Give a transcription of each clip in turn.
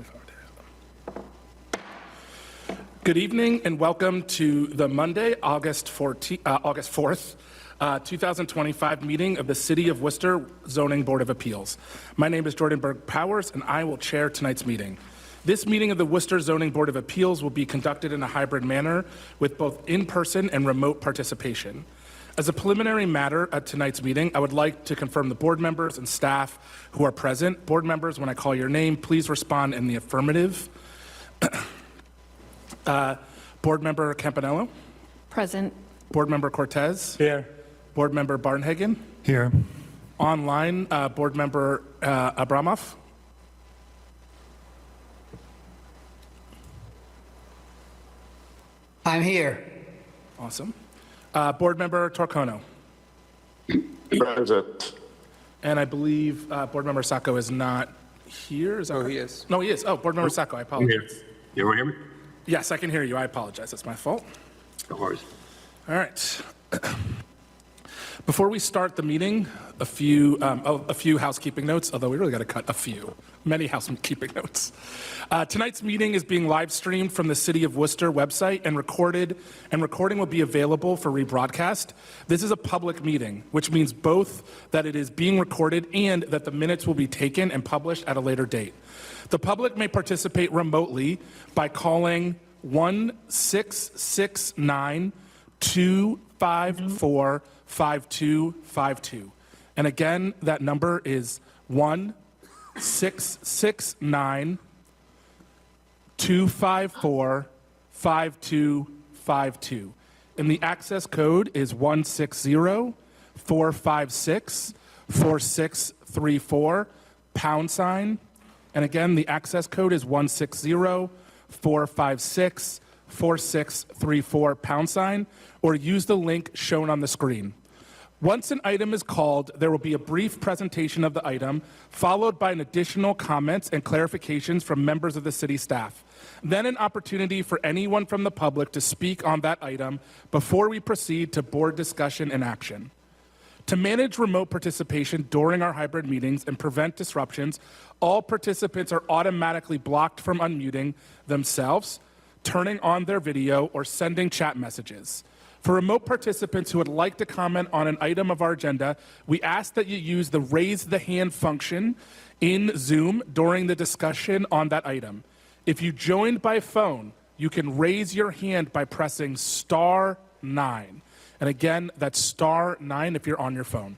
25 days. Good evening and welcome to the Monday, August 4th, 2025 meeting of the City of Worcester Zoning Board of Appeals. My name is Jordan Berg Powers and I will chair tonight's meeting. This meeting of the Worcester Zoning Board of Appeals will be conducted in a hybrid manner with both in-person and remote participation. As a preliminary matter at tonight's meeting, I would like to confirm the board members and staff who are present. Board members, when I call your name, please respond in the affirmative. Board member Campanello? Present. Board member Cortez? Here. Board member Barnhagen? Here. Online, board member Abramov? I'm here. Awesome. Board member Torcono? Present. And I believe board member Sacco is not here. Is that right? he is. No, he is. Oh, board member Sacco, I apologize. You want to hear me? Yes, I can hear you. I apologize. That's my fault. No worries. All right. Before we start the meeting, a few housekeeping notes, although we really got to cut many housekeeping notes. Tonight's meeting is being live streamed from the City of Worcester website and recording will be available for rebroadcast. This is a public meeting, which means both that it is being recorded and that the minutes will be taken and published at a later date. The public may participate remotely by calling 1-669-254-5252. And again, that number is 1-669-254-5252. And the access code is 160-456-4634, #. And again, the access code is 160-456-4634, #, or use the link shown on the screen. Once an item is called, there will be a brief presentation of the item, followed by an additional comments and clarifications from members of the city staff. Then an opportunity for anyone from the public to speak on that item before we proceed to board discussion and action. To manage remote participation during our hybrid meetings and prevent disruptions, all participants are automatically blocked from unmuting themselves, turning on their video, or sending chat messages. For remote participants who would like to comment on an item of our agenda, we ask that you use the raise the hand function in Zoom during the discussion on that item. If you joined by phone, you can raise your hand by pressing *9. And again, that's *9 if you're on your phone.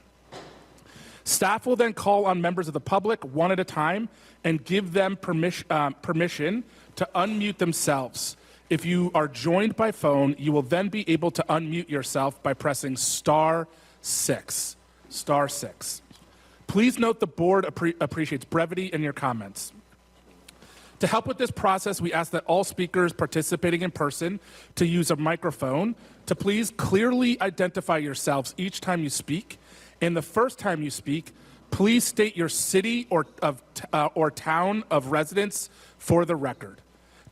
Staff will then call on members of the public one at a time and give them permission to unmute themselves. If you are joined by phone, you will then be able to unmute yourself by pressing *6. *6. Please note the board appreciates brevity in your comments. To help with this process, we ask that all speakers participating in person to use a microphone to please clearly identify yourselves each time you speak. And the first time you speak, please state your city or town of residence for the record.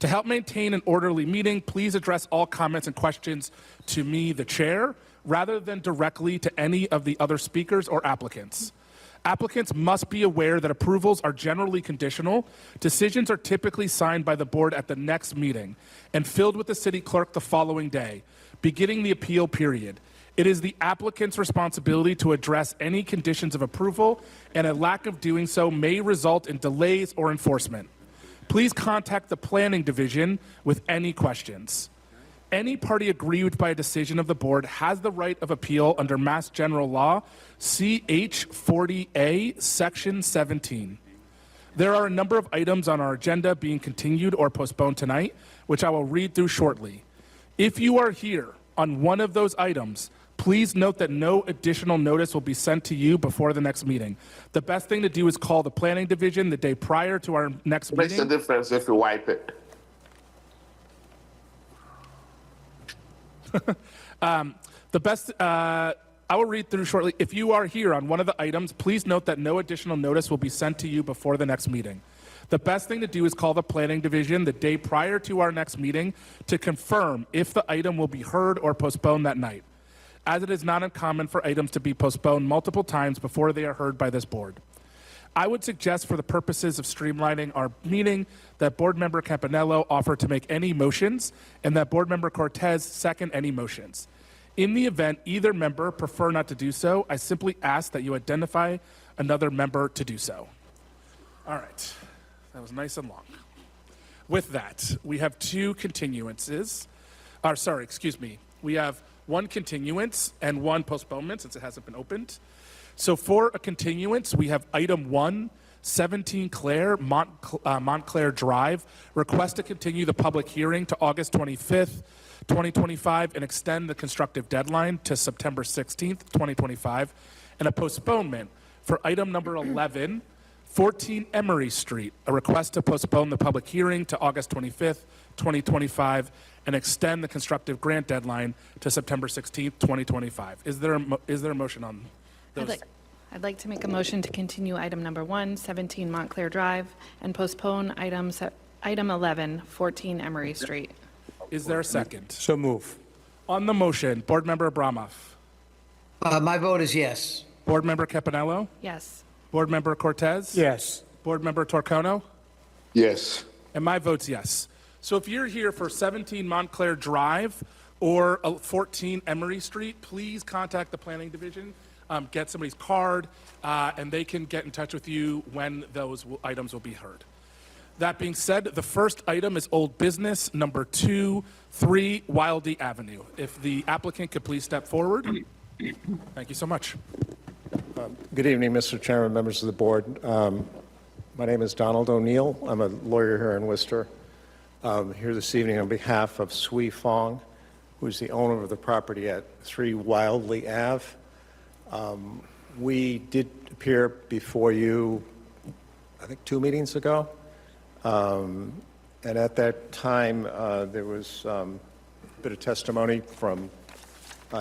To help maintain an orderly meeting, please address all comments and questions to me, the chair, rather than directly to any of the other speakers or applicants. Applicants must be aware that approvals are generally conditional. Decisions are typically signed by the board at the next meeting and filled with the city clerk the following day, beginning the appeal period. It is the applicant's responsibility to address any conditions of approval, and a lack of doing so may result in delays or enforcement. Please contact the planning division with any questions. Any party aggrieved by a decision of the board has the right of appeal under Mass General Law, CH 40A, Section 17. There are a number of items on our agenda being continued or postponed tonight, which I will read through shortly. If you are here on one of those items, please note that no additional notice will be sent to you before the next meeting. The best thing to do is call the planning division the day prior to our next meeting. Makes a difference if you wipe it. I will read through shortly. If you are here on one of the items, please note that no additional notice will be sent to you before the next meeting. The best thing to do is call the planning division the day prior to our next meeting to confirm if the item will be heard or postponed that night, as it is not uncommon for items to be postponed multiple times before they are heard by this board. I would suggest for the purposes of streamlining our meeting that Board Member Campanello offer to make any motions and that Board Member Cortez second any motions. In the event either member prefer not to do so, I simply ask that you identify another member to do so. All right, that was nice and long. With that, we have two continuances. We have one continuance and one postponement since it hasn't been opened. So for a continuance, we have item 1, 17 Claire, Montclair Drive, request to continue the public hearing to August 25th, 2025, and extend the constructive deadline to September 16th, 2025, and a postponement for item number 11, 14 Emery Street, a request to postpone the public hearing to August 25th, 2025, and extend the constructive grant deadline to September 16th, 2025. Is there a motion on those? I'd like to make a motion to continue item number 1, 17 Montclair Drive, and postpone item 11, 14 Emery Street. Is there a second? So move. On the motion, Board Member Abramoff, My vote is yes. Board Member Campanello, Yes. Board Member Cortez, Yes. Board Member Torcono, Yes. and my vote's yes. So if you're here for 17 Montclair Drive or 14 Emery Street, please contact the Planning Division, get somebody's card, and they can get in touch with you when those items will be heard. That being said, the first item is old business, number 2-3 Wildey Avenue. If the applicant could please step forward. Thank you so much. Good evening, Mr. Chairman, members of the board. My name is Donald O'Neill. I'm a lawyer here in Worcester. Here this evening on behalf of Sui Fong, who's the owner of the property at 3 Wildey Ave. We did appear before you, I think, 2 meetings ago. And at that time, there was a bit of testimony from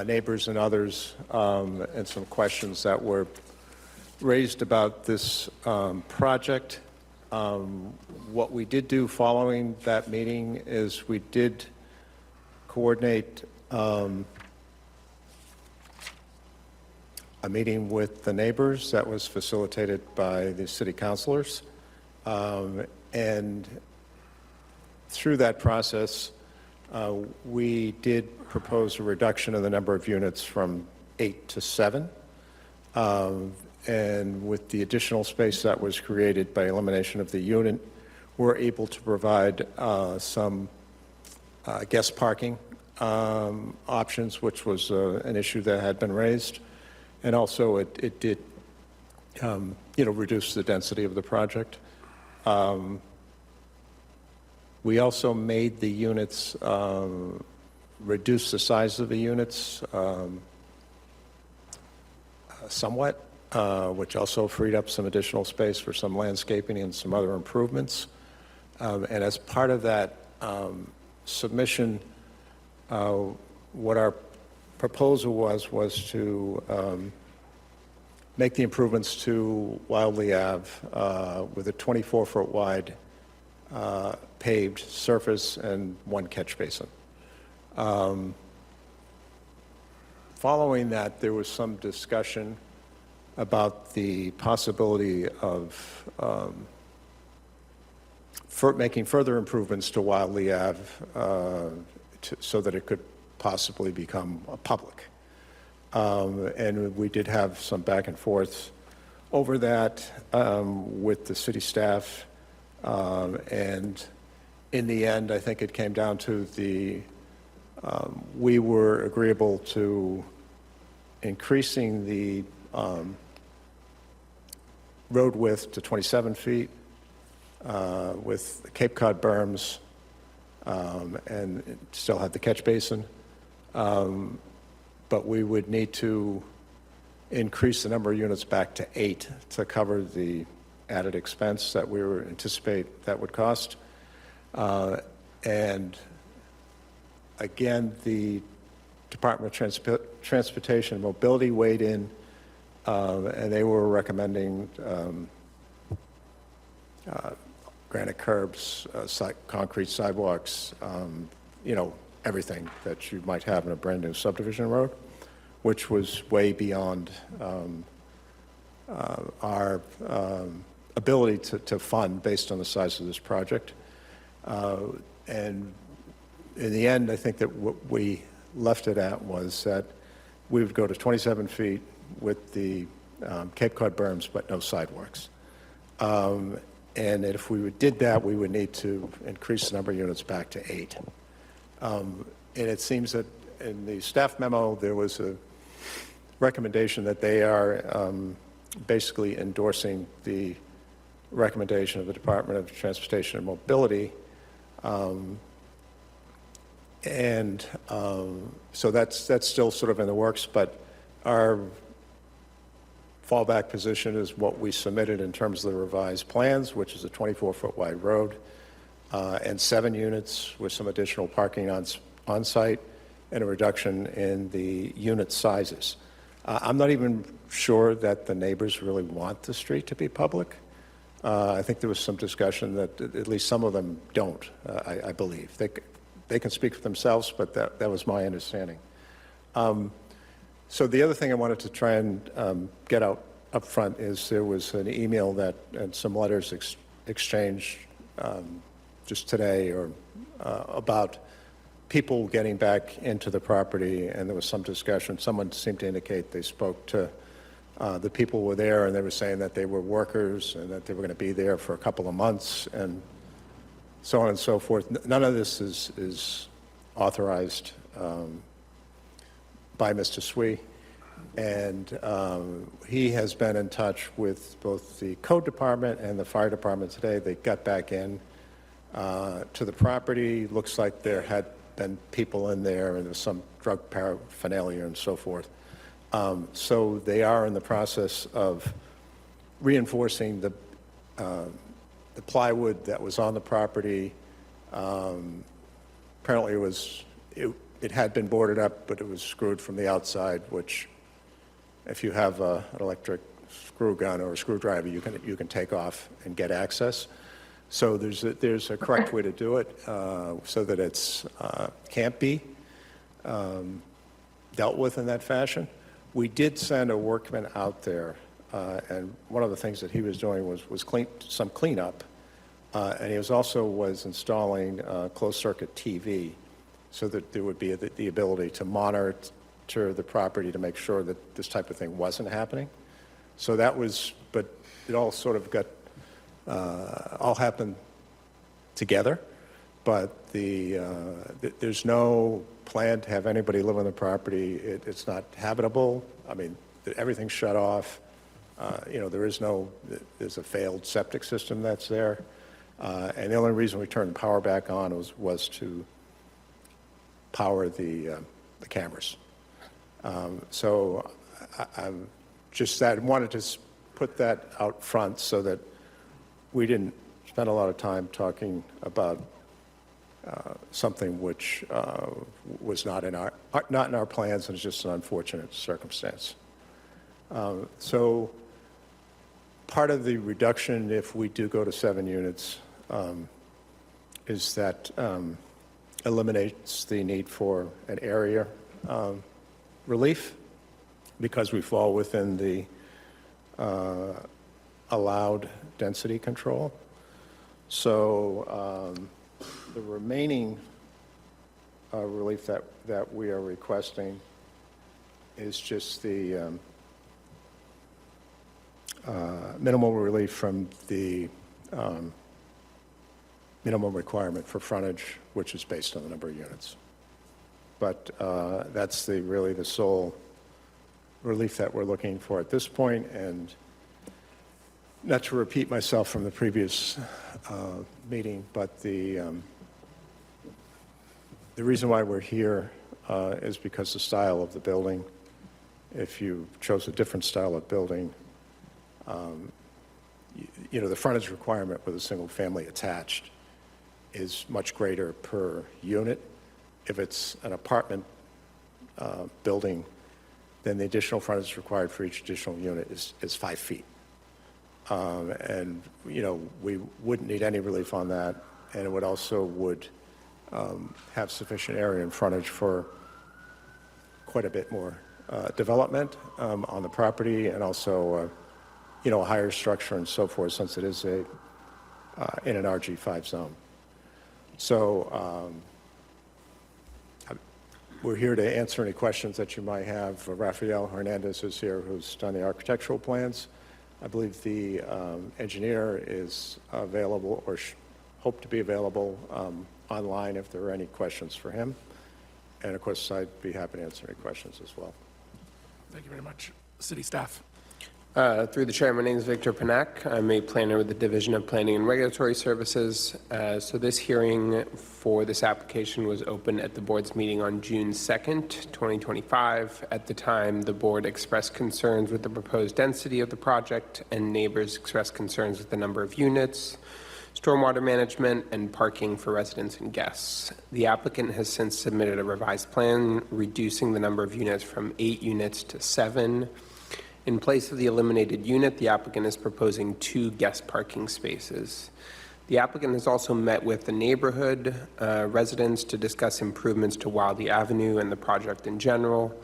neighbors and others, and some questions that were raised about this project. What we did do following that meeting is we did coordinate a meeting with the neighbors that was facilitated by the city councilors. And through that process, we did propose a reduction of the number of units from 8 to 7. And with the additional space that was created by elimination of the unit, we're able to provide some guest parking options, which was an issue that had been raised. And also it did, reduce the density of the project. We also made the units, reduce the size of the units somewhat, which also freed up some additional space for some landscaping and some other improvements. And as part of that submission, what our proposal was to make the improvements to Wildey Ave with a 24-foot wide paved surface and 1 catch basin. Following that, there was some discussion about the possibility of making further improvements to Wildey Ave so that it could possibly become a public. And we did have some back and forth over that with the city staff. And in the end, I think it came down to we were agreeable to increasing the road width to 27 feet with Cape Cod berms and still had the catch basin. But we would need to increase the number of units back to 8 to cover the added expense that we were anticipate that would cost. And again, the Department of Transportation and Mobility weighed in, and they were recommending granite curbs, concrete sidewalks, everything that you might have in a brand new subdivision road, which was way beyond our ability to fund based on the size of this project. And in the end, I think that what we left it at was that we would go to 27 feet with the Cape Cod berms, but no sidewalks. And if we did that, we would need to increase the number of units back to 8. And it seems that in the staff memo, there was a recommendation that they are basically endorsing the recommendation of the Department of Transportation and Mobility. So that's still sort of in the works, but our fallback position is what we submitted in terms of the revised plans, which is a 24-foot wide road and 7 units with some additional parking on site and a reduction in the unit sizes. I'm not even sure that the neighbors really want the street to be public. I think there was some discussion that at least some of them don't, I believe. They can speak for themselves, but that was my understanding. So the other thing I wanted to try and get out up front is there was an email and some letters exchanged just today about people getting back into the property, and there was some discussion. Someone seemed to indicate they spoke to the people who were there, and they were saying that they were workers and that they were going to be there for a couple of months and so on and so forth. None of this is authorized by Mr. Swee, and he has been in touch with both the code department and the fire department today. They got back in to the property. Looks like there had been people in there, and there was some drug paraphernalia and so forth. So they are in the process of reinforcing the plywood that was on the property. Apparently it had been boarded up, but it was screwed from the outside, which if you have an electric screw gun or a screwdriver, you can take off and get access. So there's a correct way to do it so that it's can't be dealt with in that fashion. We did send a workman out there, and one of the things that he was doing was some cleanup, and he was installing closed-circuit TV so that there would be the ability to monitor the property to make sure that this type of thing wasn't happening. So that was, but it all sort of got, all happened together, but there's no plan to have anybody live on the property. It's not habitable. I mean, everything's shut off. There's a failed septic system that's there. And the only reason we turned the power back on was to power the cameras. So I'm just that I wanted to put that out front so that we didn't spend a lot of time talking about something which was not in our plans, and it's just an unfortunate circumstance. So part of the reduction, if we do go to 7 units, is that eliminates the need for an area relief because we fall within the allowed density control. So the remaining relief that we are requesting is just the minimal relief from the minimum requirement for frontage, which is based on the number of units. But that's really the sole relief that we're looking for at this point. And not to repeat myself from the previous meeting, but the reason why we're here is because the style of the building. If you chose a different style of building, the frontage requirement with a single family attached is much greater per unit. If it's an apartment building, then the additional frontage required for each additional unit is 5 feet. And we wouldn't need any relief on that, and it would have sufficient area and frontage for quite a bit more development on the property, and also a higher structure and so forth, since it is in an RG5 zone. So we're here to answer any questions that you might have. Rafael Hernandez is here, who's done the architectural plans. I believe the engineer is available, or hope to be available online if there are any questions for him. And of course, I'd be happy to answer any questions as well. Thank you very much. City staff. Through the chair, my name is Victor Panak. I'm a planner with the Division of Planning and Regulatory Services. So this hearing for this application was open at the board's meeting on June 2nd, 2025. At the time, the board expressed concerns with the proposed density of the project, and neighbors expressed concerns with the number of units, stormwater management, and parking for residents and guests. The applicant has since submitted a revised plan reducing the number of units from 8 units to 7. In place of the eliminated unit, the applicant is proposing 2 guest parking spaces. The applicant has also met with the neighborhood residents to discuss improvements to Wildey Avenue and the project in general.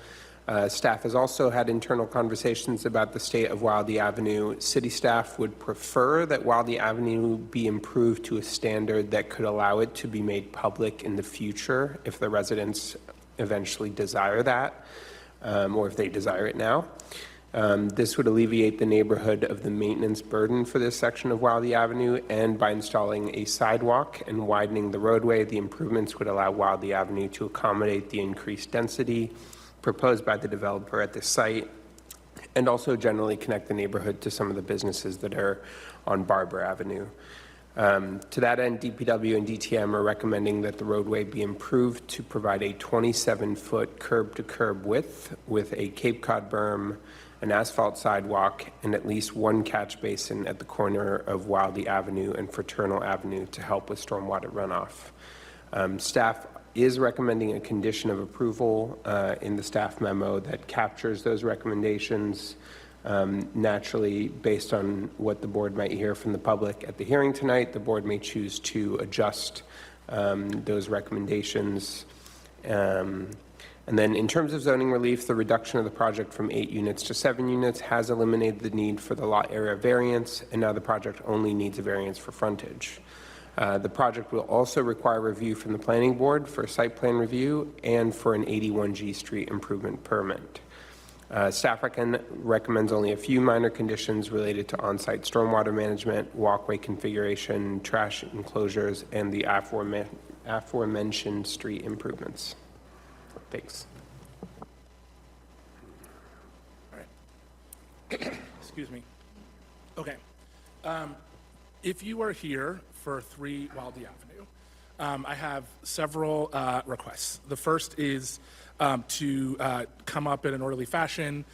Staff has also had internal conversations about the state of Wildey Avenue. City staff would prefer that Wildey Avenue be improved to a standard that could allow it to be made public in the future if the residents eventually desire that, or if they desire it now. This would alleviate the neighborhood of the maintenance burden for this section of Wildey Avenue, and by installing a sidewalk and widening the roadway, the improvements would allow Wildey Avenue to accommodate the increased density proposed by the developer at this site, and also generally connect the neighborhood to some of the businesses that are on Barber Avenue. To that end, DPW and DTM are recommending that the roadway be improved to provide a 27-foot curb-to-curb width with a Cape Cod berm, an asphalt sidewalk, and at least 1 catch basin at the corner of Wildey Avenue and Fraternal Avenue to help with stormwater runoff. Staff is recommending a condition of approval in the staff memo that captures those recommendations. Naturally, based on what the board might hear from the public at the hearing tonight, the board may choose to adjust those recommendations. And then in terms of zoning relief, the reduction of the project from 8 units to 7 units has eliminated the need for the lot area variance, and now the project only needs a variance for frontage. The project will also require review from the planning board for site plan review and for an 81G street improvement permit. Staff recommends only a few minor conditions related to on-site stormwater management, walkway configuration, trash enclosures, and the aforementioned street improvements. Thanks. All right. Excuse me. Okay. If you are here for 3 Wildey Avenue, I have several requests. The first is to come up in an orderly fashion,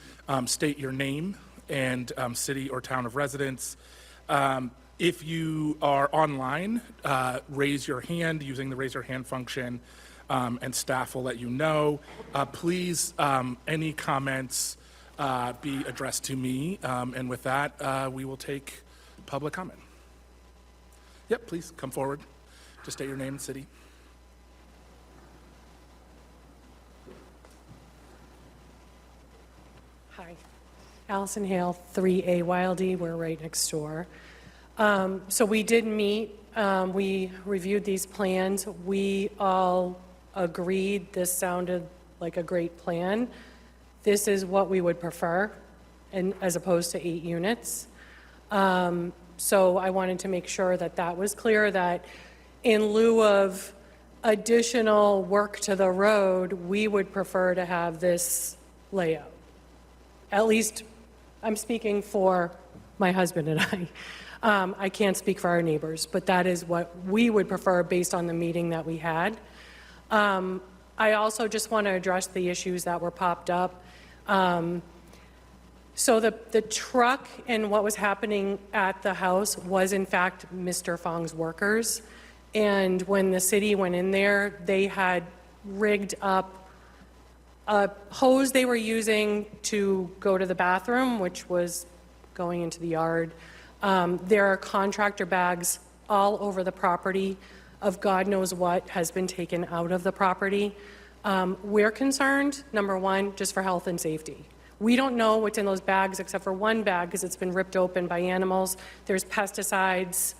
state your name and city or town of residence. If you are online, raise your hand using the raise your hand function, and staff will let you know. Please, any comments be addressed to me, and with that, we will take public comment. Yep, please come forward. Just state your name and city. Hi, Allison Hale, 3A Wildey, we're right next door. So we did meet, we reviewed these plans, we all agreed this sounded like a great plan. This is what we would prefer, and as opposed to 8 units. So I wanted to make sure that that was clear, that in lieu of additional work to the road, we would prefer to have this layout. At least, I'm speaking for my husband and I. I can't speak for our neighbors, but that is what we would prefer based on the meeting that we had. I also just want to address the issues that were popped up. So the truck and what was happening at the house was in fact Mr. Fong's workers. And when the city went in there, they had rigged up a hose they were using to go to the bathroom, which was going into the yard. There are contractor bags all over the property of God knows what has been taken out of the property. We're concerned, number one, just for health and safety. We don't know what's in those bags except for one bag because it's been ripped open by animals. There's pesticides,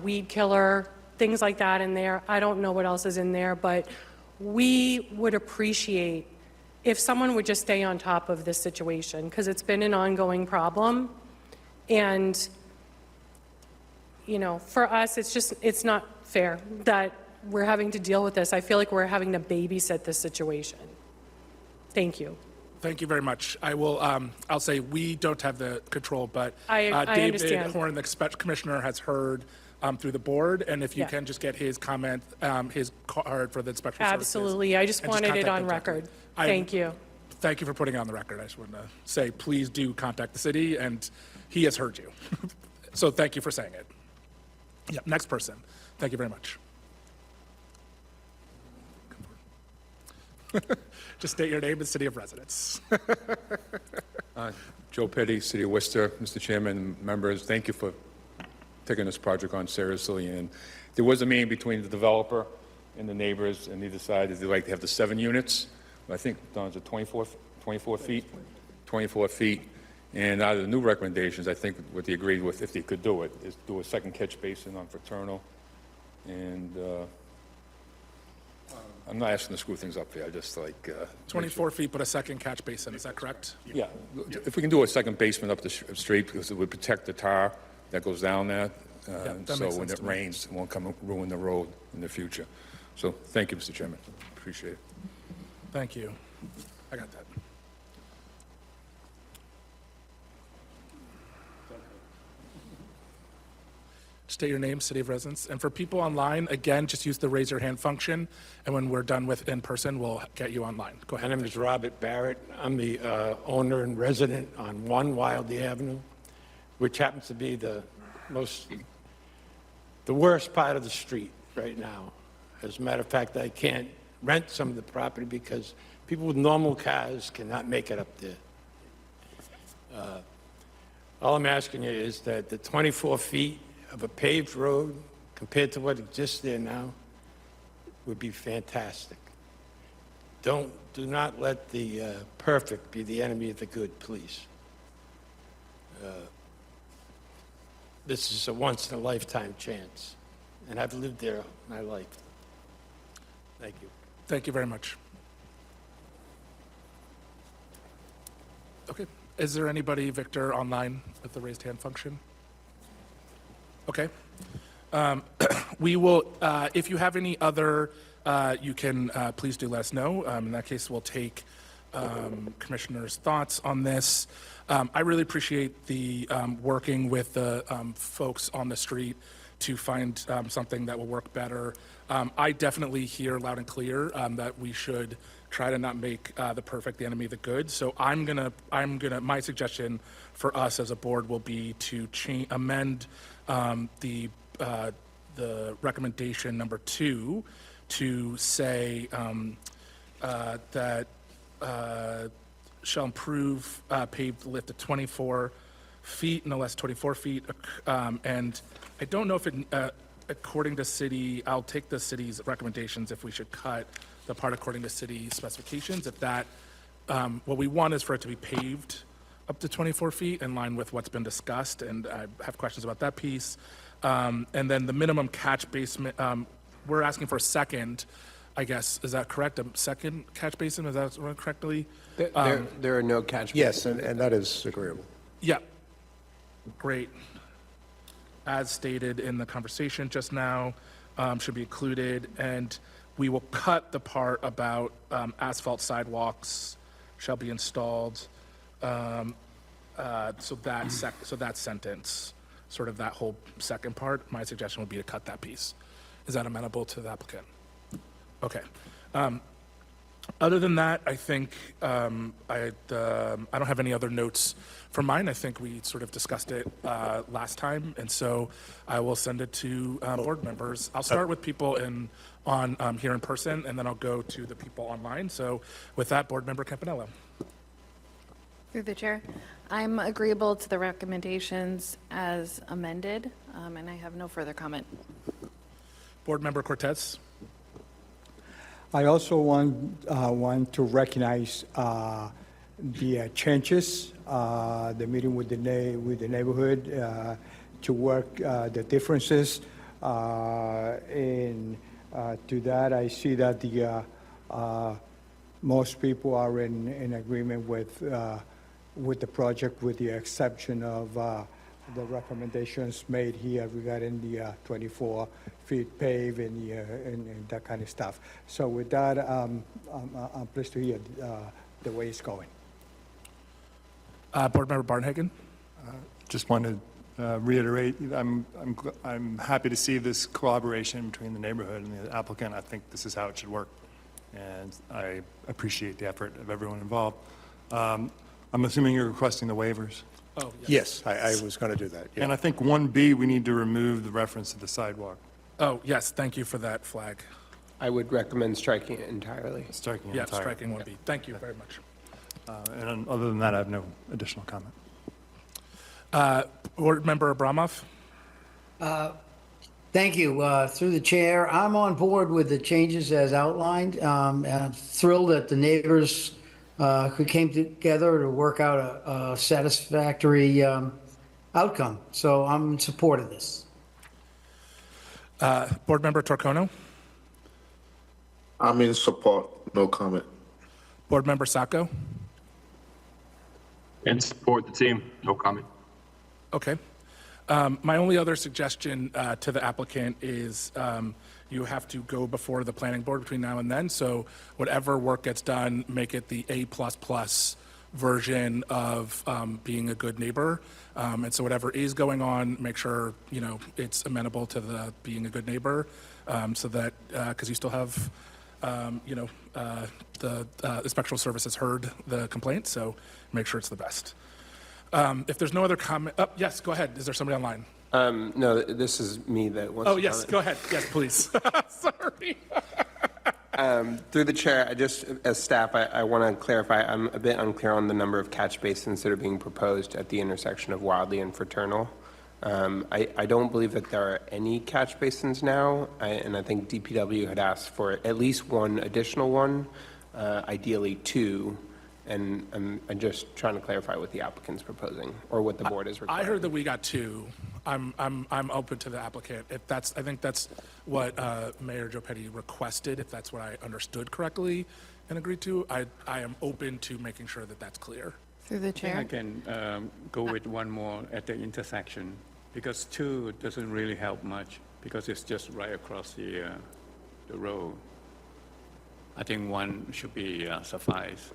weed killer, things like that in there. I don't know what else is in there, but we would appreciate if someone would just stay on top of this situation because it's been an ongoing problem. And, you know, for us, it's not fair that we're having to deal with this. I feel like we're having to babysit this situation. Thank you. Thank you very much. I will, I'll say we don't have the control, but I David understand. Horn, the commissioner, has heard through the board, and if you Yeah. can just get his comment, his card for the inspection services. Absolutely. I just and wanted it contact on them directly. record. I- Thank you. Thank you for putting it on the record. I just want to say, please do contact the city, and he has heard you. So thank you for saying it. Yeah, next person. Thank you very much. Just state your name and city of residence. Joe Petty, City of Worcester. Mr. Chairman, members, thank you for taking this project on seriously. And there was a meeting between the developer and the neighbors, and they decided they'd like to have the 7 units. I think, Don, is it 24 feet? 24 feet. And out of the new recommendations, I think what they agreed with, if they could do it, is do a second catch basin on Fraternal. And I'm not asking to screw things up here, I just like... 24 feet, but a second catch basin, is that correct? Yeah, if we can do a second basement up the street, because it would protect the tar that goes down there, that so makes when sense it to me. rains, it won't come and ruin the road in the future. So, thank you, Mr. Chairman, appreciate it. Thank you. I got that. State your name, city of residence. And for people online, again, just use the raise your hand function. And when we're done with in person, we'll get you online. Go My ahead. name is Robert Barrett. I'm the owner and resident on 1 Wildey Avenue, which happens to be the worst part of the street right now. As a matter of fact, I can't rent some of the property because people with normal cars cannot make it up there. All I'm asking you is that the 24 feet of a paved road compared to what exists there now would be fantastic. Do not let the perfect be the enemy of the good, please. This is a once-in-a-lifetime chance, and I've lived there my life. Thank you. Thank you very much. Okay. Is there anybody, Victor, online with the raised hand function? Okay. We will, if you have any other, you can please do let us know. In that case, we'll take commissioners' thoughts on this. I really appreciate the working with the folks on the street to find something that will work better. I definitely hear loud and clear that we should try to not make the perfect the enemy of the good. So my suggestion for us as a board will be to amend the recommendation number 2 to say that shall improve paved lift to 24 feet, no less 24 feet. And I don't know if it, according to city, I'll take the city's recommendations if we should cut the part according to city specifications. If that, what we want is for it to be paved up to 24 feet in line with what's been discussed, and I have questions about that piece. And then the minimum catch basement, we're asking for a second, I guess, is that correct? A second catch basin, is that correctly? There are no catch Yes, and that is agreeable. Yeah, great. As stated in the conversation just now, should be included, and we will cut the part about asphalt sidewalks shall be installed. So that sentence, sort of that whole second part, my suggestion would be to cut that piece. Is that amenable to the applicant? Okay. Other than that, I think I don't have any other notes from mine. I think we sort of discussed it last time, and so I will send it to board members. I'll start with people here in person, and then I'll go to the people online. So with that, Board Member Campanella. Through the chair, I'm agreeable to the recommendations as amended, and I have no further comment. Board Member Cortez. I also want to recognize the changes, the meeting with the neighborhood to work the differences. And to that, I see that the most people are in agreement with the project, with the exception of the recommendations made here regarding the 24 feet pave and that kind of stuff. So with that, I'm pleased to hear the way it's going. Board Member Barnhagen? Just want to reiterate, I'm happy to see this collaboration between the neighborhood and the applicant. I think this is how it should work, and I appreciate the effort of everyone involved. I'm assuming you're requesting the waivers? Oh, Yes, I was going to do that, yeah. And I think 1B, we need to remove the reference to the sidewalk, Oh, yes, thank you for that flag. I would recommend striking it entirely. striking it Yeah, entirely. striking 1B. Thank you very much. And other than that, I have no additional comment. Board Member Abramov? Thank you. Through the chair, I'm on board with the changes as outlined. And I'm thrilled that the neighbors who came together to work out a satisfactory outcome. So I'm in support of this. Board Member Torcono? I'm in support, no comment. Board Member Sacco? And support the team, no comment. Okay. My only other suggestion to the applicant is you have to go before the planning board between now and then. So whatever work gets done, make it the A++ version of being a good neighbor. And so whatever is going on, make sure, you know, it's amenable to the being a good neighbor, so that, because you still have, you know, the inspectional service has heard the complaint, so make sure it's the best. If there's no other comment, yes, go ahead. Is there somebody online? No, this is me that wants Oh, to yes, comment. go ahead. Yes, please. Sorry. Through the chair, as staff, I want to clarify, I'm a bit unclear on the number of catch basins that are being proposed at the intersection of Wildly and Fraternal. I don't believe that there are any catch basins now, and I think DPW had asked for at least one additional one, ideally two, and I'm just trying to clarify what the applicant's proposing, or what the board is I requiring. heard that we got two. I'm open to the applicant. If that's, I think that's what Mayor Joe Petty requested, if that's what I understood correctly and agreed to. I am open to making sure that that's clear. Through the I chair. can go with one more at the intersection, because two doesn't really help much, because it's just right across the road. I think one should be suffice.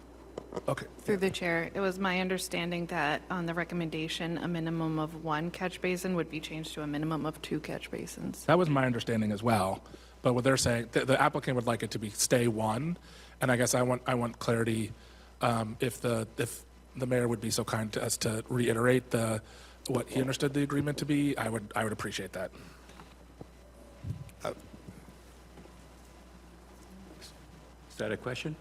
Okay. Through the chair, it was my understanding that on the recommendation, a minimum of 1 catch basin would be changed to a minimum of 2 catch basins. That was my understanding as well. But what they're saying, the applicant would like it to be stay one. And I guess I want clarity, if the mayor would be so kind as to reiterate what he understood the agreement to be, I would appreciate that. Is that a question?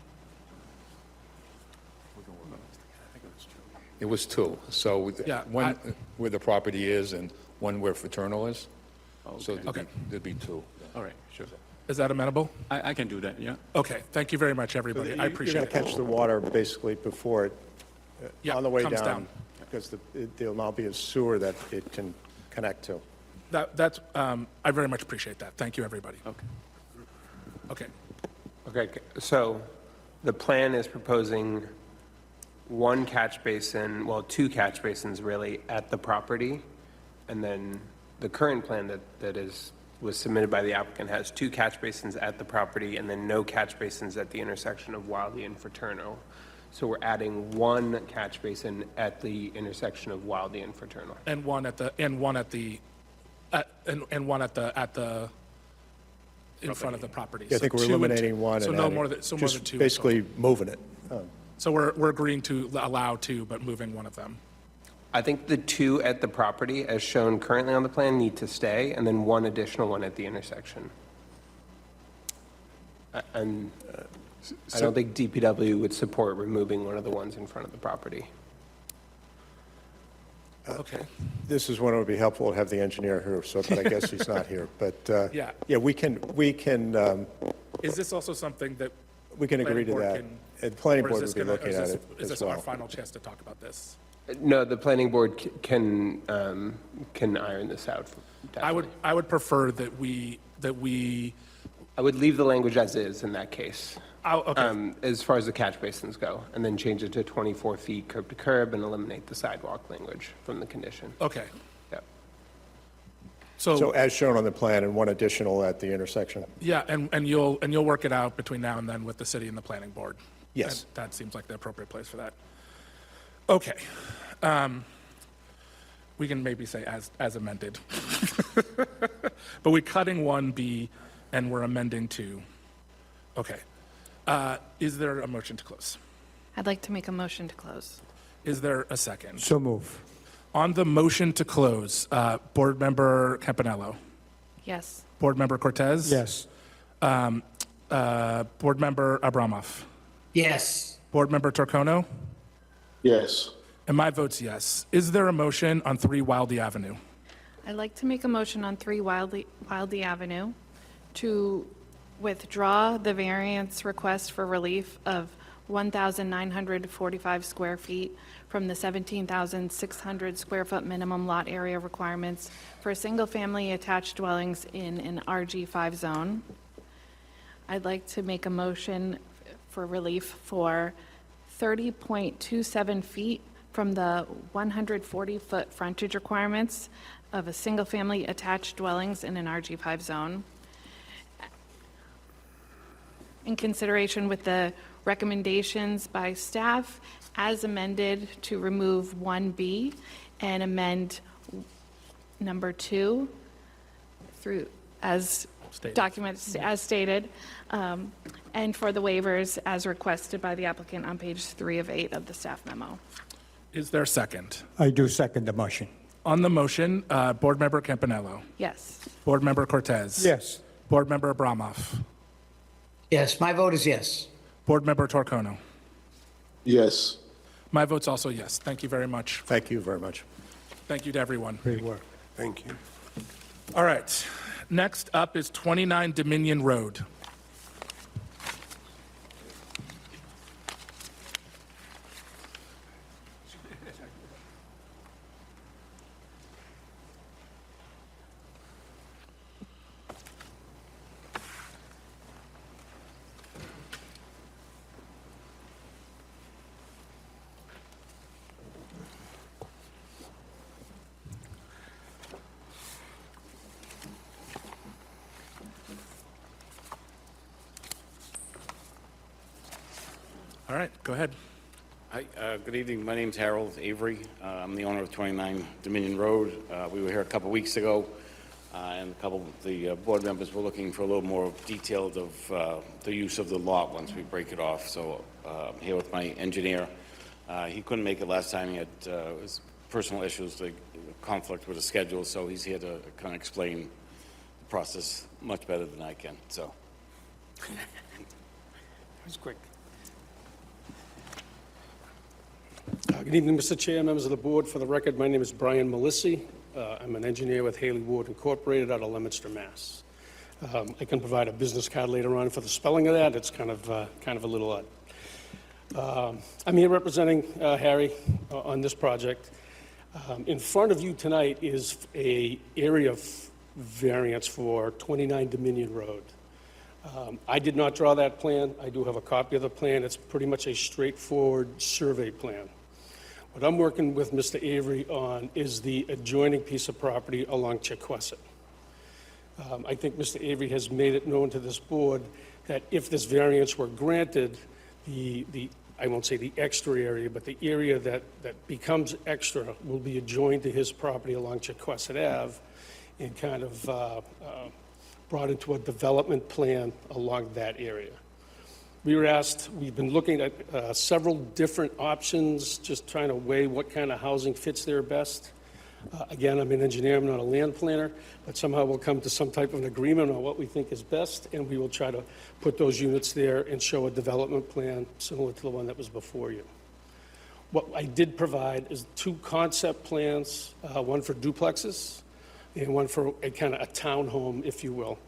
It was two. So Yeah, one where the property is and one where Fraternal is. So Okay. there'd be two. All right, sure. Is that amenable? I can do that, yeah. Okay, thank you very much, everybody. I appreciate You're it. going to catch the water basically before it, Yeah, on the way comes down, because there'll now be a sewer that it can connect to. That's, I very much appreciate that. Thank you, everybody. Okay. Okay. Okay, so the plan is proposing one catch basin, well, 2 catch basins really, at the property, and then the current plan was submitted by the applicant has 2 catch basins at the property, and then no catch basins at the intersection of Wildly and Fraternal. So we're adding 1 catch basin at the intersection of Wildly and Fraternal. And one at the in front of the property. Yeah, I think So we're 2 and eliminating 2. one So and no adding- more than, so more just than 2. basically moving it. So we're agreeing to allow 2, but moving one of them. I think the 2 at the property, as shown currently on the plan, need to stay, and then 1 additional one at the intersection. And I don't think DPW would support removing one of the ones in front of the property. Okay. This is when it would be helpful to have the engineer here, so, but I guess he's not here. But, Yeah. yeah, we can, Is this also something that We can agree planning to board that. can- The planning or is board this would be gonna- looking at it Is as this our well. final chance to talk about this? No, the planning board can iron this out. Definitely. I would prefer that we, I would leave the language as is in that case. okay, As far as the catch basins go, and then change it to 24 feet curb to curb and eliminate the sidewalk language from the condition. okay. Yep. So as shown on the plan, and one additional at the intersection. Yeah, and you'll work it out between now and then with the city and the planning board? Yes. And that seems like the appropriate place for that. Okay. We can maybe say as amended. But we're cutting 1B and we're amending 2. Okay. Is there a motion to close? I'd like to make a motion to close. Is there a second? So move. On the motion to close, Board Member Campanello, Yes. Board Member Cortez? Yes. Board Member Abramov? Yes. Board Member Turcono? Yes. And my vote's yes. Is there a motion on 3 Wildey Avenue? I'd like to make a motion on 3 Wildey Avenue to withdraw the variance request for relief of 1,945 square feet from the 17,600 square foot minimum lot area requirements for single-family attached dwellings in an RG5 zone. I'd like to make a motion for relief for 30.27 feet from the 140-foot frontage requirements of a single-family attached dwellings in an RG5 zone. In consideration with the recommendations by staff as amended to remove 1B and amend number 2 through, as Stated. documents, as stated, and for the waivers as requested by the applicant on page 3 of 8 of the staff memo. Is there a second? I do second the motion. On the motion, Board Member Campanello, Yes. Board Member Cortez? Yes. Board Member Abramov? Yes, my vote is yes. Board Member Turcono? Yes. My vote's also yes. Thank you very much. Thank you very much. Thank you to everyone. Great work. Thank you. All right. Next up is 29 Dominion Road. All right, go ahead. Hi, good evening. My name's Harold Avery. I'm the owner of 29 Dominion Road. We were here a couple weeks ago, and a couple of the board members were looking for a little more detailed of the use of the lot once we break it off. So I'm here with my engineer. He couldn't make it last time. He had his personal issues, like conflict with the schedule, so he's here to kind of explain the process much better than I can. So. It was quick. Good evening, Mr. Chair, members of the board. For the record, my name is Brian Melissi. I'm an engineer with Haley Ward Incorporated out of Leominster, Mass. I can provide a business card later on for the spelling of that. It's kind of a little odd. I'm here representing Harry on this project. In front of you tonight is a area variance for 29 Dominion Road. I did not draw that plan. I do have a copy of the plan. It's pretty much a straightforward survey plan. What I'm working with Mr. Avery on is the adjoining piece of property along Chequasit. I think Mr. Avery has made it known to this board that if this variance were granted, I won't say the extra area, but the area that becomes extra will be adjoined to his property along Chequasit Ave and kind of brought into a development plan along that area. We've been looking at several different options, just trying to weigh what kind of housing fits there best. Again, I'm an engineer, I'm not a land planner, but somehow we'll come to some type of an agreement on what we think is best, and we will try to put those units there and show a development plan similar to the one that was before you. What I did provide is 2 concept plans, one for duplexes and one for a kind of a townhome, if you will,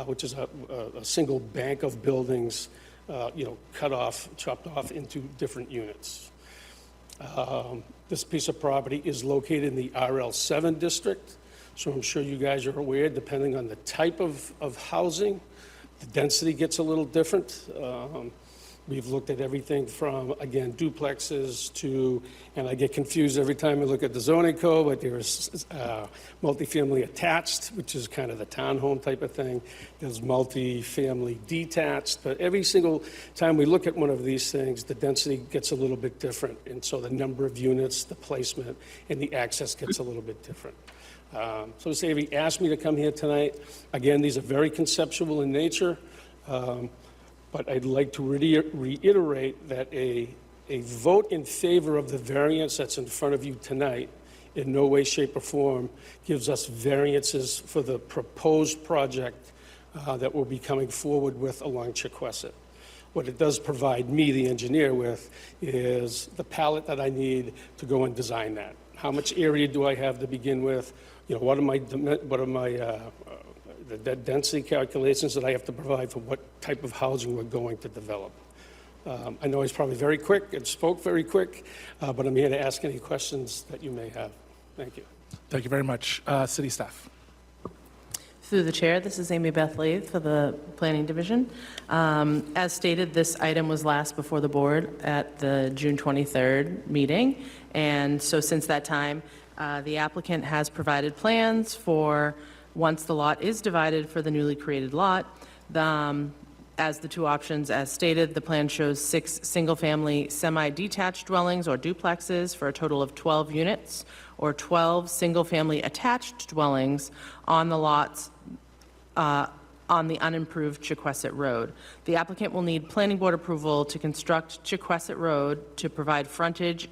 which is a single bank of buildings cut off, chopped off into different units. This piece of property is located in the RL7 district, so I'm sure you guys are aware, depending on the type of housing, the density gets a little different. We've looked at everything from, again, duplexes to, and I get confused every time I look at the zoning code, but there's multifamily attached, which is kind of the townhome type of thing. There's multifamily detached, but every single time we look at one of these things, the density gets a little bit different. And so the number of units, the placement, and the access gets a little bit different. So Mr. Avery asked me to come here tonight. Again, these are very conceptual in nature. But I'd like to reiterate that a vote in favor of the variance that's in front of you tonight in no way, shape, or form gives us variances for the proposed project that we'll be coming forward with along Chiquesset. What it does provide me, the engineer, with is the palette that I need to go and design that. How much area do I have to begin with? What are my the density calculations that I have to provide for what type of housing we're going to develop. I know he's probably very quick and spoke very quick, but I'm here to ask any questions that you may have. Thank you. Thank you very much. City staff. Through the chair, this is Amy Beth Lath for the Planning Division. As stated, this item was last before the board at the June 23rd meeting, and so since that time, the applicant has provided plans for once the lot is divided for the newly created lot. As the two options as stated, the plan shows 6 single-family semi-detached dwellings or duplexes for a total of 12 units, or 12 single-family attached dwellings on the lots on the unimproved Chiquesset Road. The applicant will need planning board approval to construct Chiquesset Road to provide frontage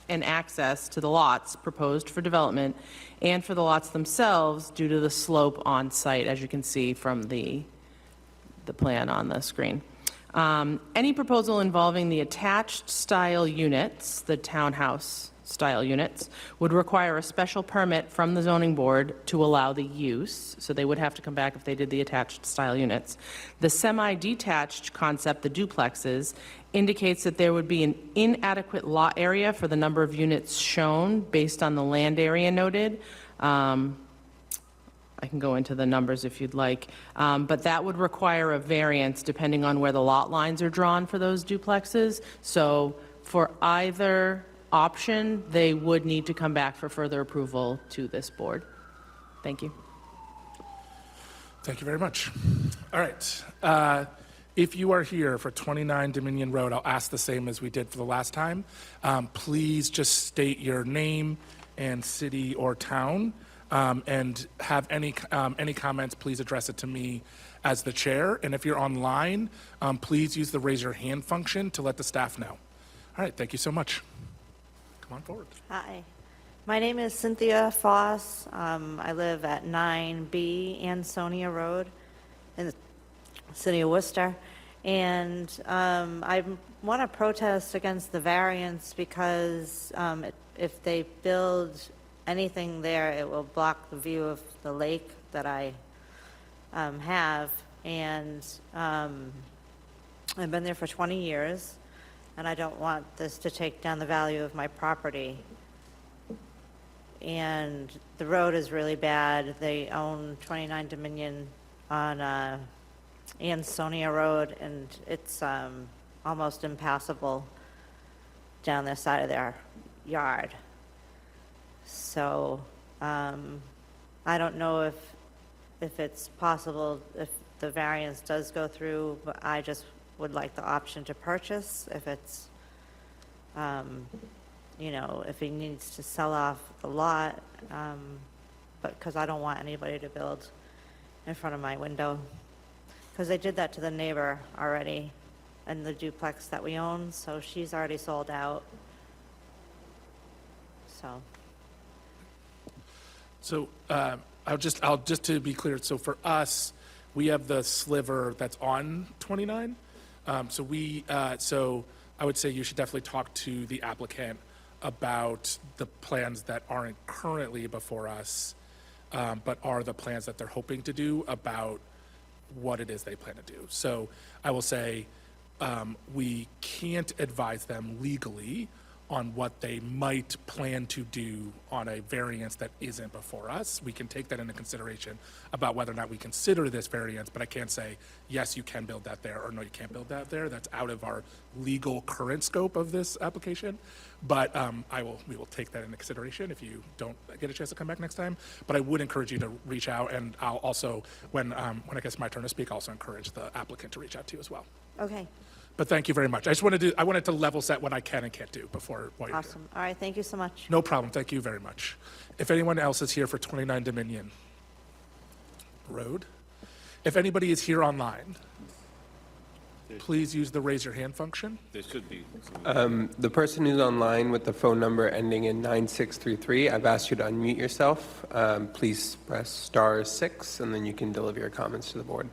and access to the lots proposed for development and for the lots themselves due to the slope on site, as you can see from the plan on the screen. Any proposal involving the attached style units, the townhouse style units, would require a special permit from the zoning board to allow the use, so they would have to come back if they did the attached style units. The semi-detached concept, the duplexes, indicates that there would be an inadequate lot area for the number of units shown based on the land area noted. I can go into the numbers if you'd like, but that would require a variance depending on where the lot lines are drawn for those duplexes. So for either option, they would need to come back for further approval to this board. Thank you. Thank you very much. All right. If you are here for 29 Dominion Road, I'll ask the same as we did for the last time. Please just state your name and city or town, and have any comments, please address it to me as the chair. And if you're online, please use the raise your hand function to let the staff know. All right, thank you so much. Come on forward. Hi, my name is Cynthia Foss. I live at 9B Ansonia Road in the city of Worcester. And I want to protest against the variance because if they build anything there, it will block the view of the lake that I have. And I've been there for 20 years, and I don't want this to take down the value of my property. And the road is really bad. They own 29 Dominion on Ansonia Road, and it's almost impassable down the side of their yard. So I don't know if it's possible, if the variance does go through, but I just would like the option to purchase if it's, if he needs to sell off the lot, but because I don't want anybody to build in front of my window. Because they did that to the neighbor already in the duplex that we own, so she's already sold out. So I'll just to be clear, so for us, we have the sliver that's on 29. So I would say you should definitely talk to the applicant about the plans that aren't currently before us, but are the plans that they're hoping to do, about what it is they plan to do. So I will say, we can't advise them legally on what they might plan to do on a variance that isn't before us. We can take that into consideration about whether or not we consider this variance, but I can't say, yes, you can build that there, or no, you can't build that there. That's out of our legal current scope of this application. But we will take that into consideration if you don't get a chance to come back next time. But I would encourage you to reach out, and I'll also, when I guess my turn to speak, I'll also encourage the applicant to reach out to you as well. Okay, But thank you very much. I wanted to level set what I can and can't do before while you're here. awesome. All right, thank you so much. No problem. Thank you very much. If anyone else is here for 29 Dominion Road, if anybody is here online, please use the raise your hand function. There should be. The person who's online with the phone number ending in 9633, I've asked you to unmute yourself. Please press *6, and then you can deliver your comments to the board.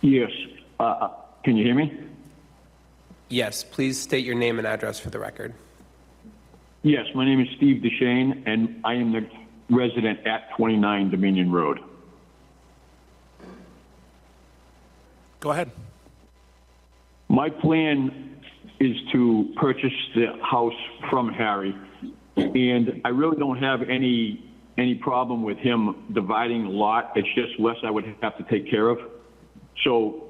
Yes. Can you hear me? Yes, please state your name and address for the record. Yes, my name is Steve Deshane, and I am the resident at 29 Dominion Road. Go ahead. My plan is to purchase the house from Harry, and I really don't have any problem with him dividing the lot. It's just less I would have to take care of. So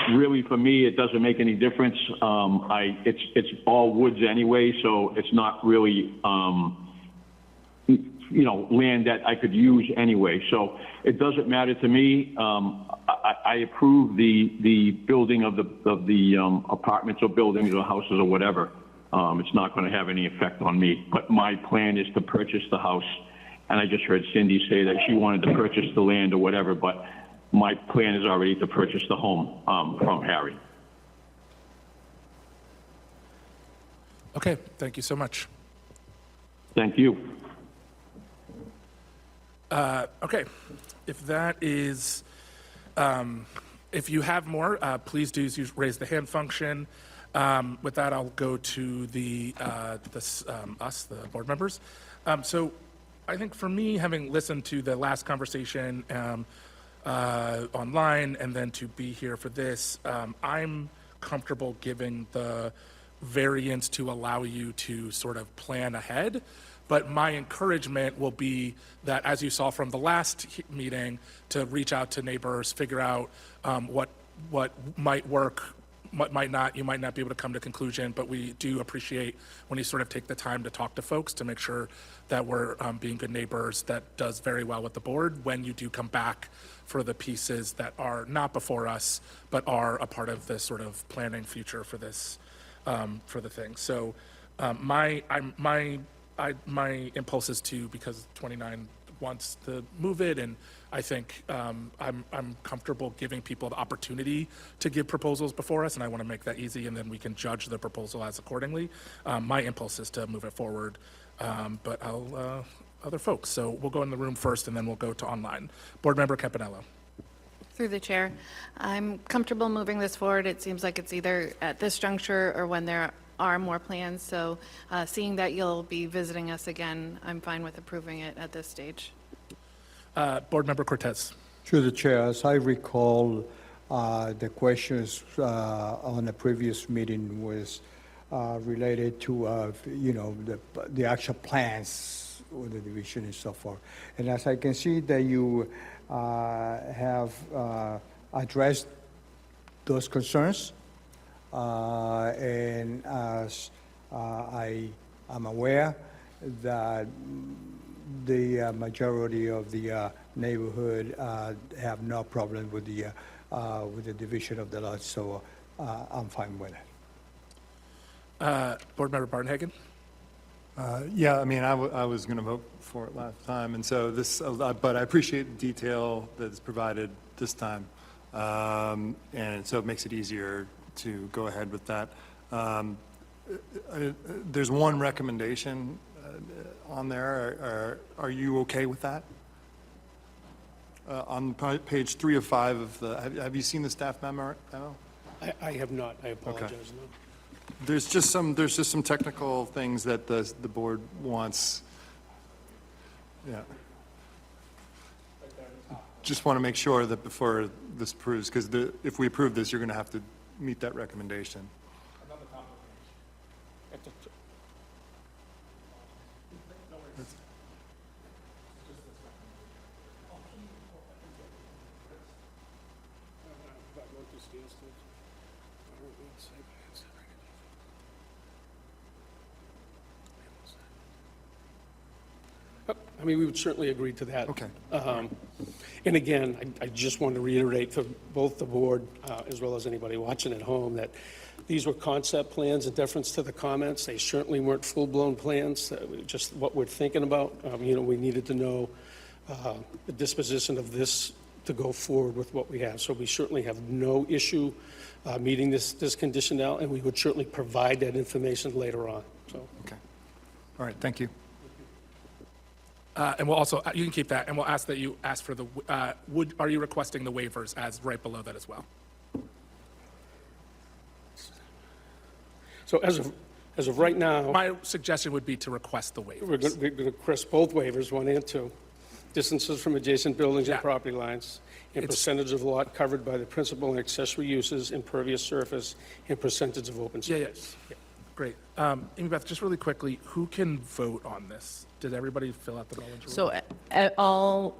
really, for me, it doesn't make any difference. It's all woods anyway, so it's not really, land that I could use anyway. So it doesn't matter to me. I approve the building of the apartments or buildings or houses or whatever. It's not going to have any effect on me. But my plan is to purchase the house. And I just heard Cindy say that she wanted to purchase the land or whatever, but my plan is already to purchase the home from Harry. Okay, thank you so much. Thank you. Okay, if that is, if you have more, please do raise the hand function. With that, I'll go to the board members. So I think for me, having listened to the last conversation online and then to be here for this, I'm comfortable giving the variance to allow you to sort of plan ahead. But my encouragement will be that, as you saw from the last meeting, to reach out to neighbors, figure out what might work, what might not. You might not be able to come to a conclusion, but we do appreciate when you sort of take the time to talk to folks to make sure that we're being good neighbors. That does very well with the board when you do come back for the pieces that are not before us, but are a part of the sort of planning future for this, for the thing. So my impulse is to, because 29 wants to move it, and I think I'm comfortable giving people the opportunity to give proposals before us, and I want to make that easy, and then we can judge the proposal as accordingly. My impulse is to move it forward, but I'll other folks. So we'll go in the room first, and then we'll go to online. Board Member Campanello. Through the chair, I'm comfortable moving this forward. It seems like it's either at this juncture or when there are more plans. So seeing that you'll be visiting us again, I'm fine with approving it at this stage. Board Member Cortez. Through the chair, as I recall, the questions on the previous meeting was related to, the actual plans with the division and so forth. And as I can see that you have addressed those concerns, and as I am aware that the majority of the neighborhood have no problem with the division of the lots, so I'm fine with it. Board Member Barnhagen. Yeah, I mean, I was going to vote for it last time, and so this, but I appreciate the detail that is provided this time, and so it makes it easier to go ahead with that. There's one recommendation on there. Are you okay with that? On page 3 of 5 of the, have you seen the staff memo? I have not. I apologize. Okay. No. There's just some technical things that the board wants. Yeah. Just want to make sure that before this approves, because if we approve this, you're going to have to meet that recommendation. I mean, we would certainly agree to that. Okay. And again, I just want to reiterate for both the board, as well as anybody watching at home, that these were concept plans in deference to the comments. They certainly weren't full-blown plans, just what we're thinking about. You know, we needed to know the disposition of this to go forward with what we have. So we certainly have no issue meeting this condition now, and we would certainly provide that information later on, so. Okay. All right, thank you. And we'll also, you can keep that, and we'll ask that you ask for the, are you requesting the waivers as right below that as well? So as of right now, My suggestion would be to request the we're waivers. going to request both waivers, 1 and 2. Distances from adjacent buildings and Yeah. property lines, and It's- percentage of lot covered by the principal and accessory uses, impervious surface, and percentage of open Yeah, space. yeah. Great. Amy Beth, just really quickly, who can vote on this? Did everybody fill out the Mullins rule? So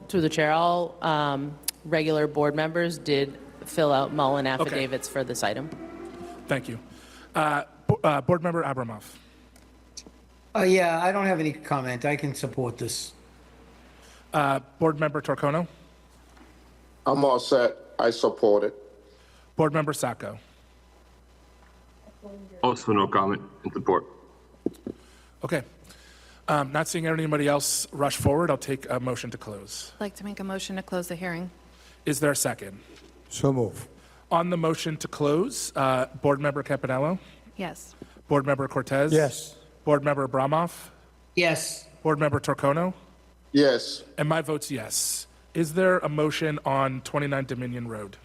through the chair, all regular board members did fill out Mullen affidavits for this item. Thank you. Board Member Abramov. Yeah, I don't have any comment. I can support this. Board Member Torcono. I'm all set. I support it. Board Member Sacco. Also no comment and support. Okay. Not seeing anybody else rush forward, I'll take a motion to close. I'd like to make a motion to close the hearing. Is there a second? So move. On the motion to close, Board Member Campanello, Yes. Board Member Cortez. Yes. Board Member Abramoff, Yes. Board Member Torcono, Yes. and my vote's yes. Is there a motion on 29 Dominion Road?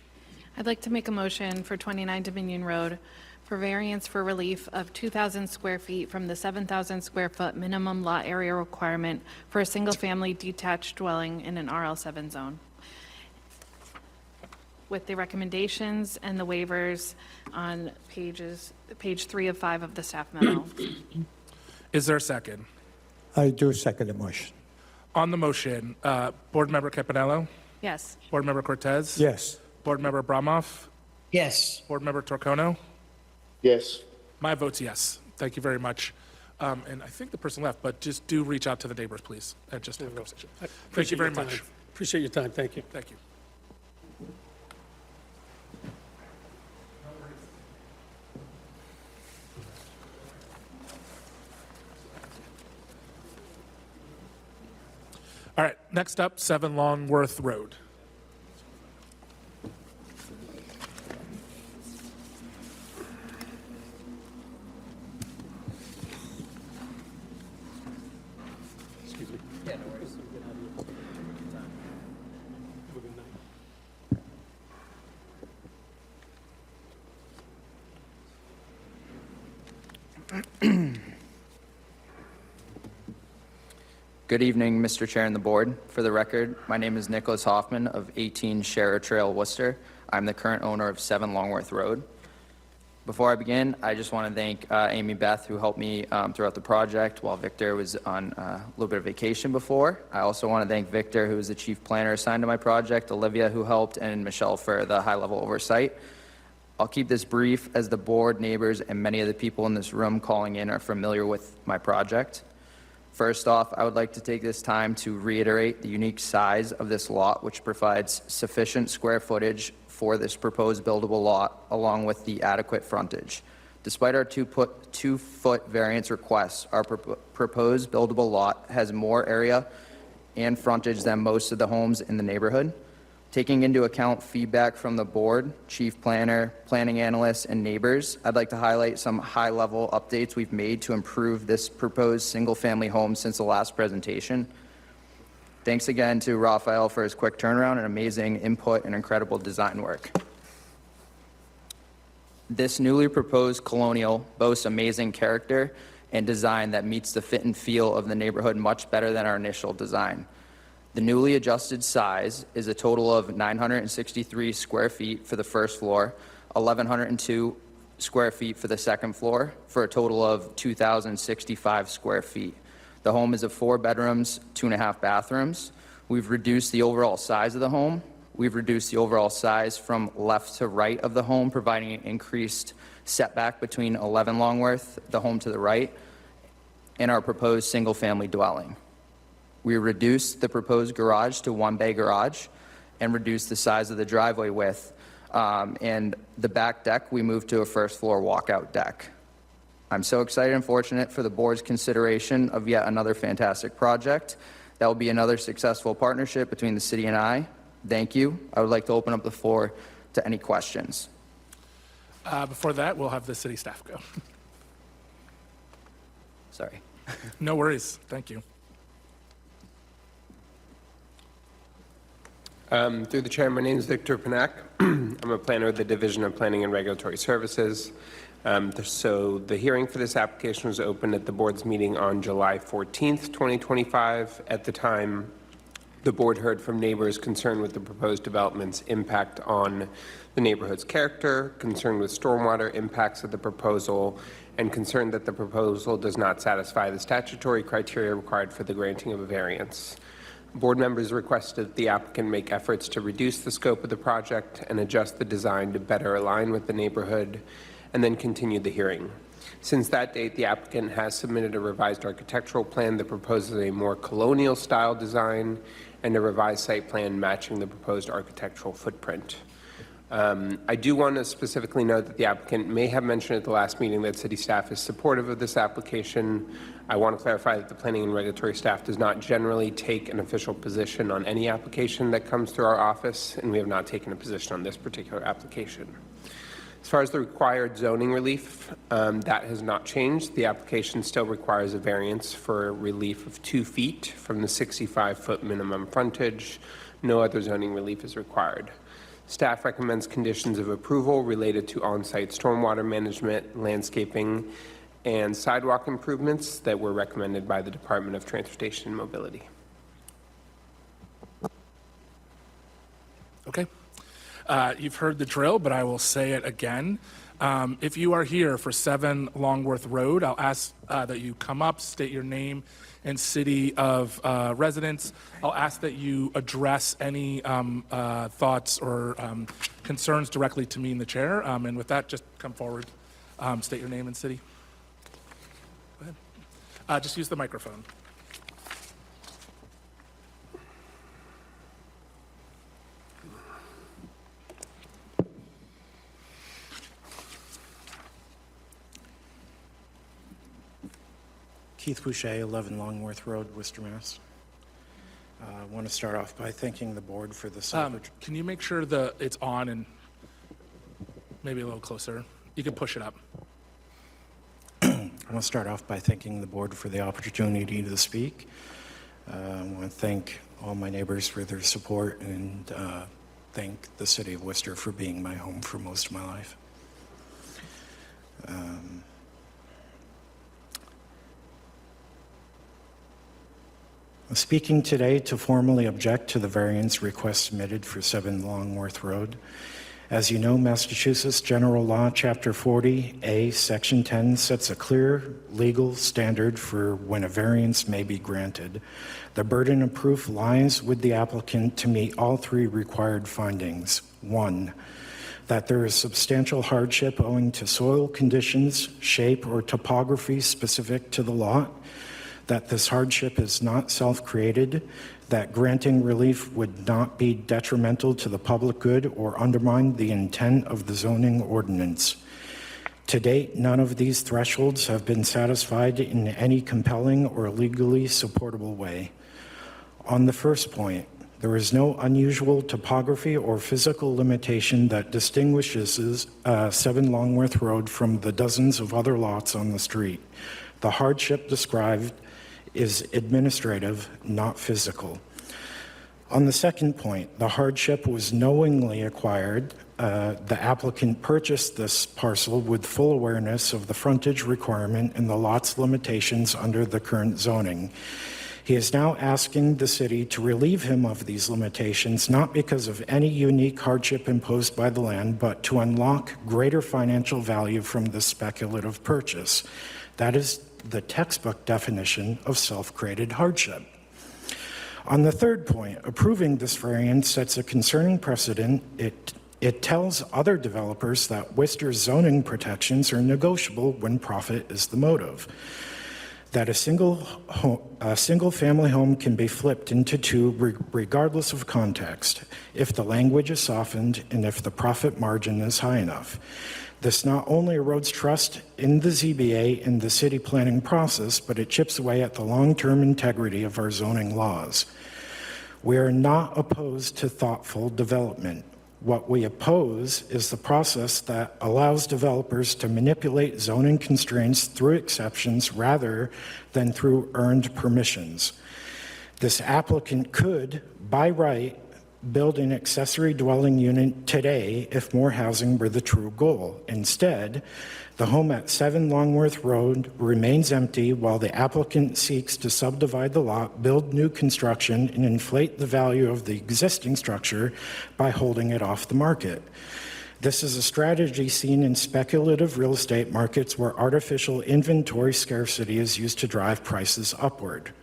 I'd like to make a motion for 29 Dominion Road for variance for relief of 2,000 square feet from the 7,000 square foot minimum lot area requirement for a single-family detached dwelling in an RL7 zone, with the recommendations and the waivers on page 3 of 5 of the staff memo. Is there a second? I do second the motion. On the motion, Board Member Campanello, Yes. Board Member Cortez. Yes. Board Member Abramoff, Yes. Board Member Torcono. Yes. My vote's yes. Thank you very much. And I think the person left, but just do reach out to the neighbors, please, and just have a conversation. Thank you Appreciate very your time. much. Appreciate your time, thank you. Thank you. All right, next up, 7 Longworth Road. Excuse me. Yeah, no worries. Have a good night. Good evening, Mr. Chair and the board. For the record, my name is Nicholas Hoffman of 18 Sharer Trail, Worcester. I'm the current owner of 7 Longworth Road. Before I begin, I just want to thank Amy Beth, who helped me throughout the project while Victor was on a little bit of vacation before. I also want to thank Victor, who is the chief planner assigned to my project, Olivia, who helped, and Michelle for the high-level oversight. I'll keep this brief, as the board, neighbors, and many of the people in this room calling in are familiar with my project. First off, I would like to take this time to reiterate the unique size of this lot, which provides sufficient square footage for this proposed buildable lot, along with the adequate frontage. Despite our 2-foot variance requests, our proposed buildable lot has more area and frontage than most of the homes in the neighborhood. Taking into account feedback from the board, chief planner, planning analysts, and neighbors, I'd like to highlight some high-level updates we've made to improve this proposed single-family home since the last presentation. Thanks again to Raphael for his quick turnaround and amazing input and incredible design work. This newly proposed colonial boasts amazing character and design that meets the fit and feel of the neighborhood much better than our initial design. The newly adjusted size is a total of 963 square feet for the first floor, 1,102 square feet for the second floor, for a total of 2,065 square feet. The home is of 4 bedrooms, 2.5 bathrooms. We've reduced the overall size of the home. We've reduced the overall size from left to right of the home, providing an increased setback between 11 Longworth, the home to the right, and our proposed single-family dwelling. We reduced the proposed garage to 1-bay garage and reduced the size of the driveway width. And the back deck, we moved to a first-floor walkout deck. I'm so excited and fortunate for the board's consideration of yet another fantastic project. That will be another successful partnership between the city and I. Thank you. I would like to open up the floor to any questions. Before that, we'll have the city staff go. Sorry. No worries. Thank you. Through the chair, my name is Victor Panak. I'm a planner with the Division of Planning and Regulatory Services. So the hearing for this application was opened at the board's meeting on July 14th, 2025. At the time, the board heard from neighbors concerned with the proposed development's impact on the neighborhood's character, concerned with stormwater impacts of the proposal, and concerned that the proposal does not satisfy the statutory criteria required for the granting of a variance. Board members requested that the applicant make efforts to reduce the scope of the project and adjust the design to better align with the neighborhood, and then continued the hearing. Since that date, the applicant has submitted a revised architectural plan that proposes a more colonial-style design and a revised site plan matching the proposed architectural footprint. I do want to specifically note that the applicant may have mentioned at the last meeting that city staff is supportive of this application. I want to clarify that the planning and regulatory staff does not generally take an official position on any application that comes through our office, and we have not taken a position on this particular application. As far as the required zoning relief, that has not changed. The application still requires a variance for relief of 2 feet from the 65-foot minimum frontage. No other zoning relief is required. Staff recommends conditions of approval related to on-site stormwater management, landscaping, and sidewalk improvements that were recommended by the Department of Transportation and Mobility. Okay. You've heard the drill, but I will say it again. If you are here for 7 Longworth Road, I'll ask that you come up, state your name and city of residence. I'll ask that you address any thoughts or concerns directly to me in the chair. And with that, just come forward, state your name and city. Go ahead. Just use the microphone. Keith Boucher, 11 Longworth Road, Worcester, Mass. I want to start off by thanking the board for this opportunity. Can you make sure it's on and maybe a little closer? You can push it up. I want to start off by thanking the board for the opportunity to speak. I want to thank all my neighbors for their support and thank the city of Worcester for being my home for most of my life. I'm speaking today to formally object to the variance request submitted for 7 Longworth Road. As you know, Massachusetts General Law, Chapter 40A, Section 10, sets a clear legal standard for when a variance may be granted. The burden of proof lies with the applicant to meet all 3 required findings. 1, that there is substantial hardship owing to soil conditions, shape, or topography specific to the lot, that this hardship is not self-created, that granting relief would not be detrimental to the public good or undermine the intent of the zoning ordinance. To date, none of these thresholds have been satisfied in any compelling or legally supportable way. On the first point, there is no unusual topography or physical limitation that distinguishes 7 Longworth Road from the dozens of other lots on the street. The hardship described is administrative, not physical. On the second point, the hardship was knowingly acquired. The applicant purchased this parcel with full awareness of the frontage requirement and the lot's limitations under the current zoning. He is now asking the city to relieve him of these limitations, not because of any unique hardship imposed by the land, but to unlock greater financial value from the speculative purchase. That is the textbook definition of self-created hardship. On the third point, approving this variance sets a concerning precedent. It tells other developers that Worcester's zoning protections are negotiable when profit is the motive. That a single-family home can be flipped into two regardless of context, if the language is softened and if the profit margin is high enough. This not only erodes trust in the ZBA and the city planning process, but it chips away at the long-term integrity of our zoning laws. We are not opposed to thoughtful development. What we oppose is the process that allows developers to manipulate zoning constraints through exceptions rather than through earned permissions. This applicant could, by right, build an accessory dwelling unit today if more housing were the true goal. Instead, the home at 7 Longworth Road remains empty while the applicant seeks to subdivide the lot, build new construction, and inflate the value of the existing structure by holding it off the market. This is a strategy seen in speculative real estate markets where artificial inventory scarcity is used to drive prices upward.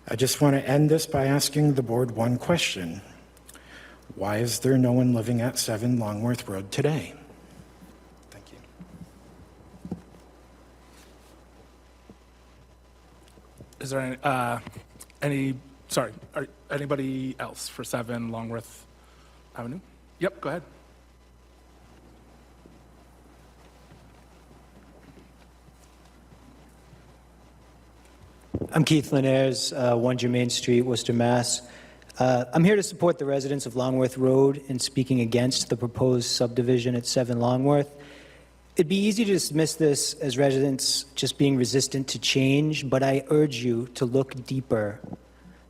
I just want to end this by asking the board one question. Why is there no one living at 7 Longworth Road today? Thank you. Is there anybody else for 7 Longworth Avenue? Yep, go ahead. I'm Keith Linares, 1 Germain Street, Worcester, Mass. I'm here to support the residents of Longworth Road in speaking against the proposed subdivision at 7 Longworth. It'd be easy to dismiss this as residents just being resistant to change, but I urge you to look deeper.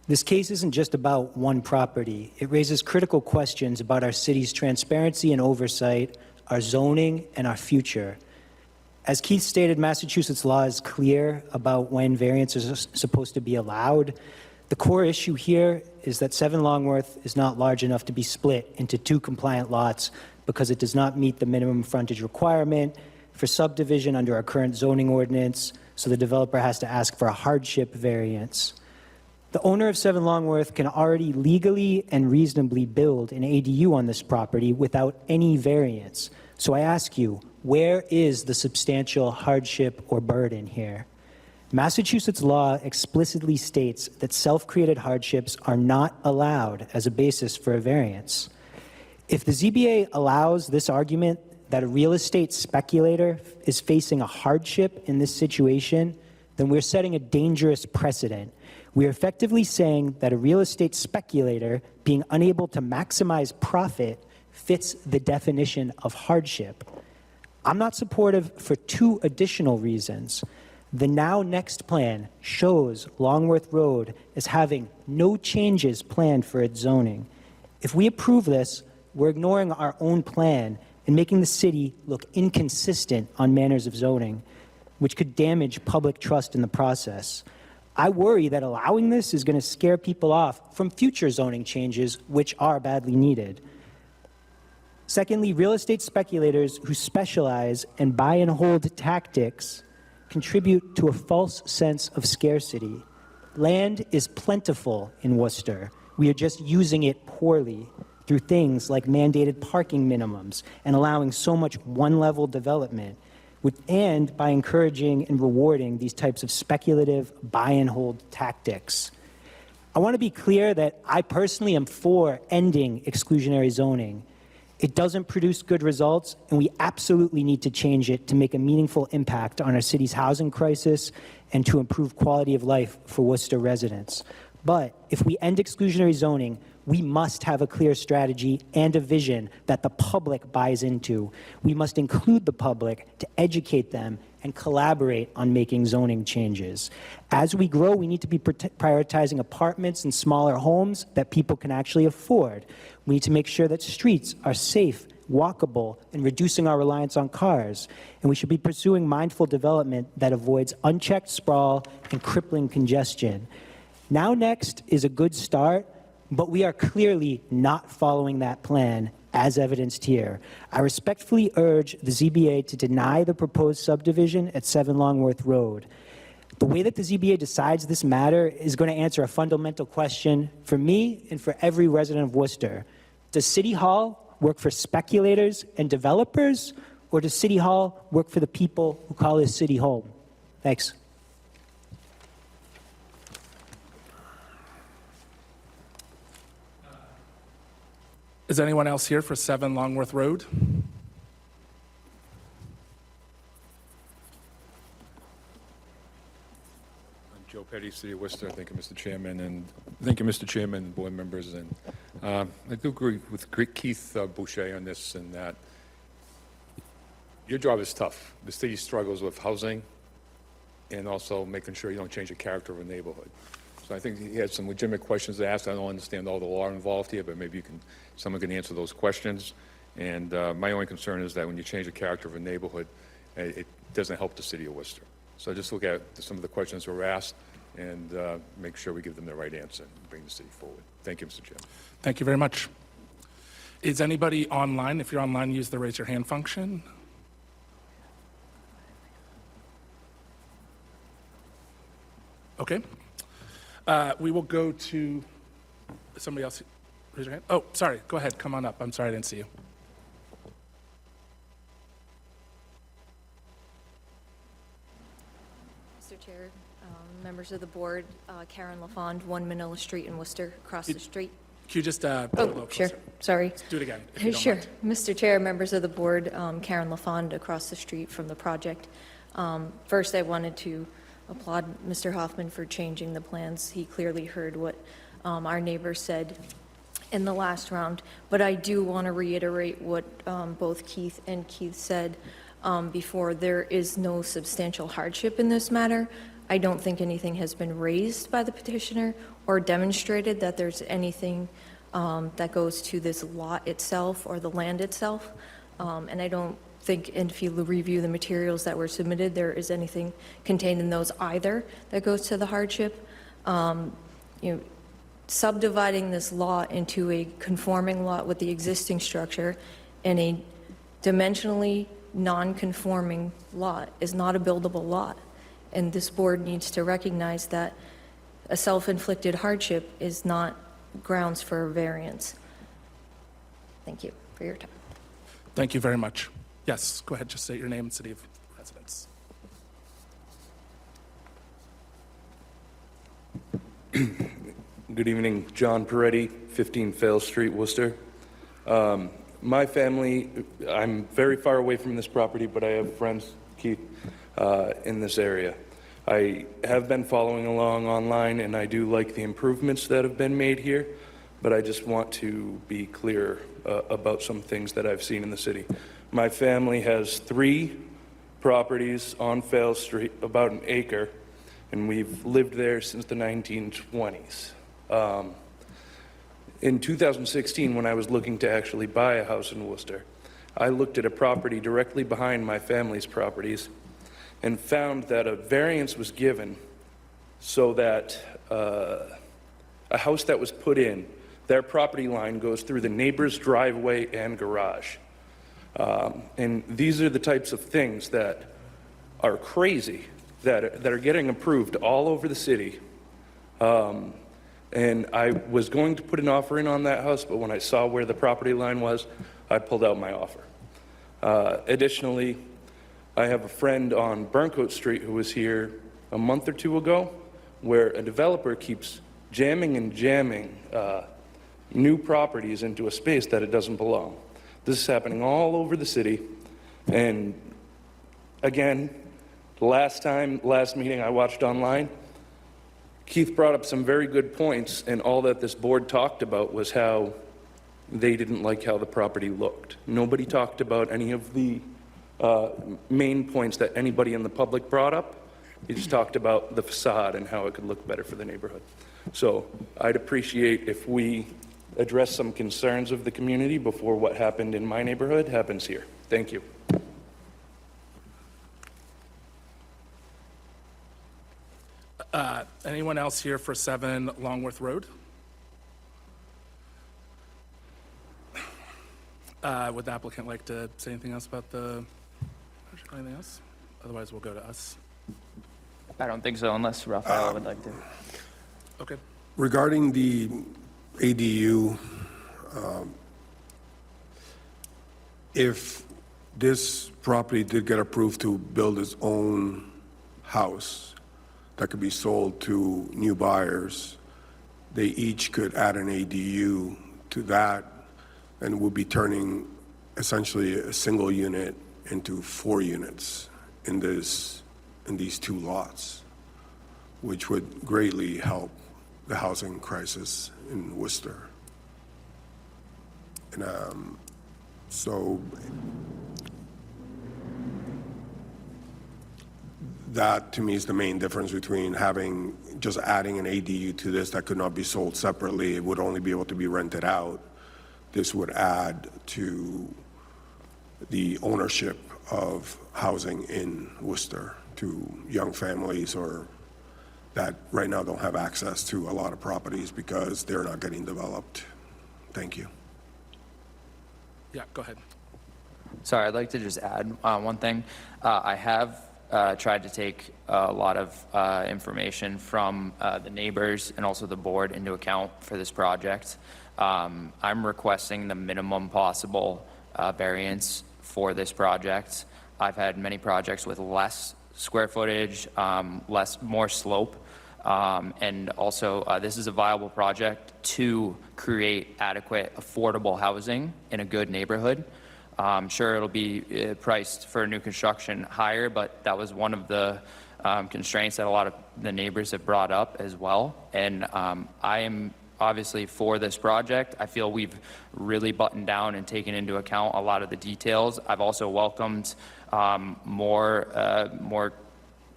This case isn't just about one property. It raises critical questions about our city's transparency and oversight, our zoning, and our future. As Keith stated, Massachusetts law is clear about when variances are supposed to be allowed. The core issue here is that 7 Longworth is not large enough to be split into 2 compliant lots because it does not meet the minimum frontage requirement for subdivision under our current zoning ordinance, so the developer has to ask for a hardship variance. The owner of 7 Longworth can already legally and reasonably build an ADU on this property without any variance. So I ask you, where is the substantial hardship or burden here? Massachusetts law explicitly states that self-created hardships are not allowed as a basis for a variance. If the ZBA allows this argument that a real estate speculator is facing a hardship in this situation, then we're setting a dangerous precedent. We are effectively saying that a real estate speculator being unable to maximize profit fits the definition of hardship. I'm not supportive for 2 additional reasons. The Now Next plan shows Longworth Road as having no changes planned for its zoning. If we approve this, we're ignoring our own plan and making the city look inconsistent on manners of zoning, which could damage public trust in the process. I worry that allowing this is going to scare people off from future zoning changes, which are badly needed. Secondly, real estate speculators who specialize in buy and hold tactics contribute to a false sense of scarcity. Land is plentiful in Worcester. We are just using it poorly through things like mandated parking minimums and allowing so much one-level development, and by encouraging and rewarding these types of speculative buy and hold tactics. I want to be clear that I personally am for ending exclusionary zoning. It doesn't produce good results, and we absolutely need to change it to make a meaningful impact on our city's housing crisis and to improve quality of life for Worcester residents. But if we end exclusionary zoning, we must have a clear strategy and a vision that the public buys into. We must include the public to educate them and collaborate on making zoning changes. As we grow, we need to be prioritizing apartments and smaller homes that people can actually afford. We need to make sure that streets are safe walkable, and reducing our reliance on cars. And we should be pursuing mindful development that avoids unchecked sprawl and crippling congestion. Now Next is a good start, but we are clearly not following that plan, as evidenced here. I respectfully urge the ZBA to deny the proposed subdivision at 7 Longworth Road. The way that the ZBA decides this matter is going to answer a fundamental question for me and for every resident of Worcester. Does City Hall work for speculators and developers, or does City Hall work for the people who call this city home? Thanks. Is anyone else here for 7 Longworth Road? Joe Petty, City of Worcester. Thank you, Mr. Chairman, and thank you, Mr. Chairman, and board members. And I do agree with Keith Boucher on this, and that your job is tough. The city struggles with housing and also making sure you don't change the character of a neighborhood. So I think he had some legitimate questions to ask. I don't understand all the law involved here, but maybe someone can answer those questions. And my only concern is that when you change the character of a neighborhood, it doesn't help the city of Worcester. So just look at some of the questions that were asked and make sure we give them the right answer and bring the city forward. Thank you, Mr. Chairman. Thank you very much. Is anybody online? If you're online, use the raise your hand function. Okay. We will go to somebody else. Raise your hand. Oh, sorry. Go ahead. Come on up. I'm sorry I didn't see you. Mr. Chair, members of the board, Karen LaFond, 1 Manila Street in Worcester, across the street. Can you just pull a little Sure. closer? Sorry. Let's do it again, if you don't Sure. mind. Mr. Chair, members of the board, Karen LaFond, across the street from the project. First, I wanted to applaud Mr. Hoffman for changing the plans. He clearly heard what our neighbor said in the last round, but I do want to reiterate what both Keith and Keith said before. There is no substantial hardship in this matter. I don't think anything has been raised by the petitioner or demonstrated that there's anything that goes to this lot itself or the land itself. And I don't think, and if you review the materials that were submitted, there is anything contained in those either that goes to the hardship. Subdividing this lot into a conforming lot with the existing structure and a dimensionally non-conforming lot is not a buildable lot. And this board needs to recognize that a self-inflicted hardship is not grounds for a variance. Thank you for your time. Thank you very much. Yes, go ahead. Just state your name and city of residence. Good evening, John Peretti, 15 Fail Street, Worcester. My family, I'm very far away from this property, but I have friends, Keith, in this area. I have been following along online, and I do like the improvements that have been made here, but I just want to be clear about some things that I've seen in the city. My family has 3 properties on Fail Street, about an acre, and we've lived there since the 1920s. In 2016, when I was looking to actually buy a house in Worcester, I looked at a property directly behind my family's properties and found that a variance was given so that a house that was put in, their property line goes through the neighbor's driveway and garage. And these are the types of things that are crazy, that are getting approved all over the city. And I was going to put an offer in on that house, but when I saw where the property line was, I pulled out my offer. Additionally, I have a friend on Burncoat Street who was here a month or 2 ago, where a developer keeps jamming and jamming new properties into a space that it doesn't belong. This is happening all over the city. And again, last meeting I watched online, Keith brought up some very good points, and all that this board talked about was how they didn't like how the property looked. Nobody talked about any of the main points that anybody in the public brought up. He just talked about the facade and how it could look better for the neighborhood. So I'd appreciate if we address some concerns of the community before what happened in my neighborhood happens here. Thank you. Anyone else here for 7 Longworth Road? Would the applicant like to say anything else about the project? Anything else? Otherwise, we'll go to us. I don't think so, unless Rafael would like to. Okay. Regarding the ADU, if this property did get approved to build its own house that could be sold to new buyers, they each could add an ADU to that and would be turning essentially a single unit into 4 units in these 2 lots, which would greatly help the housing crisis in Worcester. And so that to me is the main difference between just adding an ADU to this that could not be sold separately. It would only be able to be rented out. This would add to the ownership of housing in Worcester to young families or that right now don't have access to a lot of properties because they're not getting developed. Thank you. Yeah, go ahead. Sorry, I'd like to just add one thing. I have tried to take a lot of information from the neighbors and also the board into account for this project. I'm requesting the minimum possible variance for this project. I've had many projects with less square footage, more slope, and also this is a viable project to create adequate, affordable housing in a good neighborhood. Sure, it'll be priced for new construction higher, but that was one of the constraints that a lot of the neighbors have brought up as well. And I am obviously for this project. I feel we've really buttoned down and taken into account a lot of the details. I've also welcomed more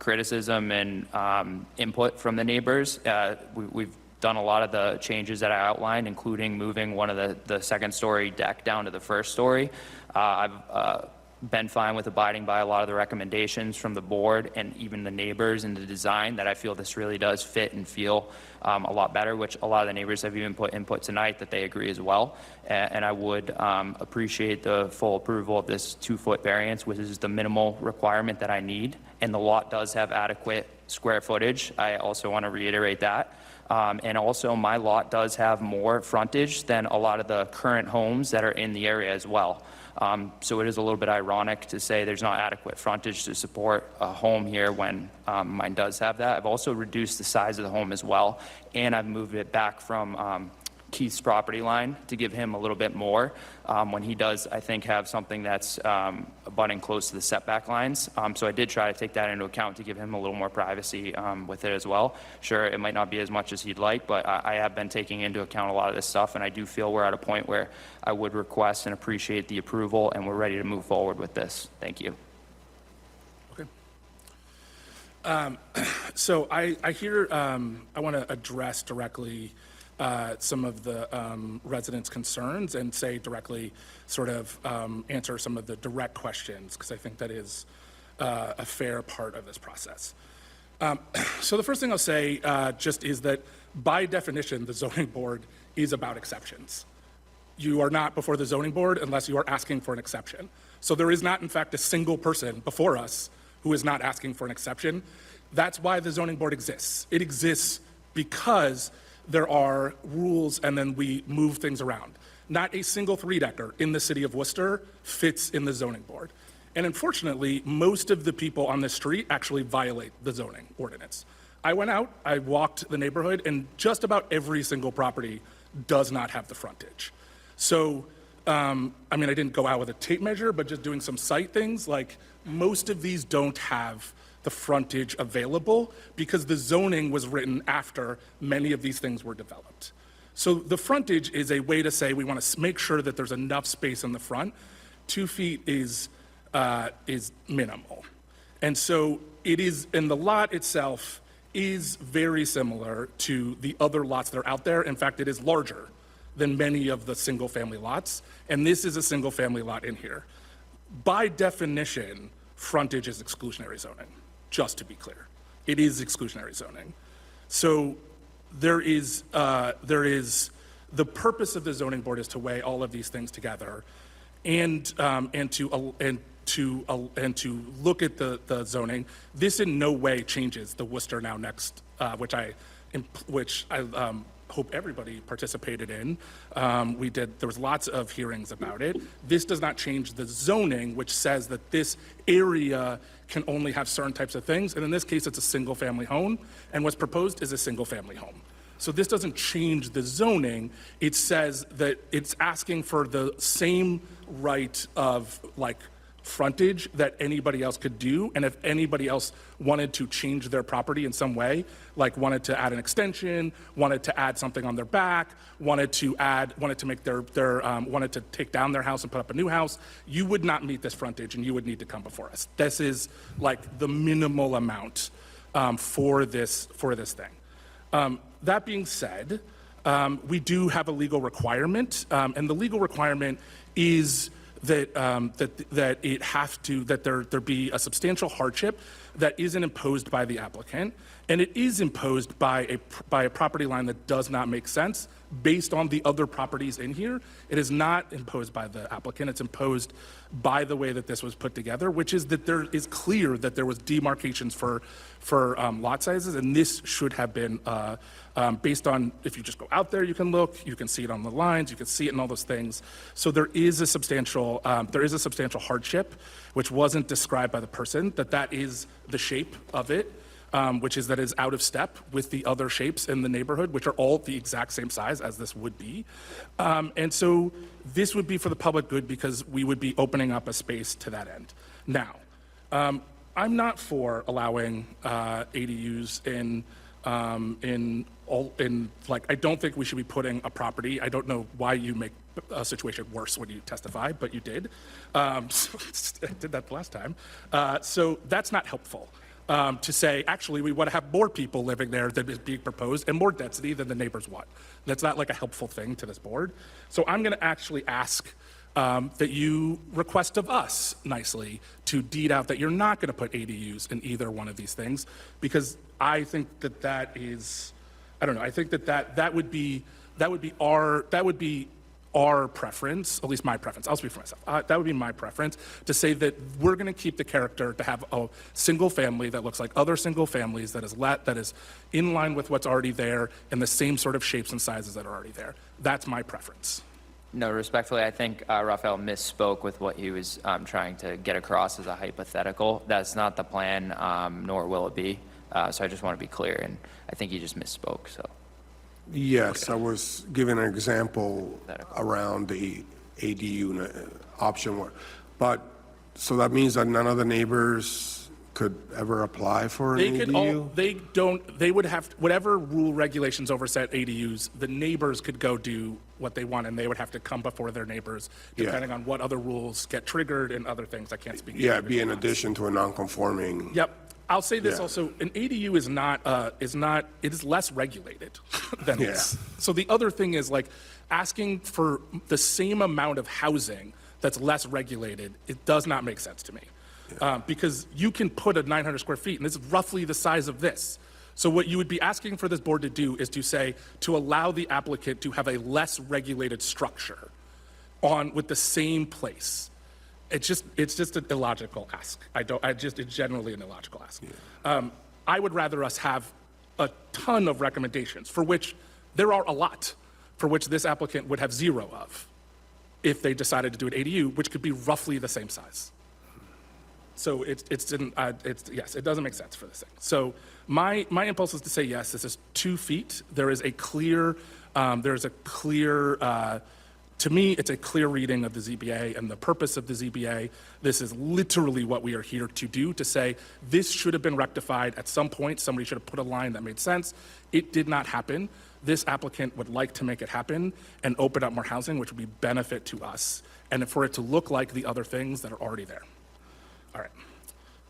criticism and input from the neighbors. We've done a lot of the changes that I outlined, including moving one of the second-story deck down to the first story. I've been fine with abiding by a lot of the recommendations from the board and even the neighbors in the design that I feel this really does fit and feel a lot better, which a lot of the neighbors have even put input tonight that they agree as well. And I would appreciate the full approval of this 2-foot variance, which is the minimal requirement that I need. And the lot does have adequate square footage. I also want to reiterate that. And also my lot does have more frontage than a lot of the current homes that are in the area as well. So it is a little bit ironic to say there's not adequate frontage to support a home here when mine does have that. I've also reduced the size of the home as well, and I've moved it back from Keith's property line to give him a little bit more when he does, I think, have something that's abutting close to the setback lines. So I did try to take that into account to give him a little more privacy with it as well. Sure, it might not be as much as he'd like, but I have been taking into account a lot of this stuff, and I do feel we're at a point where I would request and appreciate the approval, and we're ready to move forward with this. Thank you. So I hear, I want to address directly some of the residents' concerns and say directly, sort of answer some of the direct questions, because I think that is a fair part of this process. So the first thing I'll say just is that by definition, the zoning board is about exceptions. You are not before the zoning board unless you are asking for an exception. So there is not, in fact, a single person before us who is not asking for an exception. That's why the zoning board exists. It exists because there are rules and then we move things around. Not a single 3-decker in the city of Worcester fits in the zoning board. And unfortunately, most of the people on the street actually violate the zoning ordinance. I went out, I walked the neighborhood, and just about every single property does not have the frontage. So, I mean, I didn't go out with a tape measure, but just doing some site things, like most of these don't have the frontage available because the zoning was written after many of these things were developed. So the frontage is a way to say we want to make sure that there's enough space in the front. 2 feet is minimal. And so it is, and the lot itself is very similar to the other lots that are out there. In fact, it is larger than many of the single-family lots, and this is a single-family lot in here. By definition, frontage is exclusionary zoning, just to be clear. It is exclusionary zoning. So there is, the purpose of the zoning board is to weigh all of these things together and to look at the zoning. This in no way changes the Worcester Now Next, which I hope everybody participated in. There was lots of hearings about it. This does not change the zoning, which says that this area can only have certain types of things. And in this case, it's a single family home. And what's proposed is a single family home. So this doesn't change the zoning. It says that it's asking for the same right of like frontage that anybody else could do. And if anybody else wanted to change their property in some way, like wanted to add an extension, wanted to add something on their back, wanted to take down their house and put up a new house, you would not meet this frontage and you would need to come before us. This is like the minimal amount for this thing. That being said, we do have a legal requirement, and the legal requirement is that there be a substantial hardship that isn't imposed by the applicant, and it is imposed by a property line that does not make sense based on the other properties in here. It is not imposed by the applicant. It's imposed by the way that this was put together, which is that there is clear that there was demarcations for lot sizes, and this should have been based on, if you just go out there, you can look, you can see it on the lines, you can see it in all those things. So there is a substantial hardship, which wasn't described by the person, that is the shape of it. Which is that is out of step with the other shapes in the neighborhood, which are all the exact same size as this would be. And so this would be for the public good because we would be opening up a space to that end. Now, I'm not for allowing ADUs I don't think we should be putting a property. I don't know why you make a situation worse when you testify, but you did. I did that the last time. So that's not helpful. To say, actually, we want to have more people living there than is being proposed and more density than the neighbors want. That's not like a helpful thing to this board. So I'm going to actually ask that you request of us nicely to deed out that you're not going to put ADUs in either one of these things, because I think that is, I don't know, I think that would be our preference, at least my preference, I'll speak for myself. That would be my preference, to say that we're going to keep the character to have a single family that looks like other single families, that is in line with what's already there and the same sort of shapes and sizes that are already there. That's my preference. No, respectfully, I think Raphael misspoke with what he was trying to get across as a hypothetical. That's not the plan, nor will it be. So I just want to be clear, and I think he just misspoke, so. Yes, I was giving an example around the ADU option. But, so that means that none of the neighbors could ever apply for an ADU? They would have, whatever rule regulations overset ADUs, the neighbors could go do what they want, and they would have to come before their neighbors, depending on what other rules get triggered and other things. I can't speak to. Yeah, be in addition to a non-conforming. Yep. I'll say this also, an ADU it is less regulated than this. So the other thing is like asking for the same amount of housing that's less regulated, it does not make sense to me. Because you can put a 900 square feet, and it's roughly the size of this. So what you would be asking for this board to do is to allow the applicant to have a less regulated structure with the same place. It's just an illogical ask. It's generally an illogical ask. I would rather us have a ton of recommendations, for which there are a lot, for which this applicant would have zero of if they decided to do an ADU, which could be roughly the same size. So yes, it doesn't make sense for this thing. So my impulse is to say yes. This is 2 feet. There is a clear. To me, it's a clear reading of the ZBA and the purpose of the ZBA. This is literally what we are here to do, to say this should have been rectified at some point. Somebody should have put a line that made sense. It did not happen. This applicant would like to make it happen and open up more housing, which would be benefit to us, and for it to look like the other things that are already there. All right,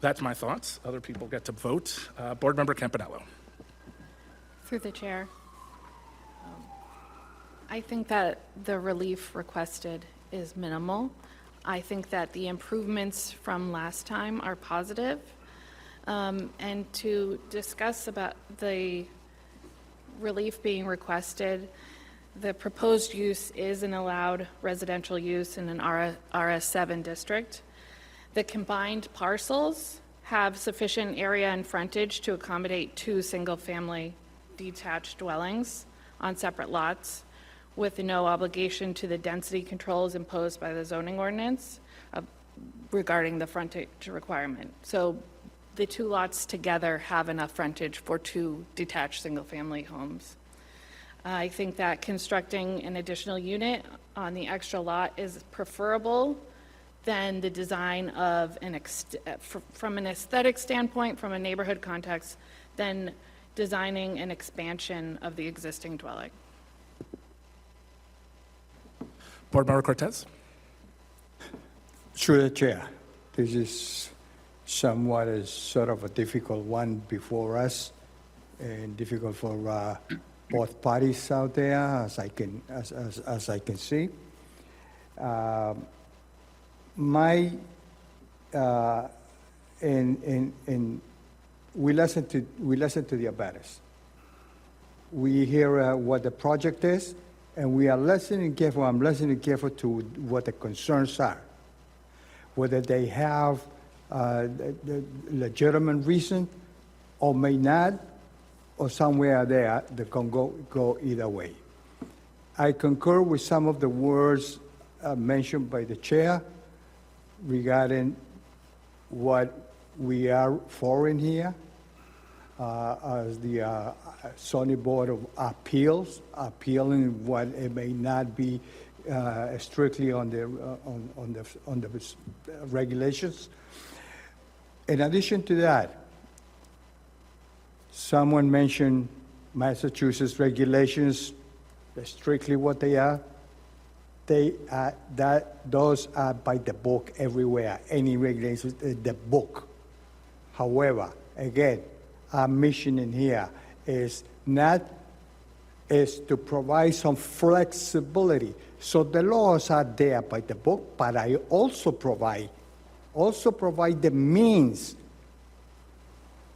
that's my thoughts. Other people get to vote. Board Member Campanello. Through the chair. I think that the relief requested is minimal. I think that the improvements from last time are positive. And to discuss about the relief being requested, the proposed use is an allowed residential use in an RS7 district. The combined parcels have sufficient area and frontage to accommodate 2 single-family detached dwellings on separate lots, with no obligation to the density controls imposed by the zoning ordinance regarding the frontage requirement. So the 2 lots together have enough frontage for 2 detached single-family homes. I think that constructing an additional unit on the extra lot is preferable than the design of from an aesthetic standpoint, from a neighborhood context, than designing an expansion of the existing dwelling. Board Member Cortez. Through the chair, this is somewhat a sort of a difficult one before us, and difficult for both parties out there, as I can see. We listen to the abutters. We hear what the project is, and we are listening careful. I'm listening careful to what the concerns are, whether they have the legitimate reason or may not, or somewhere there that can go either way. I concur with some of the words mentioned by the chair regarding what we are for in here as the zoning board of appeals, appealing what it may not be strictly on the regulations. In addition to that, someone mentioned Massachusetts regulations, strictly what they are. Those are by the book everywhere. Any regulations, the book. However, again, our mission in here is to provide some flexibility. So the laws are there by the book, but I also provide the means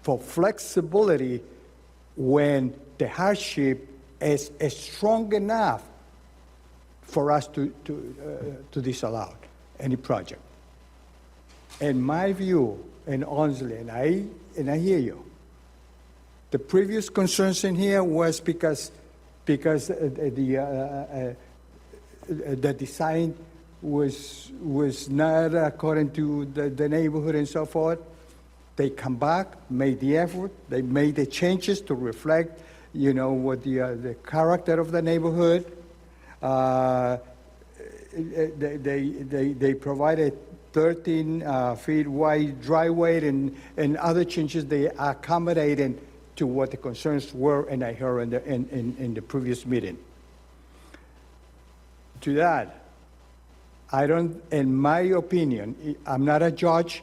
for flexibility when the hardship is strong enough for us to disallow any project. In my view, and honestly, and I hear you, the previous concerns in here was because the design was not according to the neighborhood and so forth. They come back, made the effort, they made the changes to reflect, what the character of the neighborhood. They provided 13 feet wide driveway and other changes they accommodated to what the concerns were, and I heard in the previous meeting. To that, in my opinion, I'm not a judge,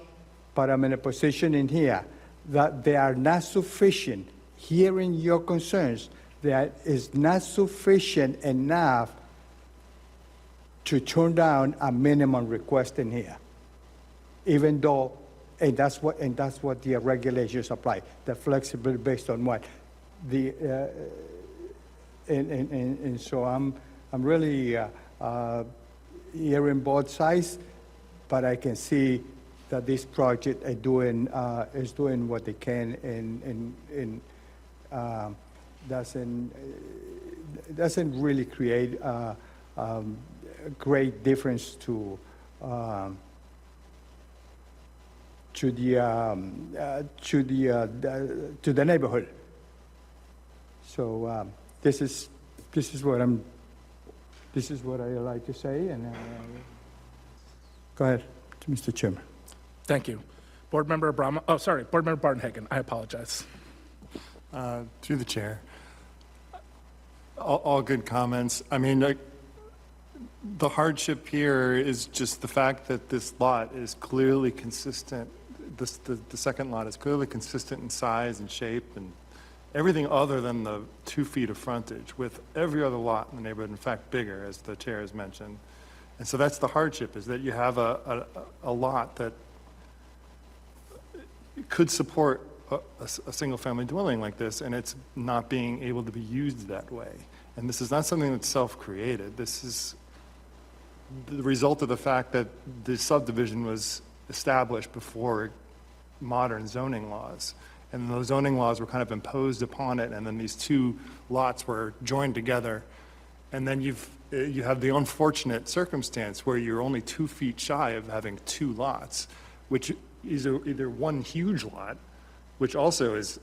but I'm in a position in here that they are not sufficient. Hearing your concerns, that is not sufficient enough to turn down a minimum request in here, even though, and that's what the regulations apply. The flexibility based on what and so I'm really hearing both sides, but I can see that this project is doing what they can and doesn't really create a great difference to the neighborhood. So this is what I like to say, and go ahead, Mr. Chairman. Thank you. Board Member Board Member Barnhagen, I apologize. Through the chair. All good comments. I mean, the hardship here is just the fact that this lot is clearly consistent. The second lot is clearly consistent in size and shape, and everything other than the 2 feet of frontage, with every other lot in the neighborhood, in fact, bigger, as the chair has mentioned. And so that's the hardship, is that you have a lot that could support a single-family dwelling like this, and it's not being able to be used that way. And this is not something that's self-created. This is the result of the fact that the subdivision was established before modern zoning laws. And those zoning laws were kind of imposed upon it, and then these 2 lots were joined together. And then you have the unfortunate circumstance where you're only 2 feet shy of having 2 lots, which is either one huge lot, which also is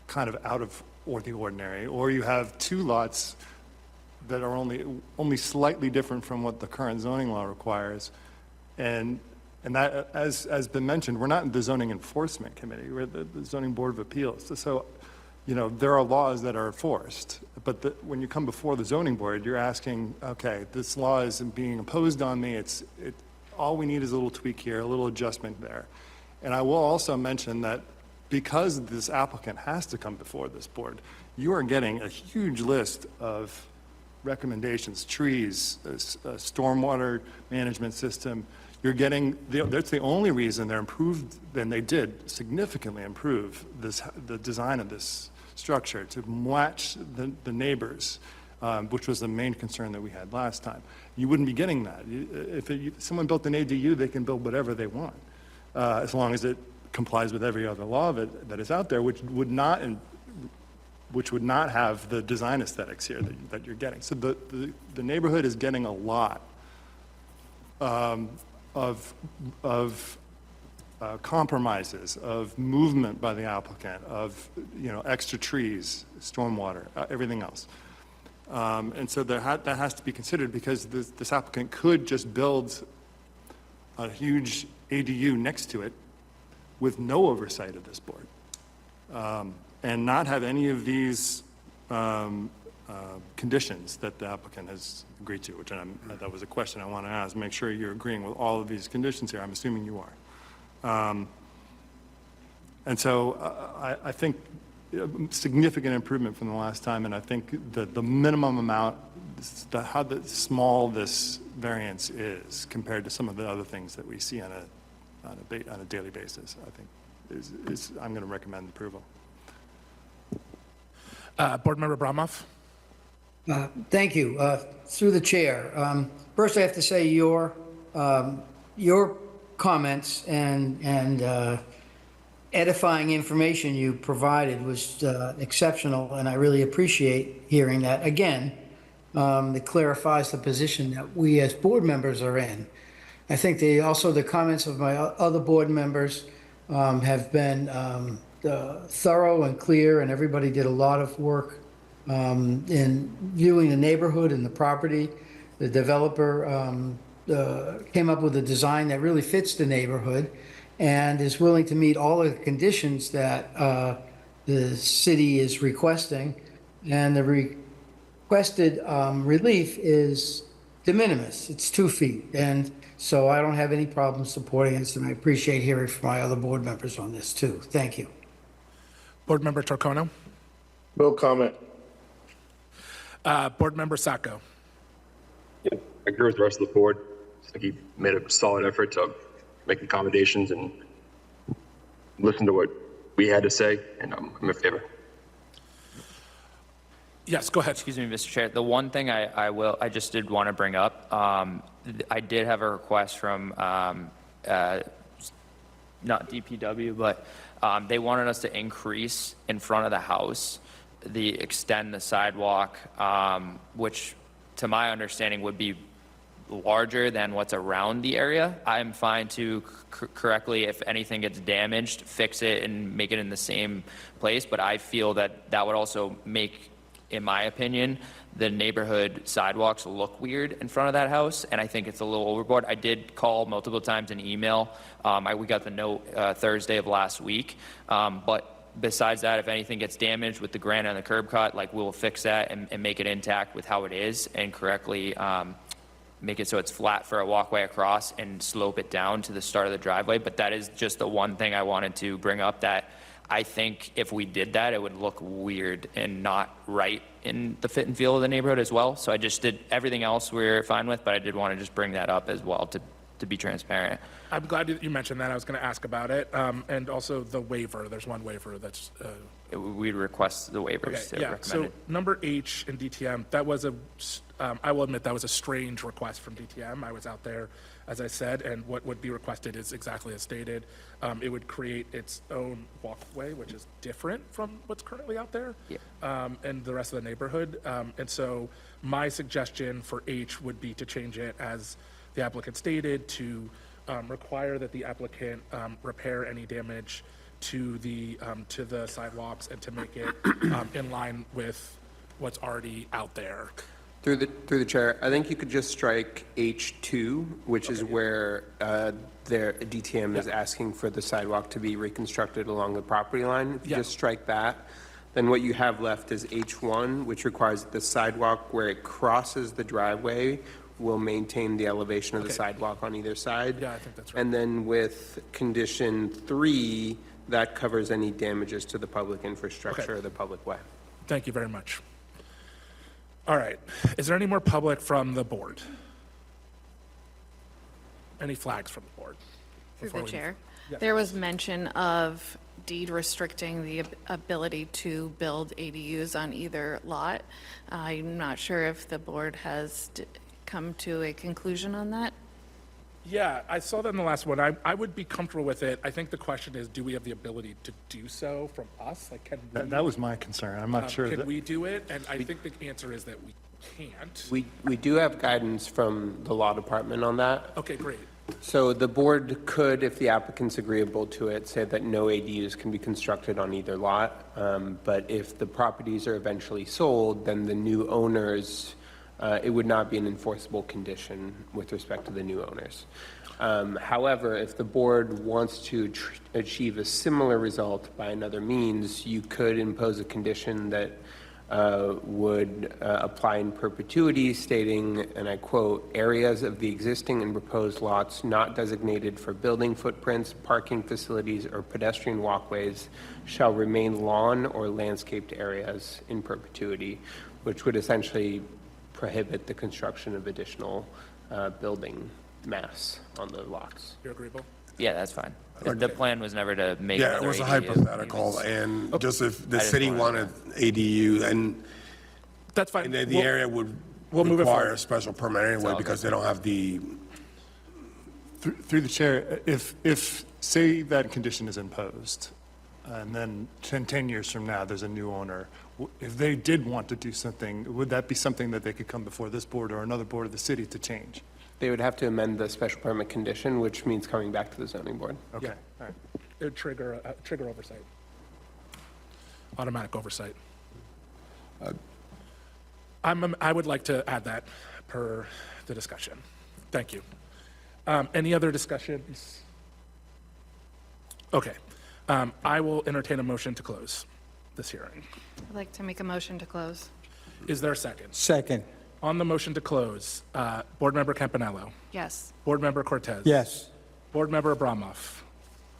kind of out of the ordinary, or you have 2 lots that are only slightly different from what the current zoning law requires. And that, as been mentioned, we're not the zoning enforcement committee, we're the zoning board of appeals. So, there are laws that are enforced, but when you come before the zoning board, you're asking, okay, this law is being imposed on me, all we need is a little tweak here, a little adjustment there. And I will also mention that because this applicant has to come before this board, you are getting a huge list of recommendations, trees, a stormwater management system. You're getting, that's the only reason they're improved, and they did significantly improve the design of this structure to match the neighbors, which was the main concern that we had last time. You wouldn't be getting that. If someone built an ADU, they can build whatever they want, as long as it complies with every other law that is out there, which would not have the design aesthetics here that you're getting. So the neighborhood is getting a lot of compromises, of movement by the applicant, of extra trees, stormwater, everything else. And so that has to be considered, because this applicant could just build a huge ADU next to it with no oversight of this board, and not have any of these conditions that the applicant has agreed to, which that was a question I want to ask. Make sure you're agreeing with all of these conditions here. I'm assuming you are. And so I think significant improvement from the last time, and I think that the minimum amount, how small this variance is compared to some of the other things that we see on a daily basis, I think I'm going to recommend approval. Board Member Bromoff. Thank you. Through the chair. First, I have to say your comments and edifying information you provided was exceptional, and I really appreciate hearing that. Again, it clarifies the position that we as board members are in. I think also the comments of my other board members have been thorough and clear, and everybody did a lot of work in viewing the neighborhood and the property. The developer came up with a design that really fits the neighborhood and is willing to meet all of the conditions that the city is requesting. And the requested relief is de minimis. It's 2 feet. And so I don't have any problem supporting this, and I appreciate hearing from my other board members on this too. Thank you. Board Member Turcono. No comment. Board Member Sacco. Yeah, I agree with the rest of the board. I think he made a solid effort to make accommodations and listen to what we had to say, and I'm in favor. Yes, go ahead. Excuse me, Mr. Chair. The one thing I just did want to bring up, I did have a request from, not DPW, but they wanted us to increase in front of the house, extend the sidewalk, which to my understanding would be larger than what's around the area. I'm fine to correctly, if anything gets damaged, fix it and make it in the same place, but I feel that that would also make, in my opinion, the neighborhood sidewalks look weird in front of that house, and I think it's a little overboard. I did call multiple times and email. We got the note Thursday of last week, but besides that, if anything gets damaged with the granite and the curb cut, like, we'll fix that and make it intact with how it is, and correctly make it so it's flat for a walkway across and slope it down to the start of the driveway. But that is just the one thing I wanted to bring up, that I think if we did that, it would look weird and not right in the fit and feel of the neighborhood as well. So I just did everything else we're fine with, but I did want to just bring that up as well to be transparent. I'm glad you mentioned that. I was going to ask about it. And also the waiver. There's one waiver that's. We'd request the waivers to Okay, yeah. recommend So it. number H in DTM, that was I will admit that was a strange request from DTM. I was out there, as I said, and what would be requested is exactly as stated. It would create its own walkway, which is different from what's currently out there, and the rest of the neighborhood. And so my suggestion for H would be to change it, as the applicant stated, to require that the applicant repair any damage to the sidewalks and to make it in line with what's already out there. Through the chair, I think you could just strike H2, which is where their DTM is asking for the sidewalk to be reconstructed along the property line. If you just strike that, then what you have left is H1, which requires that the sidewalk where it crosses the driveway will maintain the elevation of the sidewalk on either side. Yeah, I think that's right. And then with condition 3, that covers any damages to the public infrastructure or the public way. Thank you very much. All right. Is there any more public from the board? Any flags from the board? Through before the we- chair. Yes. There was mention of deed restricting the ability to build ADUs on either lot. I'm not sure if the board has come to a conclusion on that. Yeah, I saw that in the last one. I would be comfortable with it. I think the question is, do we have the ability to do so from us? Like, can we? That was my concern. I'm not sure Can that. we do it? And I think the answer is that we can't. We do have guidance from the law department on that. Okay, great. So the board could, if the applicant's agreeable to it, say that no ADUs can be constructed on either lot. But if the properties are eventually sold, then the new owners, it would not be an enforceable condition with respect to the new owners. However, if the board wants to achieve a similar result by another means, you could impose a condition that would apply in perpetuity, stating, and I quote, "Areas of the existing and proposed lots not designated for building footprints, parking facilities, or pedestrian walkways shall remain lawn or landscaped areas in perpetuity," which would essentially prohibit the construction of additional building mass on the lots. You're agreeable? Yeah, that's fine. The plan was never to make Yeah, it another was a ADU. hypothetical, and just if the I just city wanted wanted ADU, and That's fine. and then the We'll- area would we'll move it require forward. a special permit anyway, because they don't have the, Through the chair, if, say that condition is imposed, and then 10 years from now, there's a new owner, if they did want to do something, would that be something that they could come before this board or another board of the city to change? They would have to amend the special permit condition, which means coming back to the zoning board. Okay, all right. It would trigger oversight. Automatic oversight. I would like to add that per the discussion. Thank you. Any other discussions? Okay. I will entertain a motion to close this hearing. I'd like to make a motion to close. Is there a second? Second. On the motion to close, Board Member Campanello, Yes. Board Member Cortez. Yes. Board Member Abramoff,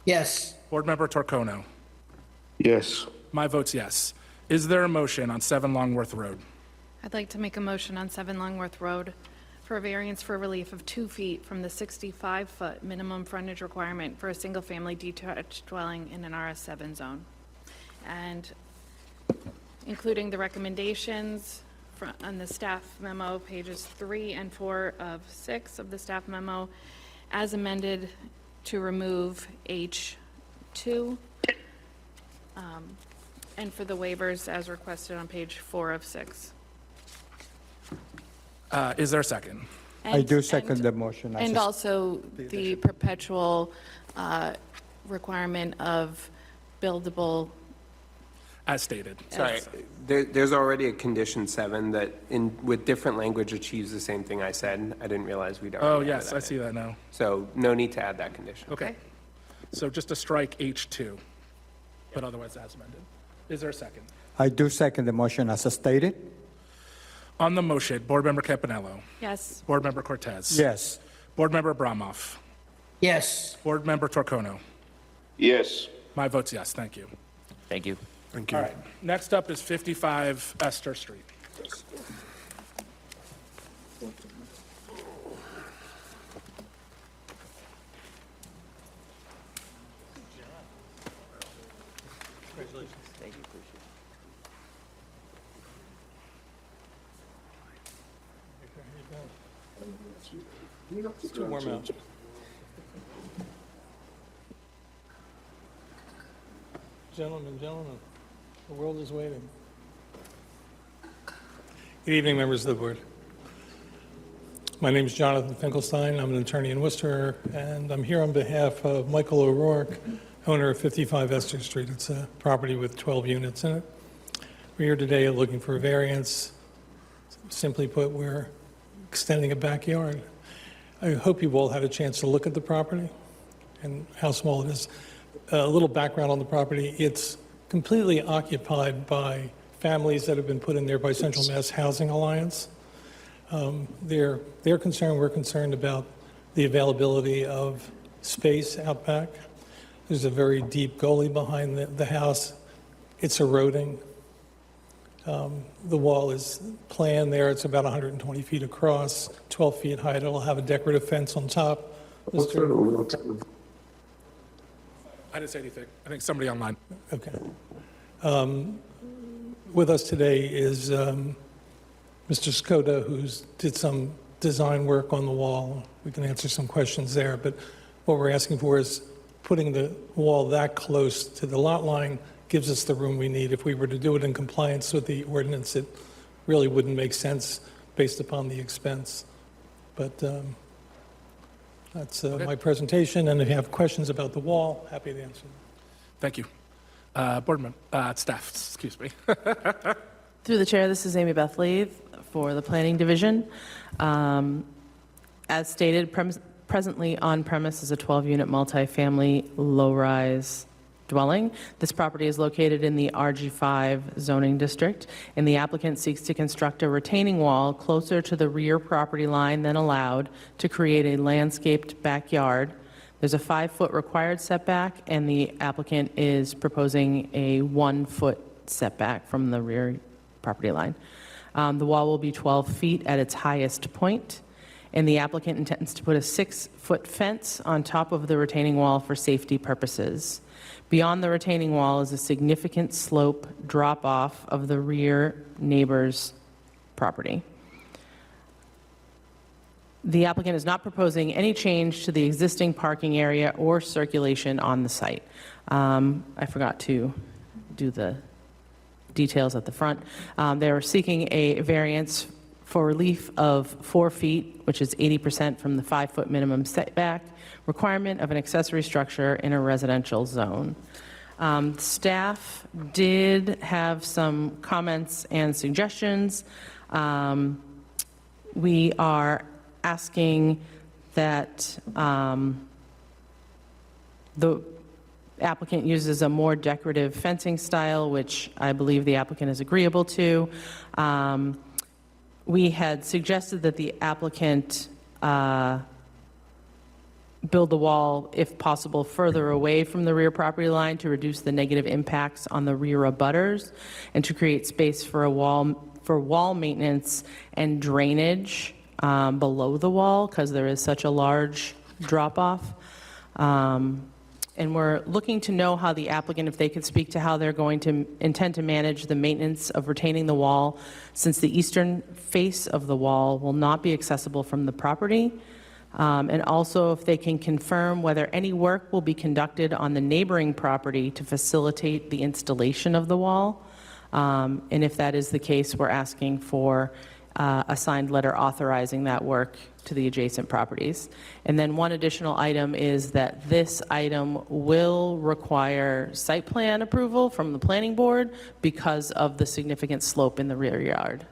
Yes. Board Member Torcono. Yes. My vote's yes. Is there a motion on 7 Longworth Road? I'd like to make a motion on 7 Longworth Road for a variance for relief of 2 feet from the 65-foot minimum frontage requirement for a single-family detached dwelling in an RS7 zone. And including the recommendations on the staff memo, pages 3 and 4 of 6 of the staff memo, as amended to remove H2, and for the waivers as requested on page 4 of 6. Is there a second? I do And- second the motion. I And sus- also the perpetual requirement of buildable, As stated. Sorry, there's already a condition 7 that with different language achieves the same thing I said. I didn't realize we'd already Oh, added yes, that I in. see that now. So no need to add that condition. Okay. So just to strike H2, but otherwise as amended. Is there a second? I do second the motion as stated. On the motion, Board Member Campanello, yes. Board Member Cortez. Yes. Board Member Abramoff, Yes. Board Member Torcono. Yes. My vote's yes, thank you. Thank you. Thank you. All right, next up is 55 Esther Street. Thank you, appreciate it. It's too warm out. Gentlemen, the world is waiting. Good evening, members of the board. My name is Jonathan Finkelstein. I'm an attorney in Worcester, and I'm here on behalf of Michael O'Rourke, owner of 55 Esther Street. It's a property with 12 units in it. We're here today looking for a variance. Simply put, we're extending a backyard. I hope you've all had a chance to look at the property and how small it is. A little background on the property. It's completely occupied by families that have been put in there by Central Mass Housing Alliance. They're concerned, we're concerned about the availability of space out back. There's a very deep gully behind the house. It's eroding. The wall is planned there. It's about 120 feet across, 12 feet high. It'll have a decorative fence on top. I didn't say anything. I think somebody online. Okay. With us today is Mr. Skoda, who's did some design work on the wall. We can answer some questions there, but what we're asking for is putting the wall that close to the lot line gives us the room we need. If we were to do it in compliance with the ordinance, it really wouldn't make sense based upon the expense. But that's my presentation, and if you have questions about the wall, happy to answer them. Thank you. Board staff, excuse me. Through the chair, this is Amy Beth Leith for the Planning Division. As stated, presently on premise is a 12-unit multifamily low-rise dwelling. This property is located in the RG5 zoning district, and the applicant seeks to construct a retaining wall closer to the rear property line than allowed to create a landscaped backyard. There's a 5-foot required setback, and the applicant is proposing a 1-foot setback from the rear property line. The wall will be 12 feet at its highest point, and the applicant intends to put a 6-foot fence on top of the retaining wall for safety purposes. Beyond the retaining wall is a significant slope drop-off of the rear neighbor's property. The applicant is not proposing any change to the existing parking area or circulation on the site. I forgot to do the details at the front. They're seeking a variance for relief of 4 feet, which is 80% from the 5-foot minimum setback requirement of an accessory structure in a residential zone. Staff did have some comments and suggestions. We are asking that the applicant uses a more decorative fencing style, which I believe the applicant is agreeable to. We had suggested that the applicant build the wall, if possible, further away from the rear property line to reduce the negative impacts on the rear abutters and to create space for wall maintenance and drainage below the wall, because there is such a large drop-off. And we're looking to know how the applicant, if they could speak to how they're going to intend to manage the maintenance of retaining the wall, since the eastern face of the wall will not be accessible from the property. And also if they can confirm whether any work will be conducted on the neighboring property to facilitate the installation of the wall. And if that is the case, we're asking for a signed letter authorizing that work to the adjacent properties. And then one additional item is that this item will require site plan approval from the planning board because of the significant slope in the rear yard.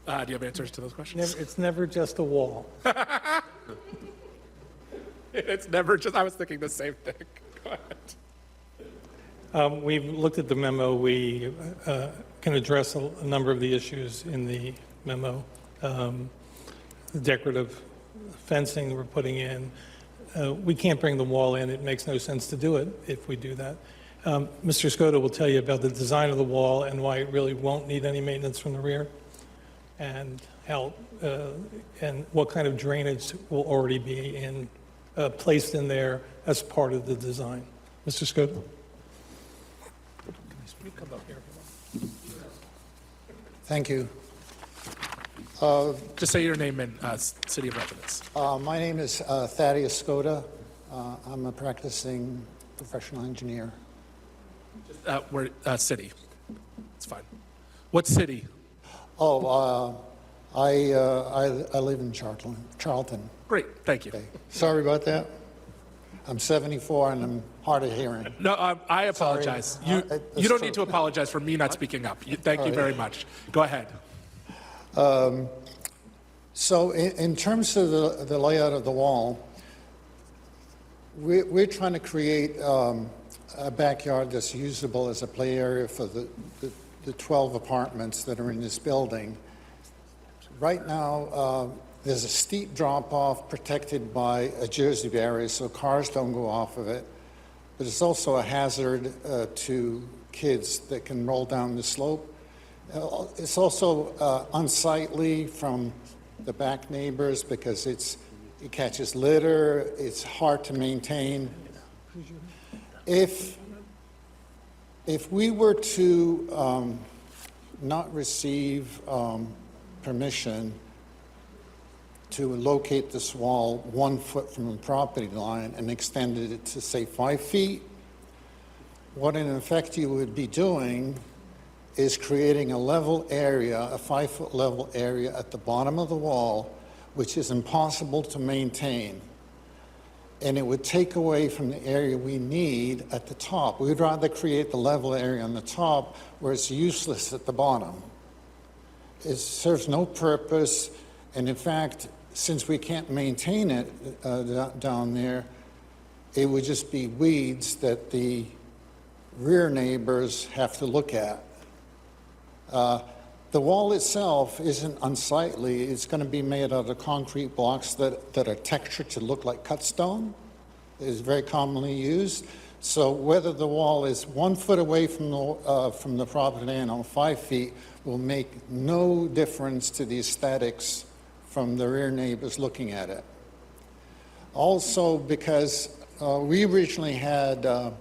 Do you have answers to those questions? It's never just a wall. It's never just, I was thinking the same thing. Go ahead. We've looked at the memo. We can address a number of the issues in the memo. The decorative fencing we're putting in, we can't bring the wall in. It makes no sense to do it if we do that. Mr. Skoda will tell you about the design of the wall and why it really won't need any maintenance from the rear, and how, and what kind of drainage will already be placed in there as part of the design. Mr. Skoda? Come up here. Thank you. Just say your name and city of residence. My name is Thaddeus Skoda. I'm a practicing professional engineer. We're city. It's fine. What city? Oh, I live in Charlton. Great, thank you. Okay. Sorry about that. I'm 74 and I'm hard of hearing. No, I apologize. You don't need to apologize for me not speaking up. Thank you very much. Go ahead. So in terms of the layout of the wall, we're trying to create a backyard that's usable as a play area for the 12 apartments that are in this building. Right now, there's a steep drop-off protected by a Jersey barrier so cars don't go off of it, but it's also a hazard to kids that can roll down the slope. It's also unsightly from the back neighbors because it catches litter, it's hard to maintain. If we were to not receive permission to locate this wall 1 foot from the property line and extended it to, say, 5 feet, what in effect you would be doing is creating a level area, a 5-foot level area at the bottom of the wall, which is impossible to maintain. And it would take away from the area we need at the top. We'd rather create the level area on the top where it's useless at the bottom. It serves no purpose, and in fact, since we can't maintain it down there, it would just be weeds that the rear neighbors have to look at. The wall itself isn't unsightly. It's going to be made out of concrete blocks that are textured to look like cut stone. It is very commonly used. So whether the wall is 1 foot away from the property line or 5 feet will make no difference to the aesthetics from the rear neighbors looking at it. Also, because we originally had a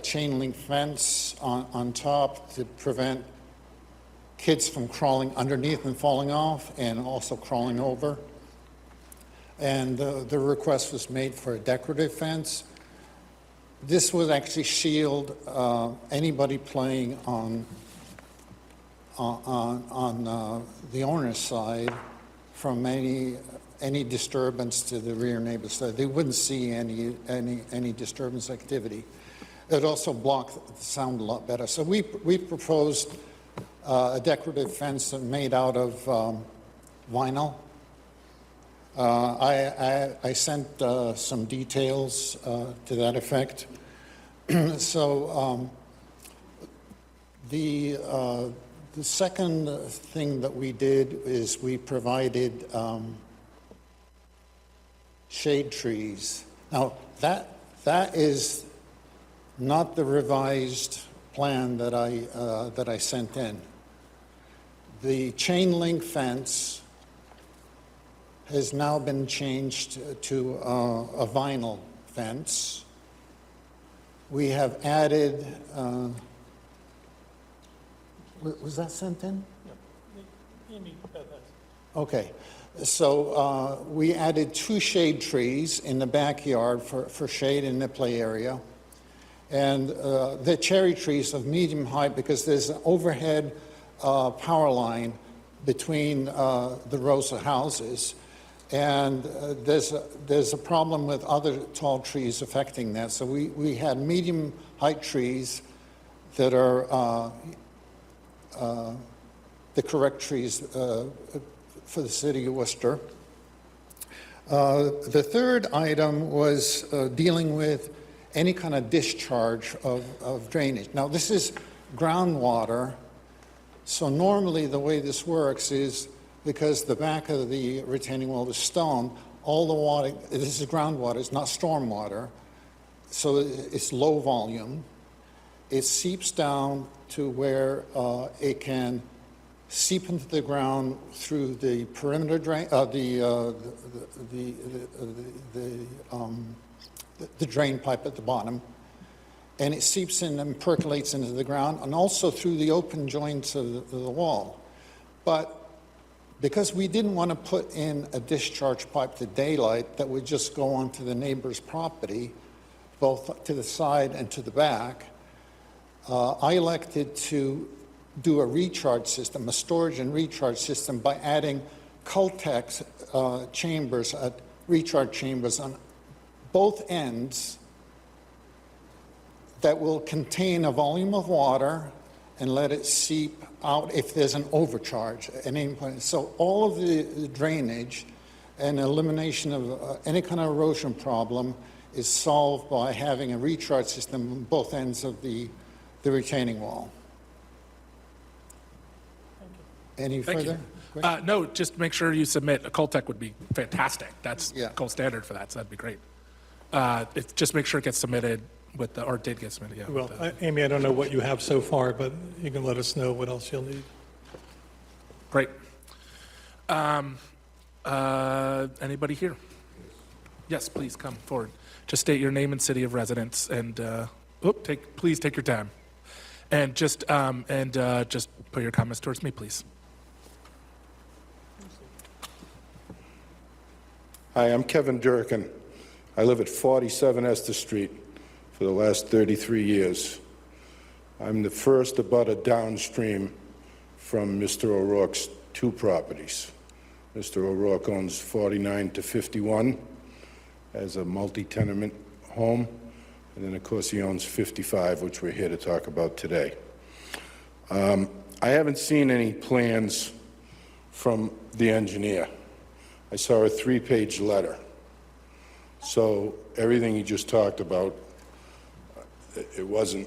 chain link fence on top to prevent kids from crawling underneath and falling off, and also crawling over. And the request was made for a decorative fence. This would actually shield anybody playing on the owner's side from any disturbance to the rear neighbor's side. They wouldn't see any disturbance activity. It also blocked the sound a lot better. So we proposed a decorative fence made out of vinyl. I sent some details to that effect. So the second thing that we did is we provided shade trees. Now that is not the revised plan that I sent in. The chain link fence has now been changed to a vinyl fence. We have added, was that sent in? Okay, so we added 2 shade trees in the backyard for shade in the play area. And the cherry trees of medium height because there's an overhead power line between the rows of houses. And there's a problem with other tall trees affecting that. So we had medium height trees that are the correct trees for the city of Worcester. The third item was dealing with any kind of discharge of drainage. Now, this is groundwater, so normally the way this works is because the back of the retaining wall is stone, all the water, this is groundwater, it's not stormwater, so it's low volume. It seeps down to where it can seep into the ground through the perimeter drain, the drain pipe at the bottom, and it seeps in and percolates into the ground, and also through the open joints of the wall. But because we didn't want to put in a discharge pipe to daylight that would just go onto the neighbor's property, both to the side and to the back, I elected to do a recharge system, a storage and recharge system, by adding Cultex chambers, recharge chambers on both ends that will contain a volume of water and let it seep out if there's an overcharge at any point. So all of the drainage and elimination of any kind of erosion problem is solved by having a recharge system on both ends of the retaining wall. Any Thank further? you. No, just make sure you submit. A Coltech would be fantastic. That's gold standard for that, so that'd be great. Just make sure it gets submitted with the, or did get submitted, yeah. Well, Amy, I don't know what you have so far, but you can let us know what else you'll need. Great. Anybody here? Yes, please come forward. Just state your name and city of residence, and please take your time, and just put your comments towards me, please. Hi, I'm Kevin Durkin. I live at 47 Esther Street for the last 33 years. I'm the first abutter downstream from Mr. O'Rourke's two properties. Mr. O'Rourke owns 49 to 51 as a multi-tenement home, and then of course he owns 55, which we're here to talk about today. I haven't seen any plans from the engineer. I saw a 3-page letter. So everything he just talked about, it wasn't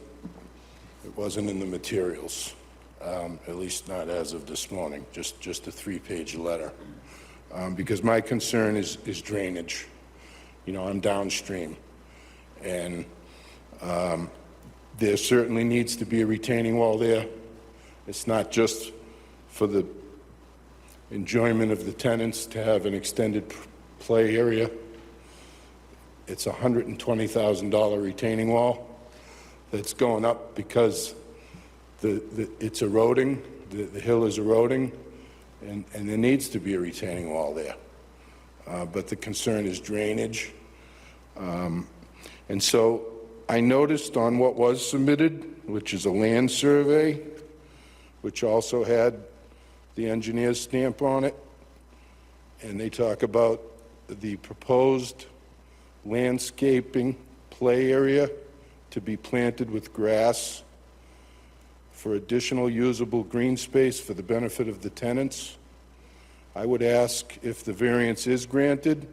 in the materials, at least not as of this morning, just a 3-page letter. Because my concern is drainage. You know, I'm downstream, and there certainly needs to be a retaining wall there. It's not just for the enjoyment of the tenants to have an extended play area. It's a $120,000 retaining wall that's going up because it's eroding, the hill is eroding, and there needs to be a retaining wall there. But the concern is drainage. And so I noticed on what was submitted, which is a land survey, which also had the engineer's stamp on it, and they talk about the proposed landscaping play area to be planted with grass for additional usable green space for the benefit of the tenants. I would ask, if the variance is granted,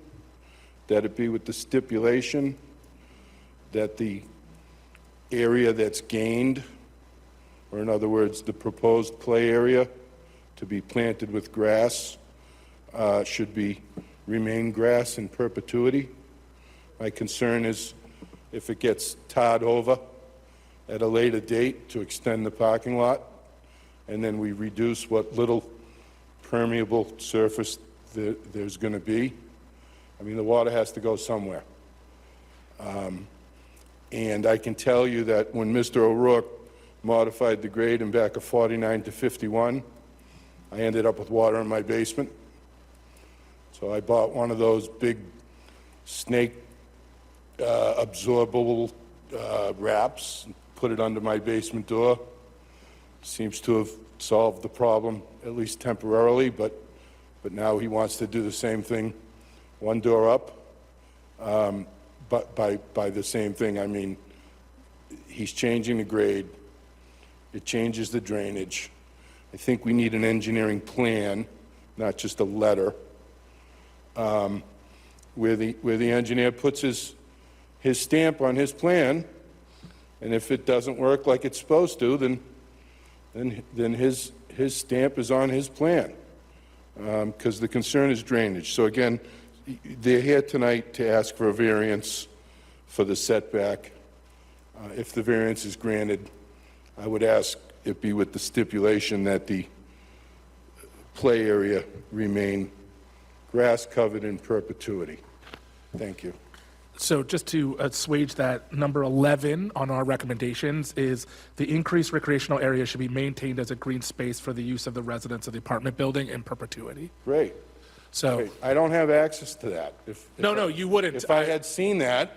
that it be with the stipulation that the area that's gained, or in other words, the proposed play area to be planted with grass, should remain grass in perpetuity. My concern is if it gets tarred over at a later date to extend the parking lot, and then we reduce what little permeable surface there's going to be. I mean, the water has to go somewhere. And I can tell you that when Mr. O'Rourke modified the grade in back of 49 to 51, I ended up with water in my basement. So I bought one of those big snake absorbable wraps, put it under my basement door. Seems to have solved the problem, at least temporarily, but now he wants to do the same thing, one door up. But by the same thing, I mean, he's changing the grade. It changes the drainage. I think we need an engineering plan, not just a letter, where the engineer puts his stamp on his plan, and if it doesn't work like it's supposed to, then his stamp is on his plan, because the concern is drainage. So again, they're here tonight to ask for a variance for the setback. If the variance is granted, I would ask it be with the stipulation that the play area remain grass-covered in perpetuity. Thank you. So just to assuage that, number 11 on our recommendations is the increased recreational area should be maintained as a green space for the use of the residents of the apartment building in perpetuity. Great. So, Great. I don't have access to that. no, you wouldn't. If I had seen that,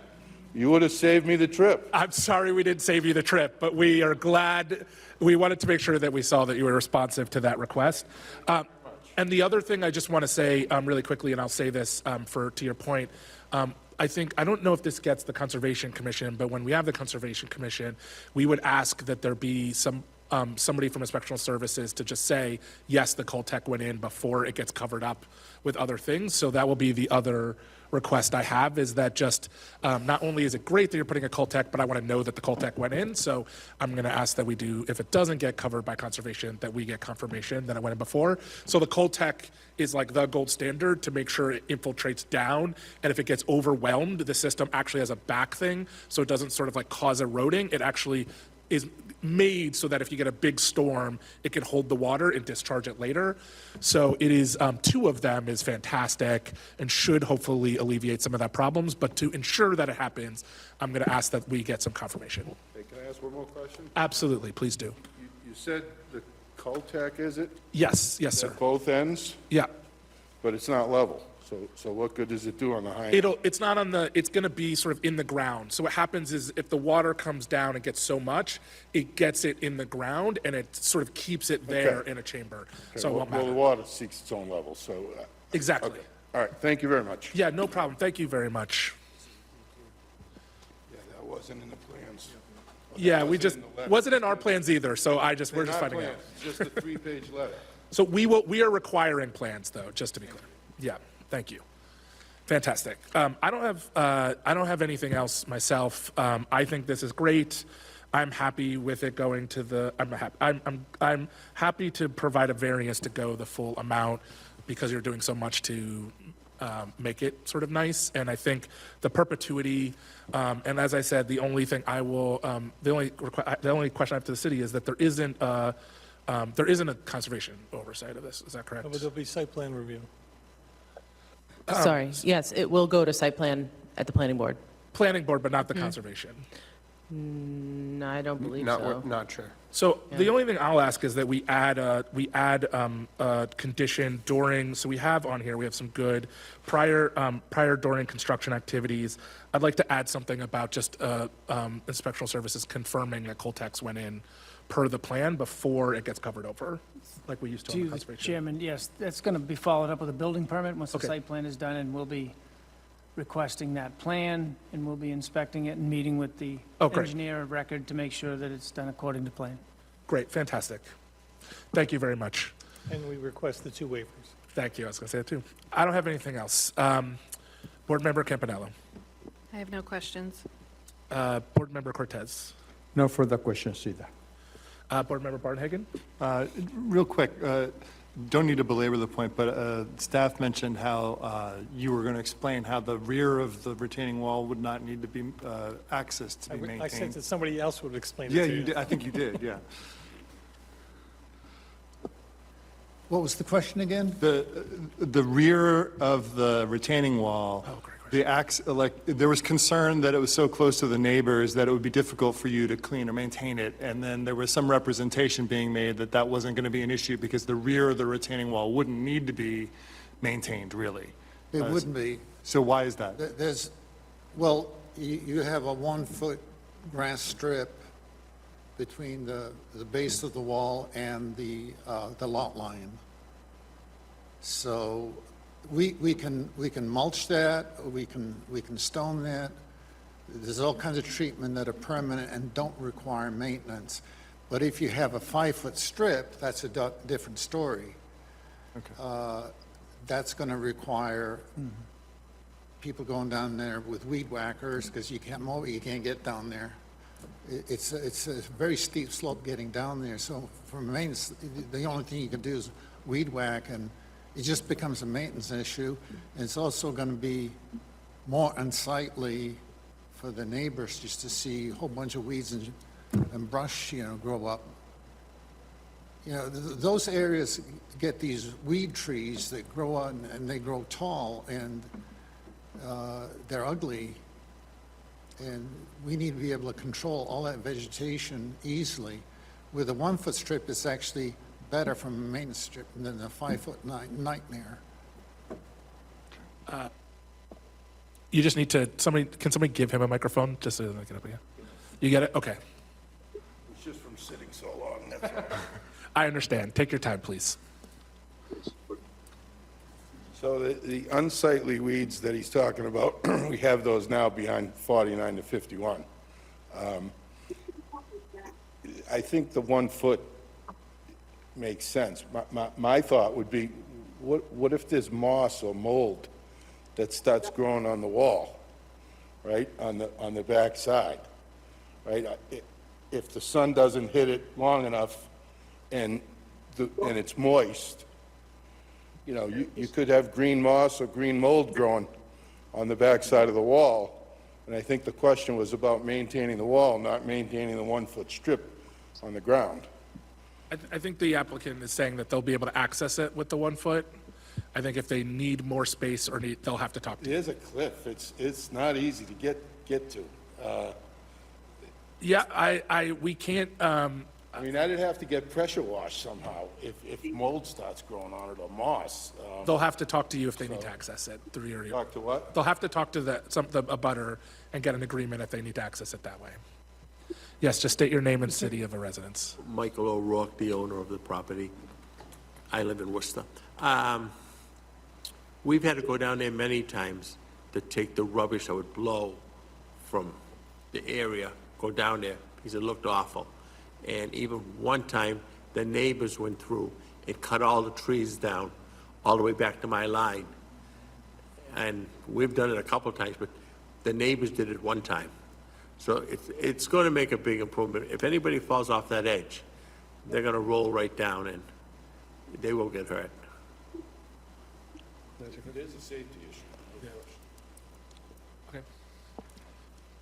you would have saved me the trip. I'm sorry we didn't save you the trip, but we are glad. We wanted to make sure that we saw that you were responsive to that request. And the other thing I just want to say really quickly, and I'll say this to your point, I don't know if this gets the Conservation Commission, but when we have the Conservation Commission, we would ask that there be somebody from Inspectional Services to just say, yes, the Coltech went in before it gets covered up with other things. So that will be the other request I have, is that just not only is it great that you're putting a Coltech, but I want to know that the Coltech went in. So I'm going to ask that we do, if it doesn't get covered by Conservation, that we get confirmation that it went in before. So the Coltech is like the gold standard to make sure it infiltrates down. And if it gets overwhelmed, the system actually has a back thing, so it doesn't sort of like cause eroding. It actually is made so that if you get a big storm, it can hold the water and discharge it later. So it is, 2 of them is fantastic and should hopefully alleviate some of that problems. But to ensure that it happens, I'm going to ask that we get some confirmation. Hey, can I ask one more question? Absolutely, please do. You said the Coltech, is it? Yes, sir. At both ends? Yeah. But it's not level. So what good does it do on the high end? It's not on the, it's going to be sort of in the ground. So what happens is if the water comes down and gets so much, it gets it in the ground and it sort of keeps it there in a chamber. Okay, So it won't well, matter. the water seeks its own level, so. Exactly. Okay. All right, thank you very much. Yeah, no problem. Thank you very much. Yeah, that wasn't in the plans. Yeah, we Wasn't just, in the letter. wasn't in our plans either, so we're just They're not finding out. plans, just a 3-page letter. So we are requiring plans though, just to be clear. Yeah, thank you. Fantastic. I don't have anything else myself. I think this is great. I'm happy with it going to the, I'm happy to provide a variance to go the full amount because you're doing so much to make it sort of nice. And I think the perpetuity, and as I said, the only thing I will, the only question I have to the city is that there isn't a conservation oversight of this. Is that correct? But there'll be site plan review. Sorry, yes, it will go to site plan at the planning board. Planning board, but not the conservation. No, I don't believe so. Not sure. So the only thing I'll ask is that we add a condition during, so we have on here, we have some good prior during construction activities. I'd like to add something about just inspectional services confirming that Coltex went in per the plan before it gets covered over, like we used to on the conservation. Chairman, yes, that's going to be followed up with a building permit once the Okay. site plan is done, and we'll be requesting that plan, and we'll be inspecting it and meeting with the Oh, great. engineer of record to make sure that it's done according to plan. Great, fantastic. Thank you very much. And we request the 2 waivers. Thank you, I was gonna say it too. I don't have anything else. Board Member Campanello. I have no questions. Board Member Cortez. No further questions either. Board Member Barnhagen. Real quick, don't need to belabor the point, but staff mentioned how you were going to explain how the rear of the retaining wall would not need to be accessed to be maintained. I sense that somebody else would explain it Yeah, to you. you did. I think you did, yeah. What was the question again? The rear of the retaining wall, there was concern that it was so close to the neighbors that it would be difficult for you to clean or maintain it. And then there was some representation being made that that wasn't going to be an issue because the rear of the retaining wall wouldn't need to be maintained, really. It wouldn't be. So why is that? Well, you have a 1-foot grass strip between the base of the wall and the lot line. So we can mulch that, we can stone that. There's all kinds of treatment that are permanent and don't require maintenance. But if you have a 5-foot strip, that's a different story. Okay. That's going to require people going down there with weed whackers because you can't mow it, you can't get down there. It's a very steep slope getting down there. So for maintenance, the only thing you can do is weed whack and it just becomes a maintenance issue. And it's also going to be more unsightly for the neighbors just to see a whole bunch of weeds and brush, grow up. Those areas get these weed trees that grow on and they grow tall and they're ugly. And we need to be able to control all that vegetation easily. With a 1-foot strip, it's actually better from a maintenance strip than a 5-foot nightmare. You just need to, can somebody give him a microphone, just so he doesn't get up again? You get it? Okay. It's just from sitting so long, that's all. I understand. Take your time, please. So the unsightly weeds that he's talking about, we have those now behind 49 to 51. I think the 1 foot makes sense. My thought would be, what if there's moss or mold that starts growing on the wall, right, on the back side, right? If the sun doesn't hit it long enough and it's moist, you could have green moss or green mold growing on the back side of the wall. And I think the question was about maintaining the wall, not maintaining the 1 foot strip on the ground. I think the applicant is saying that they'll be able to access it with the 1 foot. I think if they need more space or they'll have to talk to you. There's a cliff. It's not easy to get to. Yeah, we can't, I mean, I'd have to get pressure washed somehow if mold starts growing on it or moss. they'll have to talk to you if they need to access it through your. Talk to what? They'll have to talk to a butter and get an agreement if they need to access it that way. Yes, just state your name and city of a residence. Michael O'Rourke, the owner of the property. I live in Worcester. We've had to go down there many times to take the rubbish that would blow from the area, go down there, because it looked awful. And even one time, the neighbors went through and cut all the trees down, all the way back to my line. And we've done it a couple of times, but the neighbors did it one time. So it's going to make a big improvement. If anybody falls off that edge, they're going to roll right down and they will get hurt. It is a safety issue. Okay.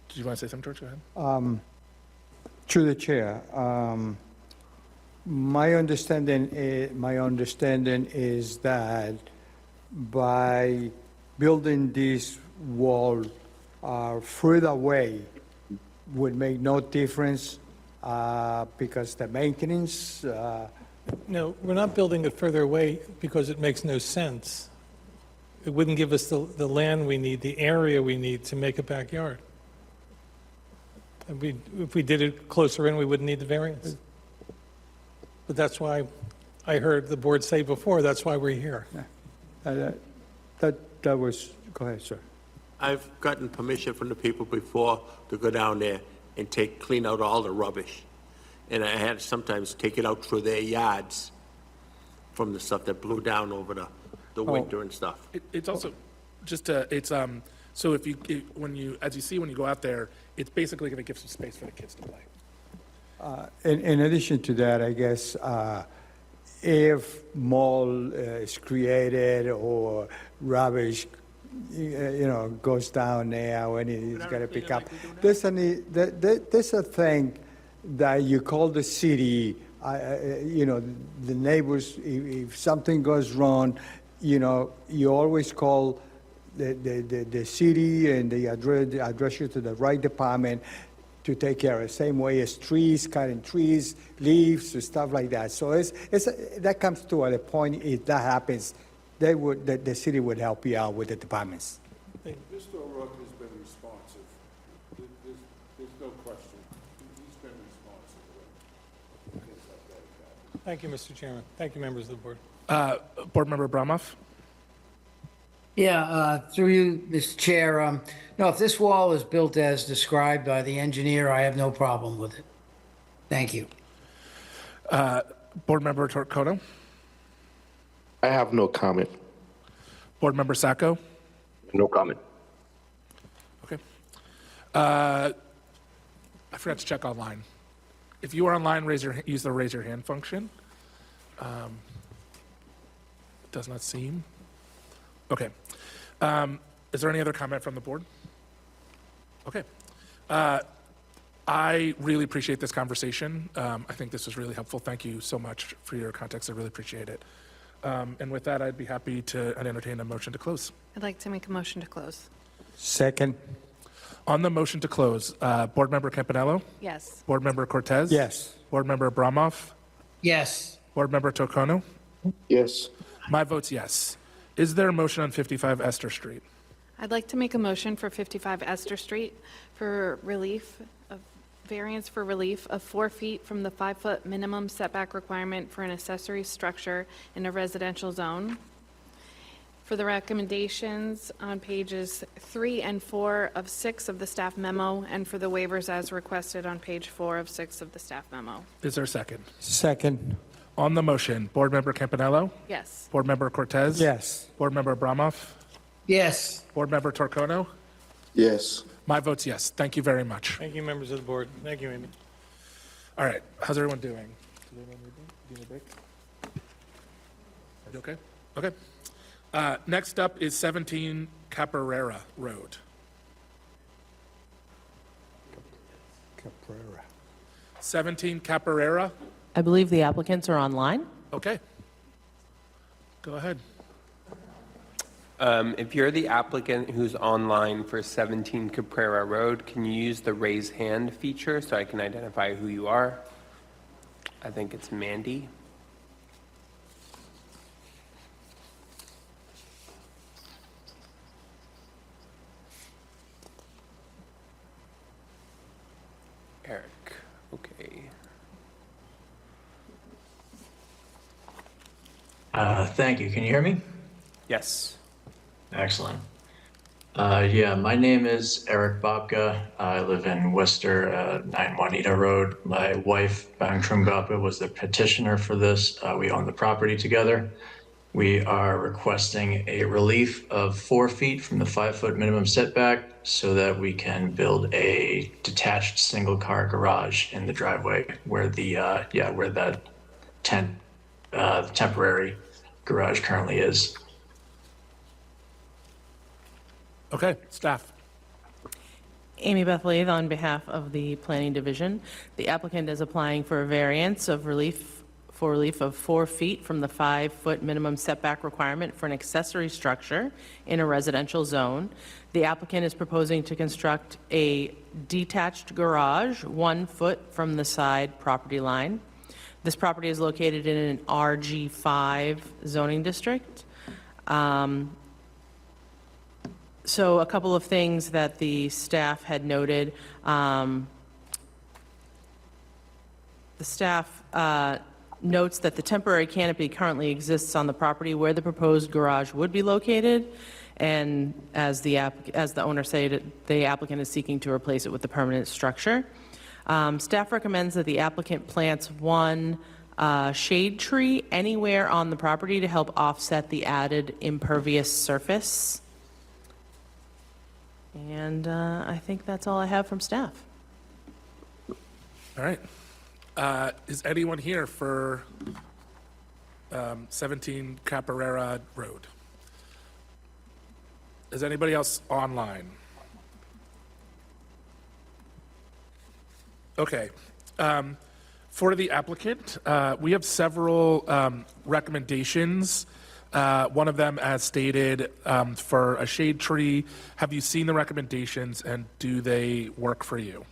Did you want to say something, George? Go ahead. Through the chair, my understanding is that by building this wall further away would make no difference because the maintenance. No, we're not building it further away because it makes no sense. It wouldn't give us the land we need, the area we need to make a backyard. And if we did it closer in, we wouldn't need the variance. But that's why I heard the board say before, that's why we're here. That was, go ahead, sir. I've gotten permission from the people before to go down there and clean out all the rubbish. And I had to sometimes take it out through their yards from the stuff that blew down over the winter and stuff. It's also just so when you go out there, it's basically going to give some space for the kids to play. In addition to that, I guess if mold is created or rubbish, goes down there when it's got to pick up, there's a thing that you call the city. The neighbors. If something goes wrong, you always call the city and they address you to the right department to take care of it. Same way as trees, cutting trees, leaves, stuff like that. So that comes to a point. If that happens, the city would help you out with the departments. Mr. O'Rourke has been responsive. There's no question. He's been responsive. Thank you, Mr. Chairman. Thank you, members of the board. Board Member Abramoff? Yeah, through you, Mr. Chair. No, if this wall is built as described by the engineer, I have no problem with it. Thank you. Board Member Torquoto? I have no comment. Board Member Sacco? No comment. Okay. I forgot to check online. If you are online, use the raise your hand function. Does not seem. Okay. Is there any other comment from the board? Okay. I really appreciate this conversation. I think this was really helpful. Thank you so much for your context. I really appreciate it. And with that, I'd be happy to entertain a motion to close. I'd like to make a motion to close. Second. On the motion to close, Board Member Campanello? Yes. Board Member Cortez? Yes. Board Member Abramov? Yes. Board Member Tocono? Yes. My vote's yes. Is there a motion on 55 Esther Street? I'd like to make a motion for 55 Esther Street for variance for relief of 4 feet from the 5-foot minimum setback requirement for an accessory structure in a residential zone. For the recommendations on pages 3 and 4 of 6 of the staff memo, and for the waivers as requested on page 4 of 6 of the staff memo. Is there a second? Second. On the motion, Board Member Campanello? Yes. Board Member Cortez? Yes. Board Member Abramov? Yes. Board Member Torcono? Yes. My vote's yes. Thank you very much. Thank you, members of the board. Thank you, Amy. All right, how's everyone doing? Do you need a break? You okay? Okay. Next up is 17 Caparera Road. Caprera. 17 Caparera? I believe the applicants are online. Okay. Go ahead. If you're the applicant who's online for 17 Caprera Road, can you use the raise hand feature so I can identify who you are? I think it's Mandy. Eric, okay. Thank you. Can you hear me? Yes. Excellent. Yeah, my name is Eric Babka. I live in Worcester, 9 Juanita Road. My wife, Bangtrum Babka, was the petitioner for this. We own the property together. We are requesting a relief of 4 feet from the 5-foot minimum setback so that we can build a detached single-car garage in the driveway where where that temporary garage currently is. Okay, staff. Amy Beth Lath on behalf of the Planning Division. The applicant is applying for a variance of relief of 4 feet from the 5-foot minimum setback requirement for an accessory structure in a residential zone. The applicant is proposing to construct a detached garage 1 foot from the side property line. This property is located in an RG5 zoning district. So a couple of things that the staff had noted. The staff notes that the temporary canopy currently exists on the property where the proposed garage would be located. And as the owner said, the applicant is seeking to replace it with the permanent structure. Staff recommends that the applicant plants 1 shade tree anywhere on the property to help offset the added impervious surface. And I think that's all I have from staff. All right. Is anyone here for 17 Caparera Road? Is anybody else online? Okay. For the applicant, we have several recommendations. One of them, as stated, for a shade tree. Have you seen the recommendations, and do they work for you?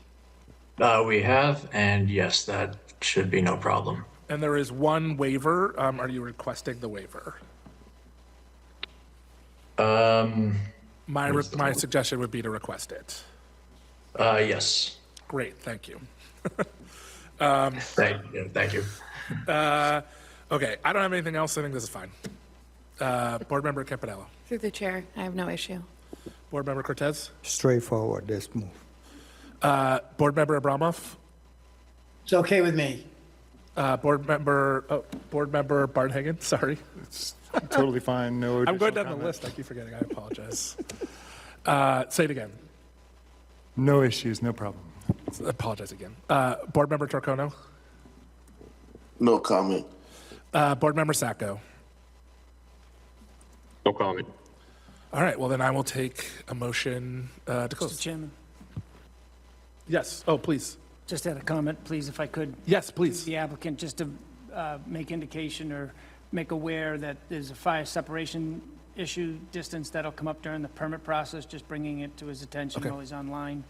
We have, and yes, that should be no problem. And there is 1 waiver. Are you requesting the waiver? My suggestion would be to request it. Yes. Great, thank you. Thank you. Okay, I don't have anything else. I think this is fine. Board Member Campanello. Through the chair, I have no issue. Board Member Cortez. Straightforward, let's move. Board Member Abramov. It's okay with me. Board Member Barnhagen, sorry. It's totally fine. No I'm going additional down the comment. list. I keep forgetting. I apologize. Say it again. No issues, no problem. Apologize again. Board Member Torcono. No comment. Board Member Sacco. No comment. All right, well, then I will take a motion to close. Mr. Chairman, Yes, oh, please. just had a comment, please, if I could. Yes, please. The applicant, just to make indication or make aware that there's a fire separation issue distance that'll come up during the permit process, just bringing it to his attention Okay. while he's online.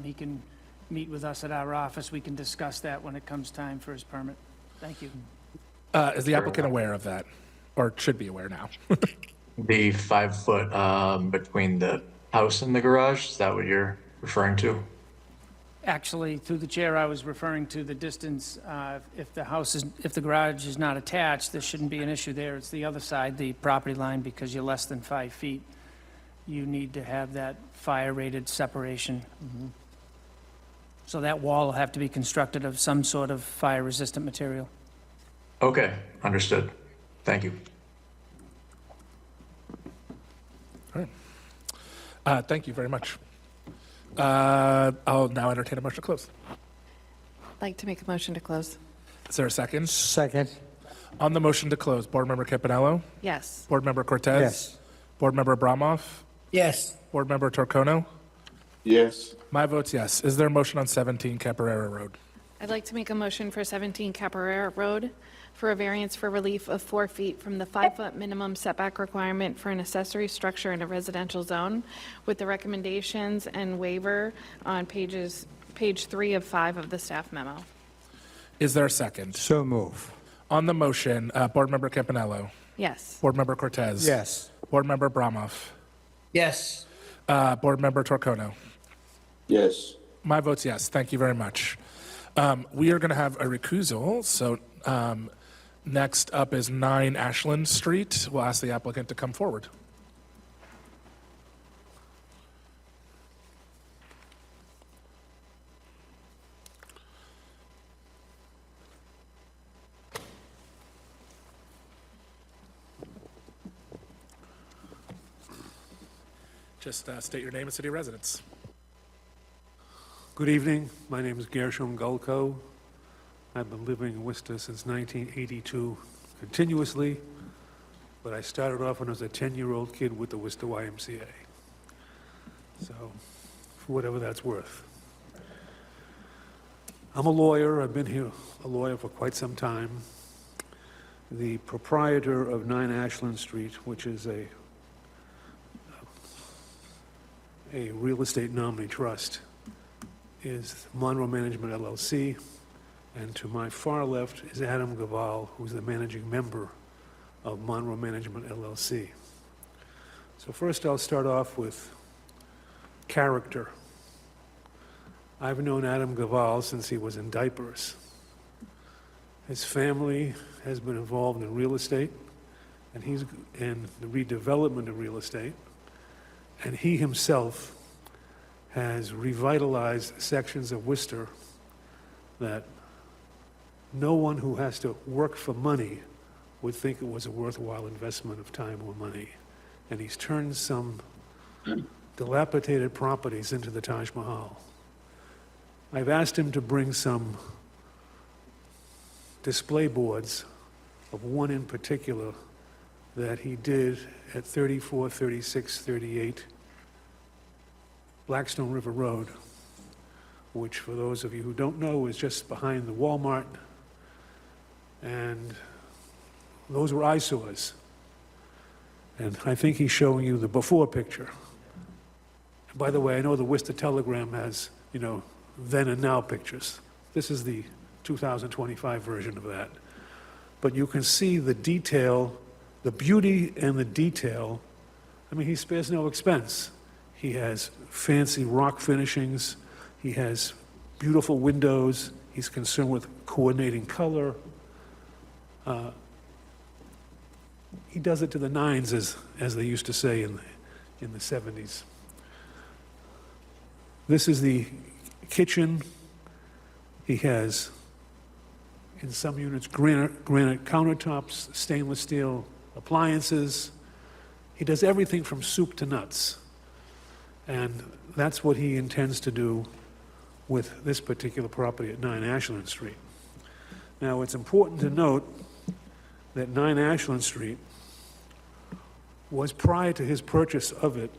He can meet with us at our office. We can discuss that when it comes time for his permit. Thank you. Is the applicant aware of that, or should be aware now? The 5 foot between the house and the garage, is that what you're referring to? Actually, through the chair, I was referring to the distance. If the garage is not attached, there shouldn't be an issue there. It's the other side, the property line, because you're less than 5 feet. You need to have that fire-rated separation. So that wall will have to be constructed of some sort of fire-resistant material. Okay, understood. Thank you. Thank you very much. I'll now entertain a motion to close. I'd like to make a motion to close. Is there a second? Second. On the motion to close, Board Member Campanello? Yes. Board Member Cortez? Yes. Board Member Abramoff? Yes. Board Member Torcono? Yes. My vote's yes. Is there a motion on 17 Caparera Road? I'd like to make a motion for 17 Caparera Road for a variance for relief of 4 feet from the 5-foot minimum setback requirement for an accessory structure in a residential zone, with the recommendations and waiver on page 3 of 5 of the staff memo. Is there a second? So move. On the motion, Board Member Campanello? Yes. Board Member Cortez? Yes. Board Member Abramoff? Yes. Board Member Torcono? Yes. My vote's yes. Thank you very much. We are going to have a recusal, so next up is 9 Ashland Street. We'll ask the applicant to come forward. Just state your name and city of residence. Good evening. My name is Gershom Gulko. I've been living in Worcester since 1982 continuously, but I started off when I was a 10-year-old kid with the Worcester YMCA. So, for whatever that's worth. I'm a lawyer. I've been here a lawyer for quite some time. The proprietor of 9 Ashland Street, which is a real estate nominee trust, is Monroe Management LLC, and to my far left is Adam Gaval, who's the managing member of Monroe Management LLC. So first I'll start off with character. I've known Adam Gaval since he was in diapers. His family has been involved in real estate, and he's in the redevelopment of real estate, and he himself has revitalized sections of Worcester that no one who has to work for money would think it was a worthwhile investment of time or money. And he's turned some dilapidated properties into the Taj Mahal. I've asked him to bring some display boards of one in particular that he did at 34, 36, 38 Blackstone River Road, which for those of you who don't know is just behind the Walmart, and those were eyesores. And I think he's showing you the before picture. And by the way, I know the Worcester Telegram has, then and now pictures. This is the 2025 version of that. But you can see the detail, the beauty and the detail. I mean, he spares no expense. He has fancy rock finishings. He has beautiful windows. He's concerned with coordinating color. He does it to the nines, as they used to say in the 70s. This is the kitchen. He has, in some units, granite countertops, stainless steel appliances. He does everything from soup to nuts. And that's what he intends to do with this particular property at 9 Ashland Street. Now, it's important to note that 9 Ashland Street was prior to his purchase of it,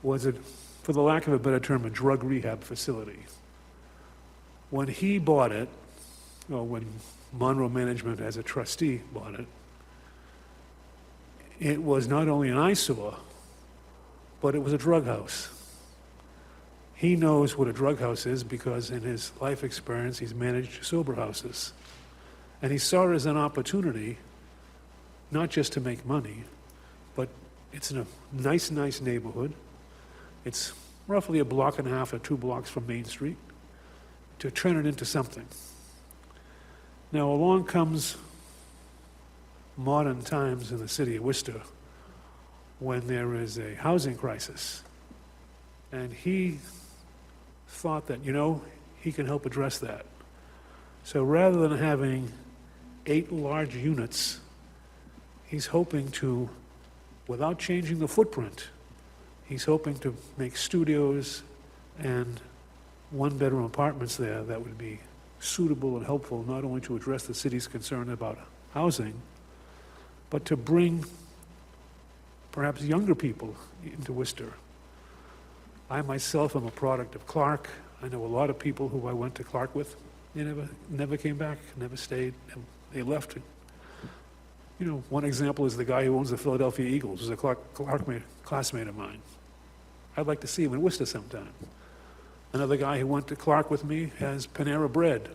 was it, for the lack of a better term, a drug rehab facility. When he bought it, or when Monroe Management as a trustee bought it, it was not only an eyesore, but it was a drug house. He knows what a drug house is because in his life experience, he's managed sober houses. And he saw it as an opportunity, not just to make money, but it's in a nice neighborhood. It's roughly a block and a half or 2 blocks from Main Street, to turn it into something. Now, along comes modern times in the city of Worcester when there is a housing crisis. And he thought that, he can help address that. So rather than having 8 large units, he's hoping to, without changing the footprint, he's hoping to make studios and 1-bedroom apartments there that would be suitable and helpful not only to address the city's concern about housing, but to bring perhaps younger people into Worcester. I myself am a product of Clark. I know a lot of people who I went to Clark with. They never came back, never stayed, and they left. One example is the guy who owns the Philadelphia Eagles, who's a Clark classmate of mine. I'd like to see him in Worcester sometime. Another guy who went to Clark with me has Panera Bread.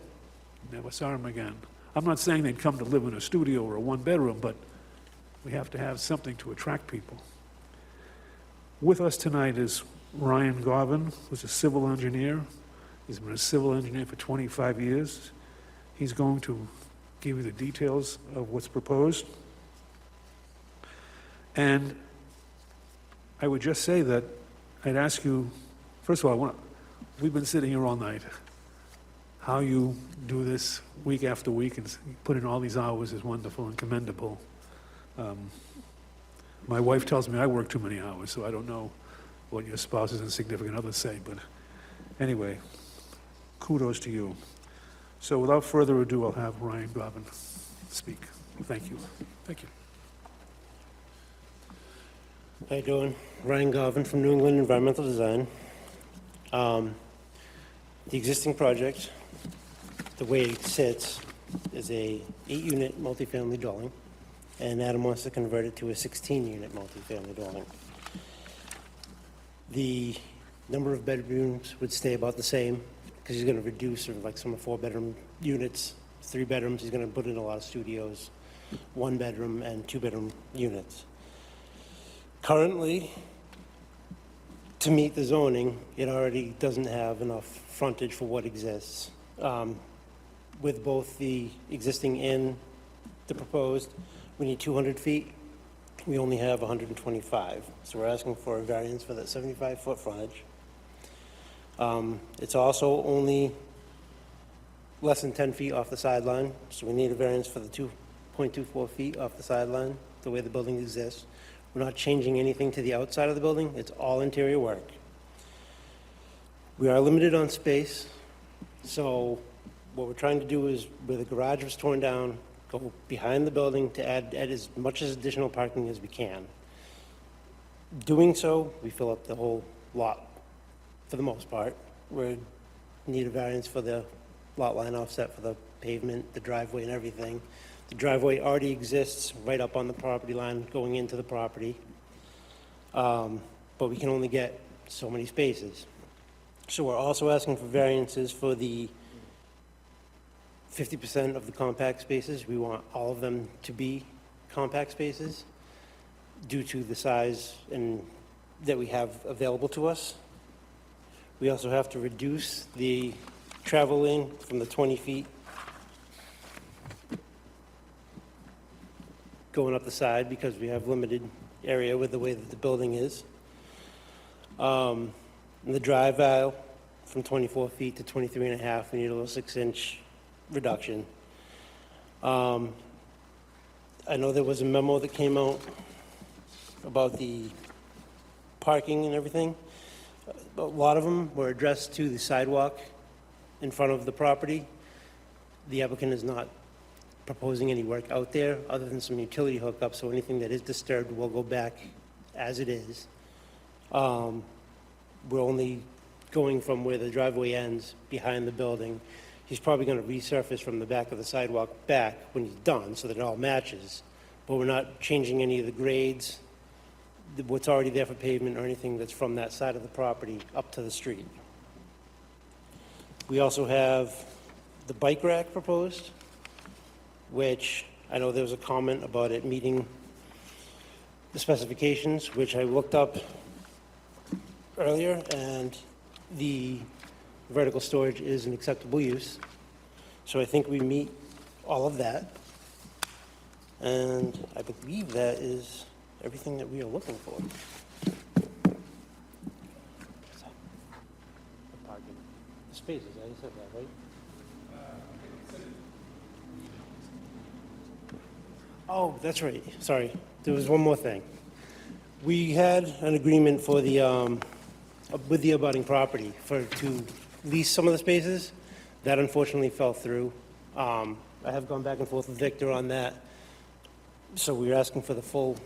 Never saw him again. I'm not saying they'd come to live in a studio or a 1-bedroom, but we have to have something to attract people. With us tonight is Ryan Garvin, who's a civil engineer. He's been a civil engineer for 25 years. He's going to give you the details of what's proposed. And I would just say that I'd ask you, first of all, we've been sitting here all night. How you do this week after week and put in all these hours is wonderful and commendable. My wife tells me I work too many hours, so I don't know what your spouses and significant others say, but anyway, kudos to you. So without further ado, I'll have Ryan Garvin speak. Thank you. Thank you. How you doing? Ryan Garvin from New England Environmental Design. The existing project, the way it sits, is a 8-unit multifamily dwelling, and Adam wants to convert it to a 16-unit multifamily dwelling. The number of bedrooms would stay about the same, because he's going to reduce sort of like some 4-bedroom units, 3 bedrooms. He's going to put in a lot of studios, 1-bedroom and 2-bedroom units. Currently, to meet the zoning, it already doesn't have enough frontage for what exists. With both the existing and the proposed, we need 200 feet. We only have 125. So we're asking for a variance for that 75-foot frontage. It's also only less than 10 feet off the sideline, so we need a variance for the 2.24 feet off the sideline, the way the building exists. We're not changing anything to the outside of the building. It's all interior work. We are limited on space, so what we're trying to do is, where the garage was torn down, go behind the building to add as much as additional parking as we can. Doing so, we fill up the whole lot for the most part. We need a variance for the lot line offset for the pavement, the driveway and everything. The driveway already exists right up on the property line going into the property, but we can only get so many spaces. So we're also asking for variances for the 50% of the compact spaces. We want all of them to be compact spaces due to the size that we have available to us. We also have to reduce the travel lane from the 20 feet going up the side because we have limited area with the way that the building is. And the drive aisle from 24 feet to 23 and a half, we need a little 6-inch reduction. I know there was a memo that came out about the parking and everything. A lot of them were addressed to the sidewalk in front of the property. The applicant has not proposing any work out there other than some utility hookups, so anything that is disturbed will go back as it is. We're only going from where the driveway ends behind the building. He's probably going to resurface from the back of the sidewalk back when he's done so that it all matches, but we're not changing any of the grades, what's already there for pavement or anything that's from that side of the property up to the street. We also have the bike rack proposed, which I know there was a comment about it meeting the specifications, which I looked up earlier, and the vertical storage is an acceptable use. So I think we meet all of that. And I believe that is everything that we are looking for. The spaces, I said that, right? Oh, that's right, sorry. There was one more thing. We had an agreement for the, with the abutting property to lease some of the spaces. That unfortunately fell through. I have gone back and forth with Victor on that. So we're asking for the full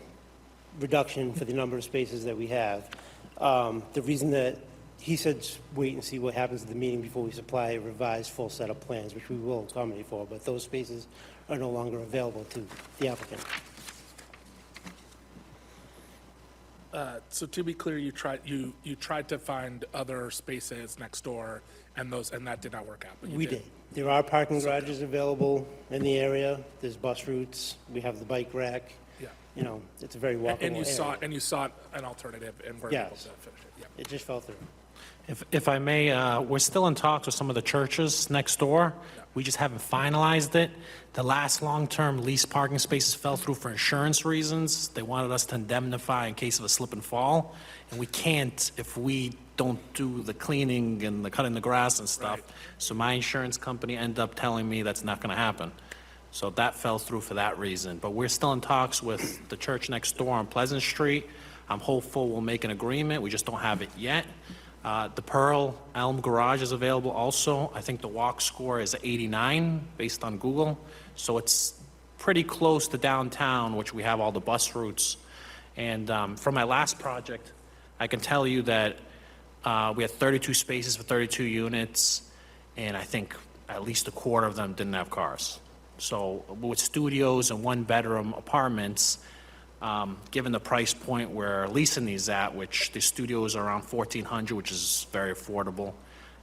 reduction for the number of spaces that we have. The reason that he said wait and see what happens at the meeting before we supply a revised full set of plans, which we will accommodate for, but those spaces are no longer available to the applicant. So to be clear, you tried to find other spaces next door, and that did not work out. But you We did. There are parking garages available in the area. There's bus routes. We have the bike rack. Yeah. You know, it's a very walkable And you area. sought an alternative, and were able to Yes. finish it. Yeah. It just fell through. If I may, we're still in talks with some of the churches next door. We just haven't finalized it. The last long-term lease parking spaces fell through for insurance reasons. They wanted us to indemnify in case of a slip and fall, and we can't if we don't do the cleaning and the cutting the grass and stuff. So my insurance company ended up telling me that's not going to happen. So that fell through for that reason. But we're still in talks with the church next door on Pleasant Street. I'm hopeful we'll make an agreement. We just don't have it yet. The Pearl Elm Garage is available also. I think the walk score is 89 based on Google. So it's pretty close to downtown, which we have all the bus routes. And from my last project, I can tell you that we had 32 spaces for 32 units, and I think at least a quarter of them didn't have cars. So with studios and one-bedroom apartments, given the price point we're leasing these at, which the studios are around $1,400, which is very affordable.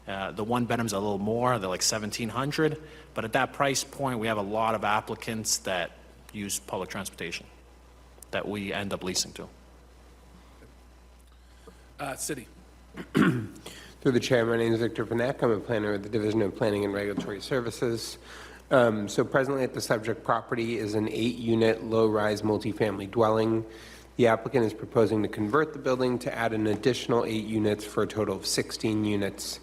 The one bedrooms are a little more, they're like $1,700. But at that price point, we have a lot of applicants that use public transportation that we end up leasing to. City. Through the chair, my name is Victor Panek. I'm a planner at the Division of Planning and Regulatory Services. So presently at the subject property is an 8-unit low-rise multifamily dwelling. The applicant is proposing to convert the building to add an additional 8 units for a total of 16 units.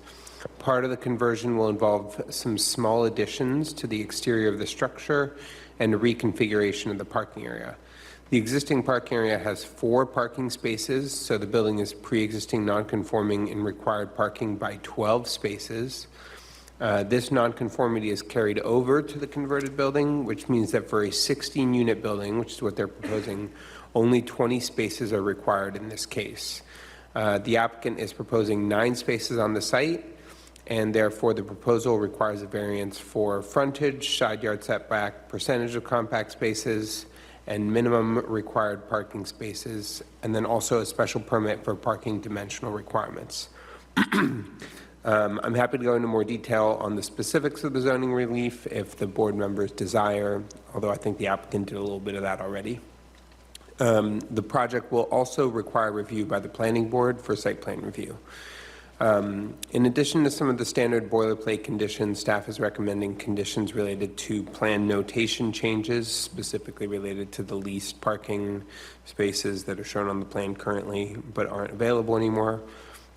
Part of the conversion will involve some small additions to the exterior of the structure and a reconfiguration of the parking area. The existing parking area has 4 parking spaces, so the building is pre-existing non-conforming and required parking by 12 spaces. This nonconformity is carried over to the converted building, which means that for a 16-unit building, which is what they're proposing, only 20 spaces are required in this case. The applicant is proposing 9 spaces on the site, and therefore the proposal requires a variance for frontage, side yard setback, percentage of compact spaces, and minimum required parking spaces, and then also a special permit for parking dimensional requirements. I'm happy to go into more detail on the specifics of the zoning relief if the board members desire, although I think the applicant did a little bit of that already. The project will also require review by the planning board for site plan review. In addition to some of the standard boilerplate conditions, staff is recommending conditions related to plan notation changes, specifically related to the leased parking spaces that are shown on the plan currently but aren't available anymore.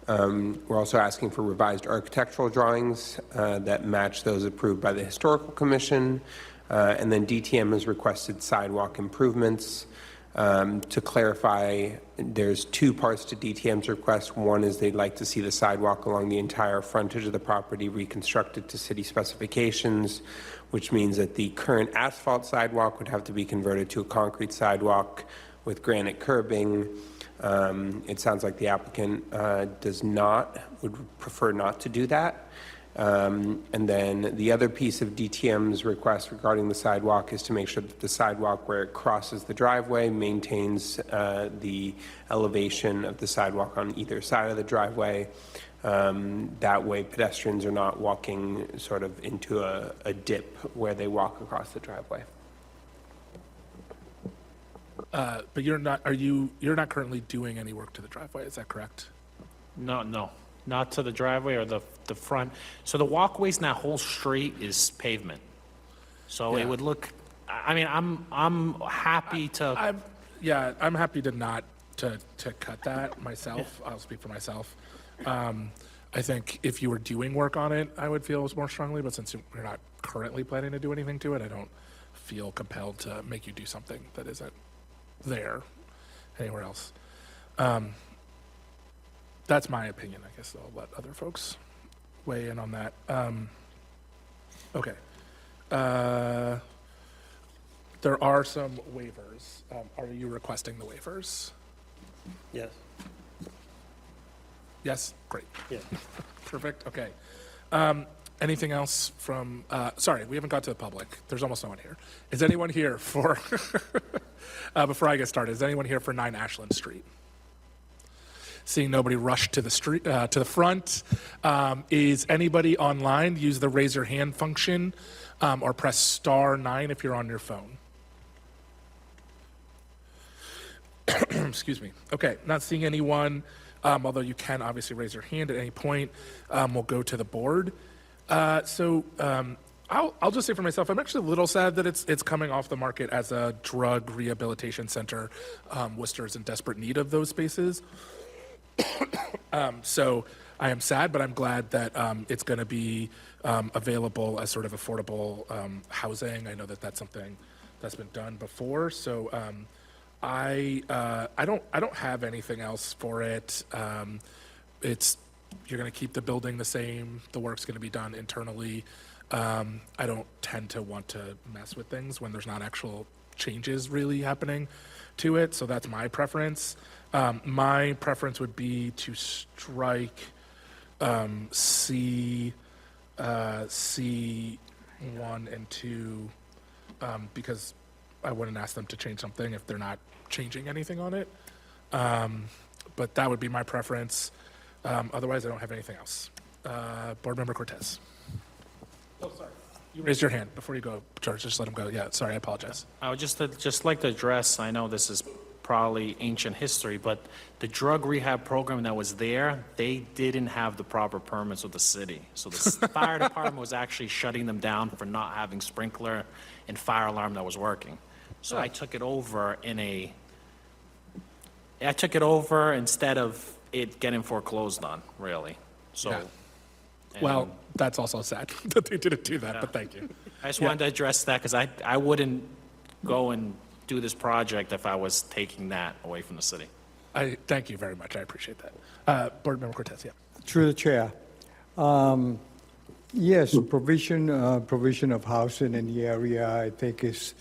We're also asking for revised architectural drawings that match those approved by the Historical Commission. And then DTM has requested sidewalk improvements. To clarify, there's two parts to DTM's request. One is they'd like to see the sidewalk along the entire frontage of the property reconstructed to city specifications, which means that the current asphalt sidewalk would have to be converted to a concrete sidewalk with granite curbing. It sounds like the applicant would prefer not to do that. And then the other piece of DTM's request regarding the sidewalk is to make sure that the sidewalk where it crosses the driveway maintains the elevation of the sidewalk on either side of the driveway. That way pedestrians are not walking sort of into a dip where they walk across the driveway. But you're not currently doing any work to the driveway, is that correct? No, not to the driveway or the front. So the walkways in that whole street is pavement. So Yeah. it would look, I mean, I'm happy to, I'm happy to not to cut that myself. I'll speak for myself. I think if you were doing work on it, I would feel more strongly, but since you're not currently planning to do anything to it, I don't feel compelled to make you do something that isn't there anywhere else. That's my opinion. I guess I'll let other folks weigh in on that. Okay. There are some waivers. Are you requesting the waivers? Yes. Yes? Great. Yeah. Perfect. Okay. Anything else from, sorry, we haven't got to the public. There's almost no one here. Is anyone here for, before I get started, is anyone here for 9 Ashland Street? Seeing nobody rush to the street, to the front. Is anybody online? Use the raise your hand function or press *9 if you're on your phone. Excuse me. Okay, not seeing anyone, although you can obviously raise your hand at any point. We'll go to the board. I'll just say for myself, I'm actually a little sad that it's coming off the market as a drug rehabilitation center. Worcester is in desperate need of those spaces. So I am sad, but I'm glad that it's going to be available as sort of affordable housing. I know that that's something that's been done before. So I don't have anything else for it. You're going to keep the building the same. The work's going to be done internally. I don't tend to want to mess with things when there's not actual changes really happening to it. So that's my preference. My preference would be to strike C1 and 2 because I wouldn't ask them to change something if they're not changing anything on it. But that would be my preference. Otherwise, I don't have anything else. Board Member Cortez. Oh, sorry. You raised your hand before you go, George. Just let him go. Yeah, sorry, I apologize. I would just like to address, I know this is probably ancient history, but the drug rehab program that was there, they didn't have the proper permits with the city. So the fire department was actually shutting them down for not having sprinkler and fire alarm that was working. So I took it over instead of it getting foreclosed on, really. So. Yeah. Well, that's also sad that they didn't do that, but thank you. I just wanted to address that because I wouldn't go and do this project if I was taking that away from the city. I thank you very much. I appreciate that. Board Member Cortez, yeah. Through the chair. Yes, provision of housing in the area, I think is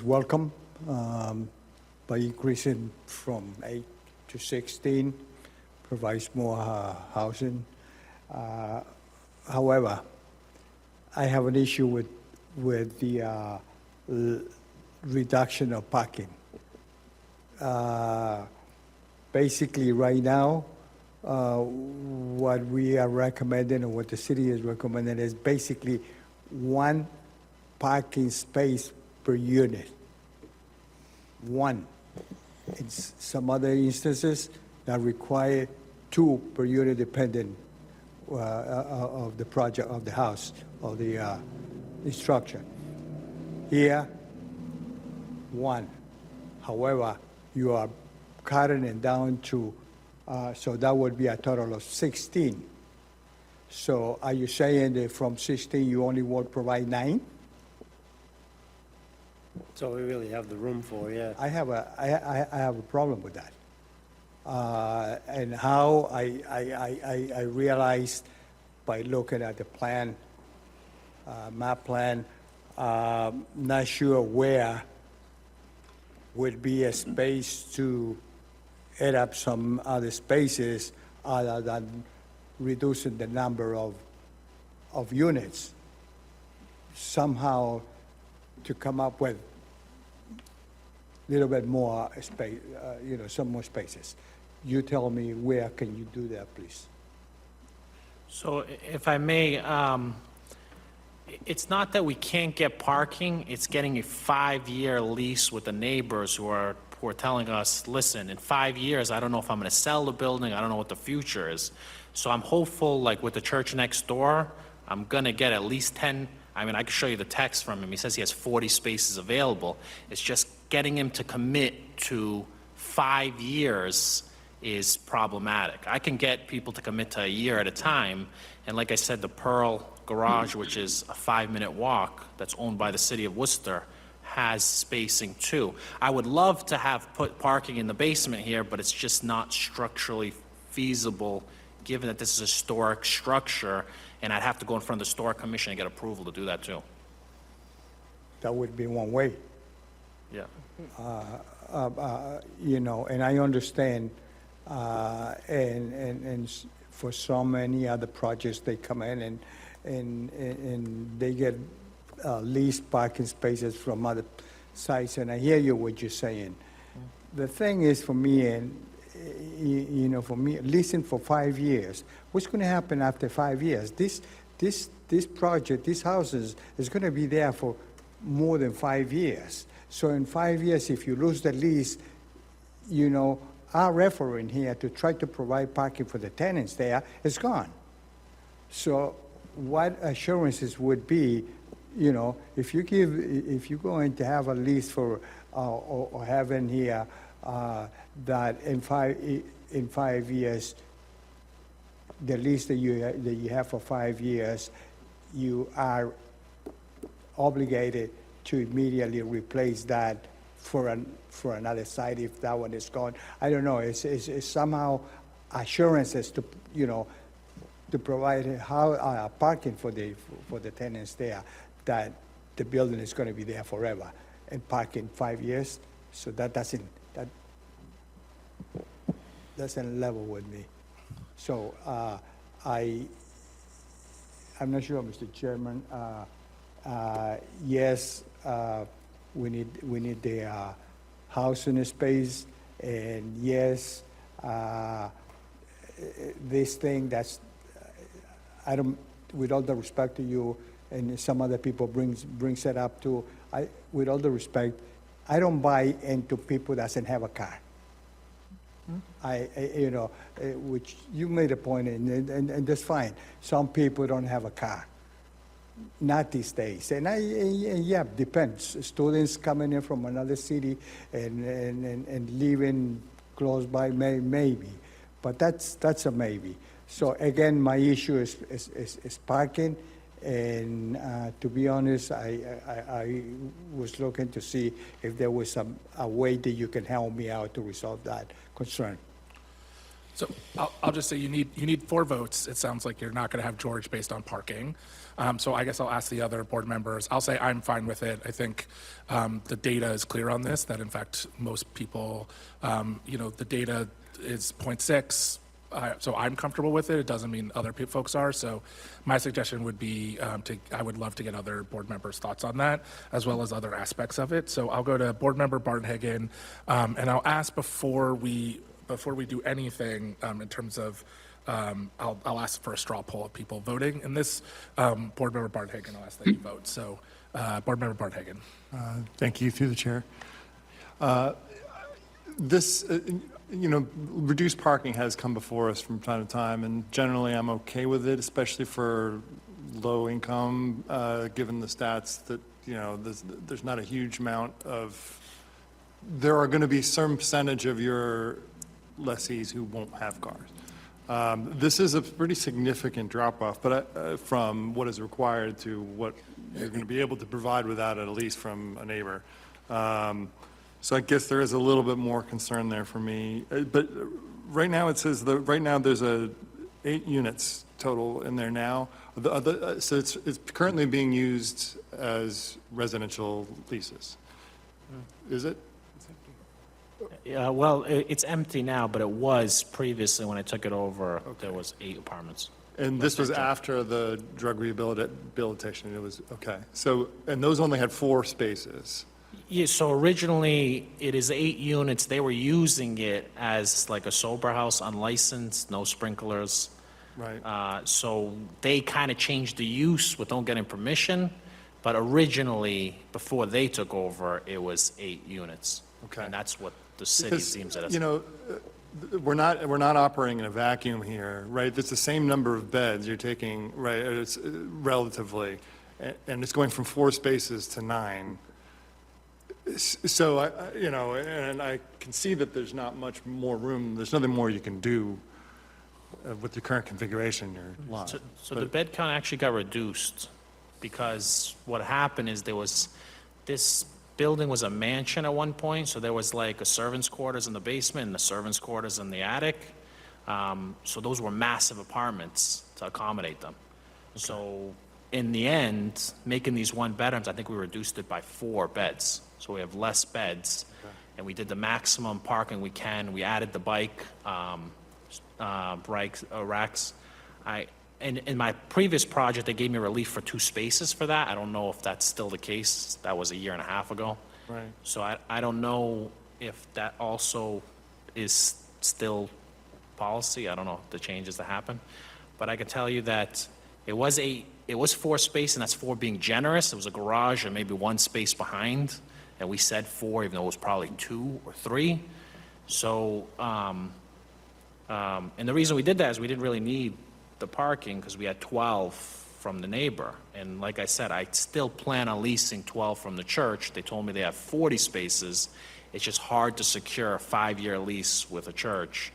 welcome. By increasing from 8 to 16, provides more housing. However, I have an issue with the reduction of parking. Basically, right now, what we are recommending and what the city is recommending is basically 1 parking space per unit. 1. In some other instances, that require 2 per unit depending of the project, of the house, of the structure. Here, 1. However, you are cutting it down to, so that would be a total of 16. So are you saying that from 16 you only will provide 9? So we really have the room for, yeah. I have a problem with that. And how I realized by looking at the plan, map plan, not sure where would be a space to add up some other spaces other than reducing the number of units. Somehow to come up with a little bit more space, some more spaces. You tell me where can you do that, please? So if I may, it's not that we can't get parking, it's getting a 5-year lease with the neighbors who are telling us, listen, in 5 years, I don't know if I'm gonna sell the building, I don't know what the future is. So I'm hopeful, like with the church next door, I'm gonna get at least 10, I mean, I can show you the text from him, he says he has 40 spaces available. It's just getting him to commit to 5 years is problematic. I can get people to commit to a year at a time, and like I said, the Pearl Garage, which is a 5-minute walk, that's owned by the city of Worcester, has spacing too. I would love to have put parking in the basement here, but it's just not structurally feasible, given that this is a historic structure, and I'd have to go in front of the Historic Commission and get approval to do that too. That would be one way. Yeah. And I understand, and for so many other projects, they come in and they get leased parking spaces from other sites, and I hear you what you're saying. The thing is, for me, leasing for 5 years, what's going to happen after 5 years? This project, these houses, is going to be there for more than 5 years. So in 5 years, if you lose the lease, our effort in here to try to provide parking for the tenants there is gone. So what assurances would be, if you're going to have a lease for, or having here, that in 5 years, the lease that you have for 5 years, you are obligated to immediately replace that for another site if that one is gone. I don't know. It's somehow assurances to to provide parking for the tenants there, that the building is going to be there forever, and park in 5 years. So that doesn't level with me. So I'm not sure, Mr. Chairman. Yes, we need the housing space, and yes, this thing that's, I don't, with all the respect to you, and some other people brings it up too. With all the respect, I don't buy into people that doesn't have a car. Which you made a point, and that's fine. Some people don't have a car. Not these days. And yeah, depends. Students coming in from another city and living close by, maybe. But that's a maybe. So again, my issue is parking. And to be honest, I was looking to see if there was a way that you can help me out to resolve that concern. So I'll just say you need 4 votes. It sounds like you're not going to have George based on parking. So I guess I'll ask the other board members. I'll say I'm fine with it. I think the data is clear on this, that in fact most people, the data is 0.6. So I'm comfortable with it. It doesn't mean other folks are. So my suggestion would be I would love to get other board members' thoughts on that, as well as other aspects of it. So I'll go to Board Member Barnhagen, and I'll ask before we do anything in terms of, I'll ask for a straw poll of people voting in this. Board Member Barnhagen, I'll ask that you vote. So Board Member Barnhagen. Thank you, through the chair. Reduced parking has come before us from time to time, and generally I'm okay with it, especially for low income, given the stats that, there's not a huge amount of, there are going to be some percentage of your lessees who won't have cars. This is a pretty significant drop-off, but from what is required to what you're going to be able to provide without at least from a neighbor. So I guess there is a little bit more concern there for me. But right now, it says that, right now, there's 8 units total in there now. So it's currently being used as residential leases. Is it? Well, it's empty now, but it was previously, when I took it over, there was 8 apartments. And this was after the drug rehabilitation, it was, okay. So, and those only had 4 spaces. Yeah, so originally, it is 8 units. They were using it as like a sober house, unlicensed, no sprinklers. Right. So they kind of changed the use without getting permission, but originally, before they took over, it was 8 units. Okay. And that's what the city Because, seems that you know, we're not operating in a vacuum here, right? It's the same number of beds you're taking, right, it's relatively, and it's going from 4 spaces to 9. So, you know, and I can see that there's not much more room, there's nothing more you can do with the current configuration in your lot. So the bed count actually got reduced, because what happened is this building was a mansion at one point, so there was like a servant's quarters in the basement and the servant's quarters in the attic. So those were massive apartments to accommodate them. So in the end, making these 1-bedrooms, I think we reduced it by 4 beds. So we have less beds, and we did the maximum parking we can. We added the bike racks. In my previous project, they gave me relief for 2 spaces for that. I don't know if that's still the case. That was a year and a half ago. Right. So I don't know if that also is still policy. I don't know the changes that happen. But I can tell you that it was 4 space, and that's 4 being generous. It was a garage and maybe 1 space behind, and we said 4, even though it was probably 2 or 3. So, and the reason we did that is we didn't really need the parking, because we had 12 from the neighbor. And like I said, I still plan on leasing 12 from the church. They told me they have 40 spaces. It's just hard to secure a 5-year lease with a church.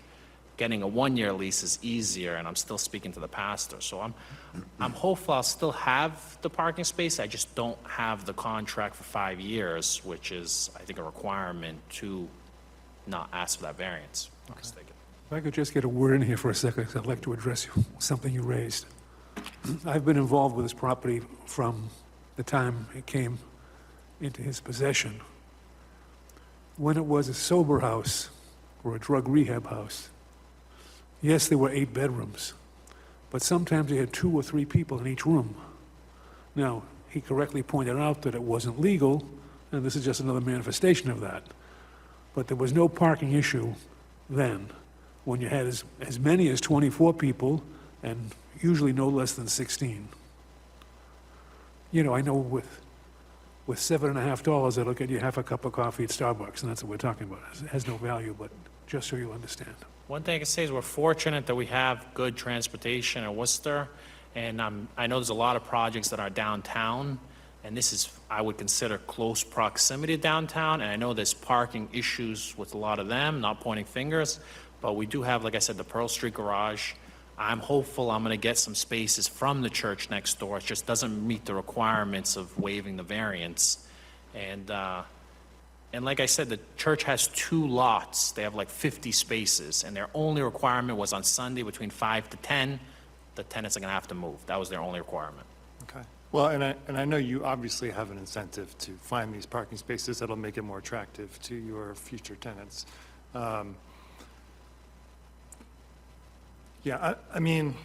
Getting a 1-year lease is easier, and I'm still speaking to the pastor. So I'm hopeful I'll still have the parking space. I just don't have the contract for 5 years, which is, I think, a requirement to not ask for that variance. If I could just get a word in here for a second, 'cause I'd like to address something you raised. I've been involved with this property from the time it came into his possession. When it was a sober house or a drug rehab house, yes, there were 8 bedrooms, but sometimes you had 2 or 3 people in each room. Now, he correctly pointed out that it wasn't legal, and this is just another manifestation of that. But there was no parking issue then, when you had as many as 24 people and usually no less than 16. You know, I know with $7.50, that'll get you half a cup of coffee at Starbucks, and that's what we're talking about. It has no value, but just so you understand. One thing I can say is we're fortunate that we have good transportation in Worcester, and I know there's a lot of projects that are downtown, and this is, I would consider, close proximity to downtown, and I know there's parking issues with a lot of them, not pointing fingers, but we do have, like I said, the Pearl Street garage. I'm hopeful I'm going to get some spaces from the church next door. It just doesn't meet the requirements of waiving the variance. And like I said, the church has 2 lots. They have like 50 spaces, and their only requirement was on Sunday between 5 to 10, the tenants are going to have to move. That was their only requirement. Okay. Well, and I know you obviously have an incentive to find these parking spaces that'll make it more attractive to your future tenants. Yeah, I mean,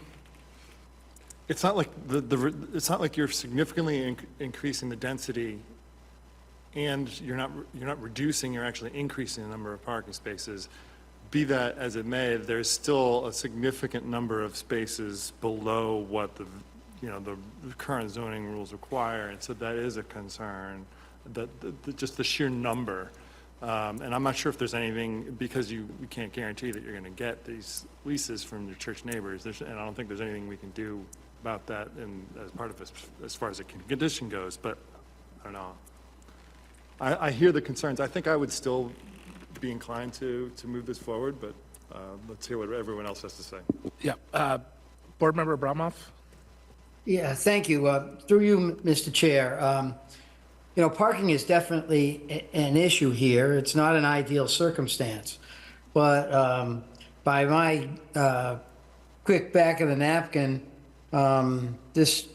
it's not like it's not like you're significantly increasing the density, and you're not reducing, you're actually increasing the number of parking spaces. Be that as it may, there's still a significant number of spaces below what the current zoning rules require, and so that is a concern, just the sheer number. And I'm not sure if there's anything, because we can't guarantee that you're going to get these leases from your church neighbors, and I don't think there's anything we can do about that as part of as far as the condition goes, but I don't know. I hear the concerns. I think I would still be inclined to move this forward, but let's hear what everyone else has to say. Yeah. Board Member Abramoff? Yeah, thank you. Through you, Mr. Chair. parking is definitely an issue here. It's not an ideal circumstance. But by my quick back of the napkin, this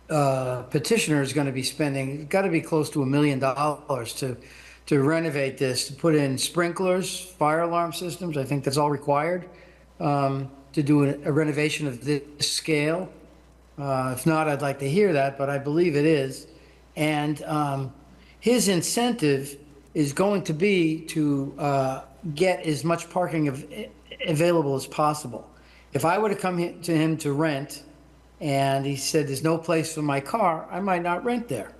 petitioner is going to be spending, got to be close to $1 million to renovate this, to put in sprinklers, fire alarm systems. I think that's all required to do a renovation of this scale. If not, I'd like to hear that, but I believe it is. And his incentive is going to be to get as much parking available as possible. If I were to come to him to rent and he said there's no place for my car, I might not rent there.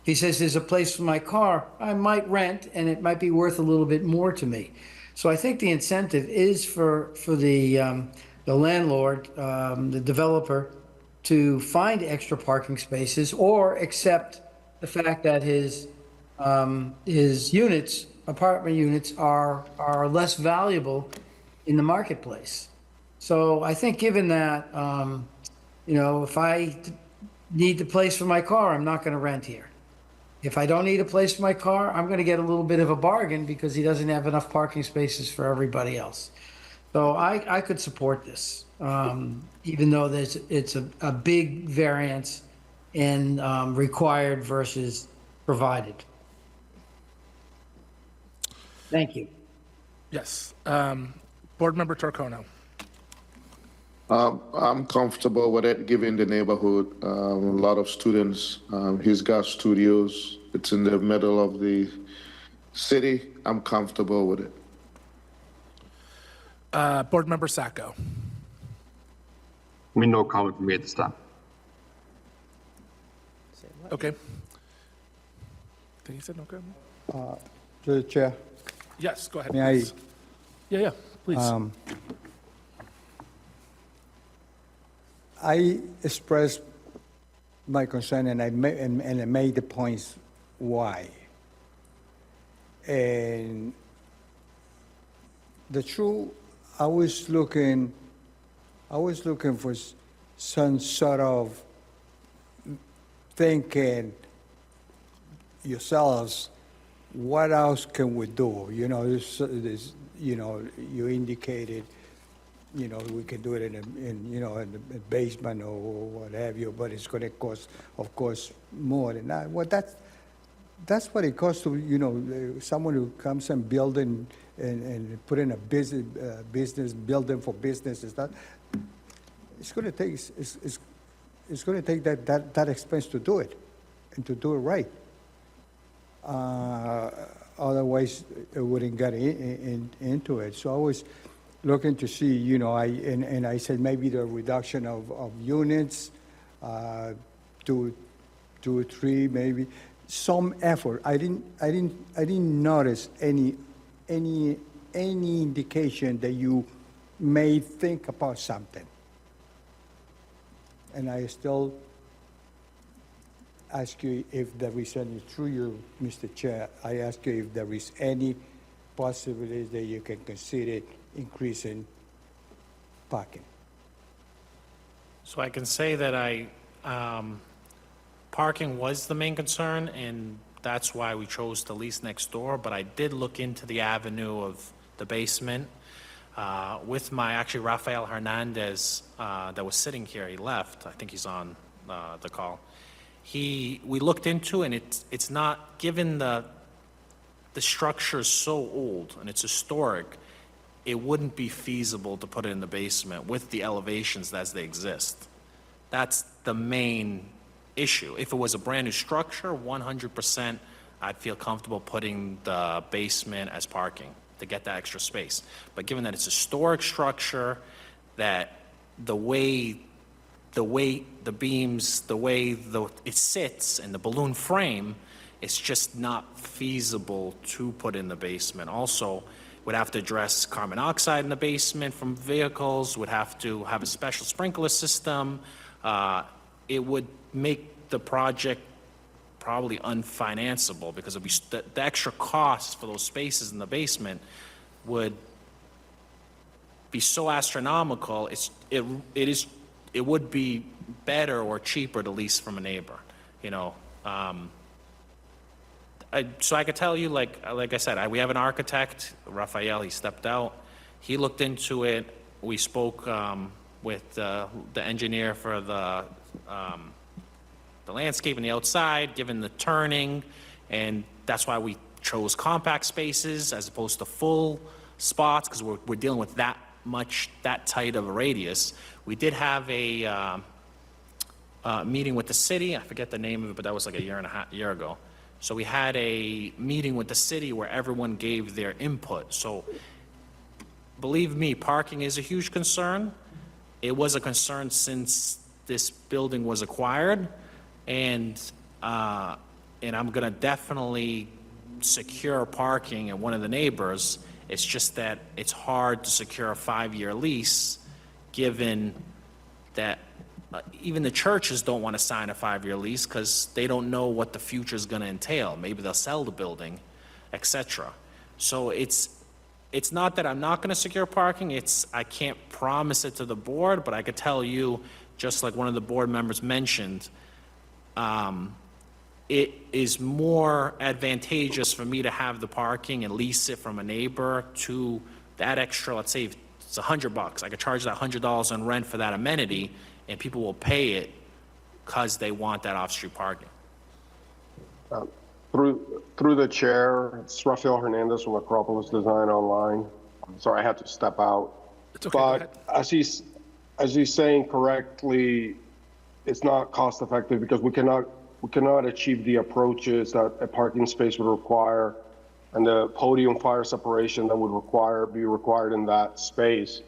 If he says there's a place for my car, I might rent, and it might be worth a little bit more to me. So I think the incentive is for the landlord, the developer, to find extra parking spaces or accept the fact that his units, apartment units, are less valuable in the marketplace. So I think given that, if I need the place for my car, I'm not going to rent here. If I don't need a place for my car, I'm going to get a little bit of a bargain because he doesn't have enough parking spaces for everybody else. So I could support this, even though it's a big variance in required versus provided. Thank you. Yes. Board Member Turcono. I'm comfortable with it, given the neighborhood. A lot of students. He's got studios. It's in the middle of the city. I'm comfortable with it. Board Member Sacco. No comment from me at this time. Okay. I think he said no comment. To the chair. Yes, go ahead. May I- please. Yeah, please. I expressed my concern, and I made the points why. And the truth, I was looking for some sort of thinking yourselves, what else can we do? You indicated, we can do it in the basement or what have you, but it's going to cost, of course, more than that. Well, that's what it costs to, someone who comes and build and put in a business building for business. It's going to take that expense to do it, and to do it right. Otherwise, it wouldn't get into it. So I was looking to see, and I said maybe the reduction of units, 2 or 3, maybe some effort. I didn't notice any indication that you may think about something. And I still ask you if there is any, through you, Mr. Chair, I ask you if there is any possibility that you can consider increasing parking. So I can say that parking was the main concern, and that's why we chose to lease next door, but I did look into the avenue of the basement with actually Rafael Hernandez that was sitting here. He left. I think he's on the call. We looked into, and it's not, given the structure is so old and it's historic, it wouldn't be feasible to put it in the basement with the elevations as they exist. That's the main issue. If it was a brand new structure, 100%, I'd feel comfortable putting the basement as parking to get that extra space. But given that it's a historic structure, that the way the beams, the way it sits and the balloon frame, it's just not feasible to put in the basement. Also, would have to address carbon monoxide in the basement from vehicles, would have to have a special sprinkler system. It would make the project probably unfinanceable because it'd be the extra costs for those spaces in the basement would be so astronomical. It would be better or cheaper to lease from a neighbor, So I could tell you, like I said, we have an architect, Raphael, he stepped out. He looked into it. We spoke with the engineer for the landscape and the outside, given the turning, and that's why we chose compact spaces as opposed to full spots, because we're dealing with that tight of a radius. We did have a meeting with the city. I forget the name of it, but that was like a year ago. So we had a meeting with the city where everyone gave their input. So believe me, parking is a huge concern. It was a concern since this building was acquired, and I'm gonna definitely secure parking at one of the neighbors. It's just that it's hard to secure a 5-year lease, given that even the churches don't want to sign a 5-year lease because they don't know what the future is going to entail. Maybe they'll sell the building, etc. So it's not that I'm not going to secure parking. I can't promise it to the board, but I could tell you, just like one of the board members mentioned, it is more advantageous for me to have the parking and lease it from a neighbor to that extra, let's say it's $100. I could charge that $100 on rent for that amenity, and people will pay it because they want that off-street parking. Through the chair, it's Rafael Hernandez from Acropolis Design Online. Sorry, I had to step out. It's okay, go ahead. But as he's saying correctly, it's not cost effective because we cannot achieve the approaches that a parking space would require and the podium fire separation that would be required in that space.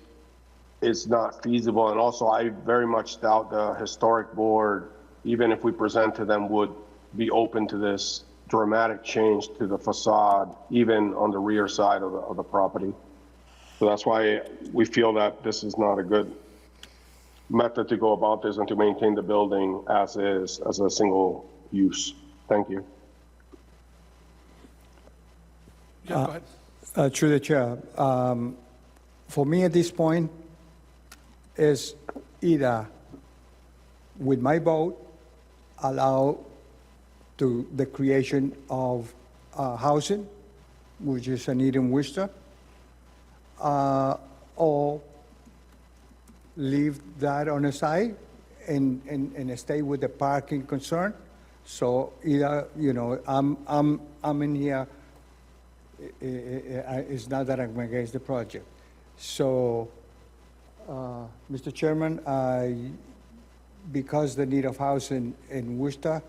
It's not feasible. And also, I very much doubt the historic board, even if we present to them, would be open to this dramatic change to the facade, even on the rear side of the property. So that's why we feel that this is not a good method to go about this and to maintain the building as is, as a single use. Thank you. Yeah, go ahead. Through the chair, for me at this point, is either with my vote allow to the creation of housing, which is a need in Worcester, or leave that on the side and stay with the parking concern. So either, I'm in here. It's not that I'm against the project. So, Mr. Chairman, because the need of housing in Worcester,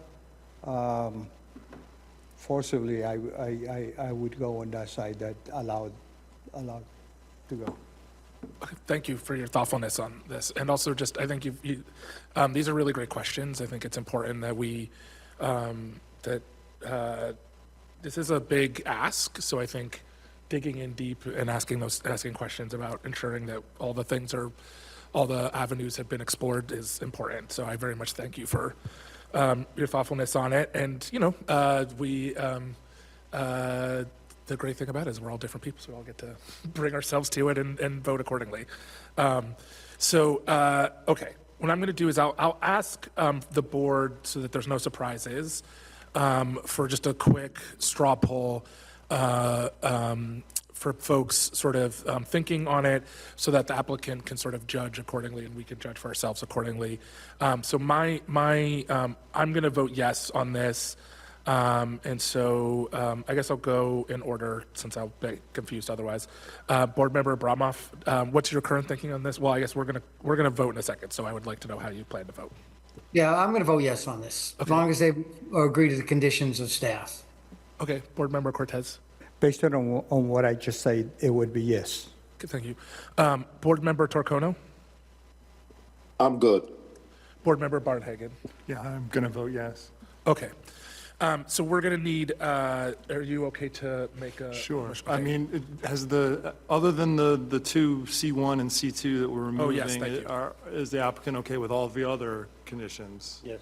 forcibly, I would go on that side that allowed to go. Thank you for your thoughtfulness on this. And also just, I think these are really great questions. I think it's important that this is a big ask. So I think digging in deep and asking questions about ensuring that all the avenues have been explored is important. So I very much thank you for your thoughtfulness on it. And, the great thing about it is we're all different people, so we all get to bring ourselves to it and vote accordingly. Okay, what I'm going to do is I'll ask the board, so that there's no surprises, for just a quick straw poll for folks sort of thinking on it, so that the applicant can sort of judge accordingly and we can judge for ourselves accordingly. So I'm going to vote yes on this. And so I guess I'll go in order since I'll be confused otherwise. Board Member Abramoff, what's your current thinking on this? Well, I guess we're gonna vote in a second, so I would like to know how you plan to vote. Yeah, I'm going to vote yes on this, as long as they agree to the conditions of staff. Okay, Board Member Cortez. Based on what I just said, it would be yes. Okay, thank you. Board Member Torcono. I'm good. Board Member Barnhagen. Yeah, I'm going to vote yes. Okay. So we're going to need, are you okay to make a? Sure. motion? I Okay. mean, other than the two C1 and C2 that we're removing, Oh, yes, thank you. is the applicant okay with all the other conditions? Yes.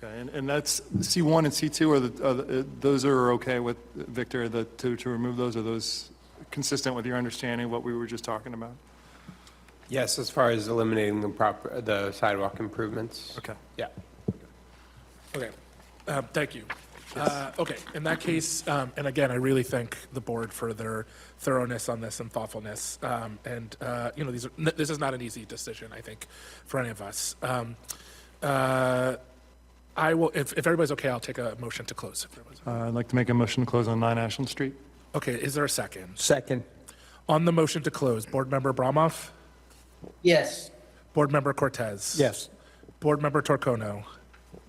Okay, and that's C1 and C2, those are okay with, Victor, to remove those? Are those consistent with your understanding of what we were just talking about? Yes, as far as eliminating the sidewalk improvements. Okay. Yeah. Okay, thank you. Okay, in that case, and again, I really thank the board for their thoroughness on this and thoughtfulness. This is not an easy decision, I think, for any of us. I will, if everybody's okay, I'll take a motion to close. If everybody's okay. I'd like to make a motion to close on 9 Ashland Street. Okay, is there a second? Second. On the motion to close, Board Member Bromoff, Yes. Board Member Cortez. Yes. Board Member Torcono,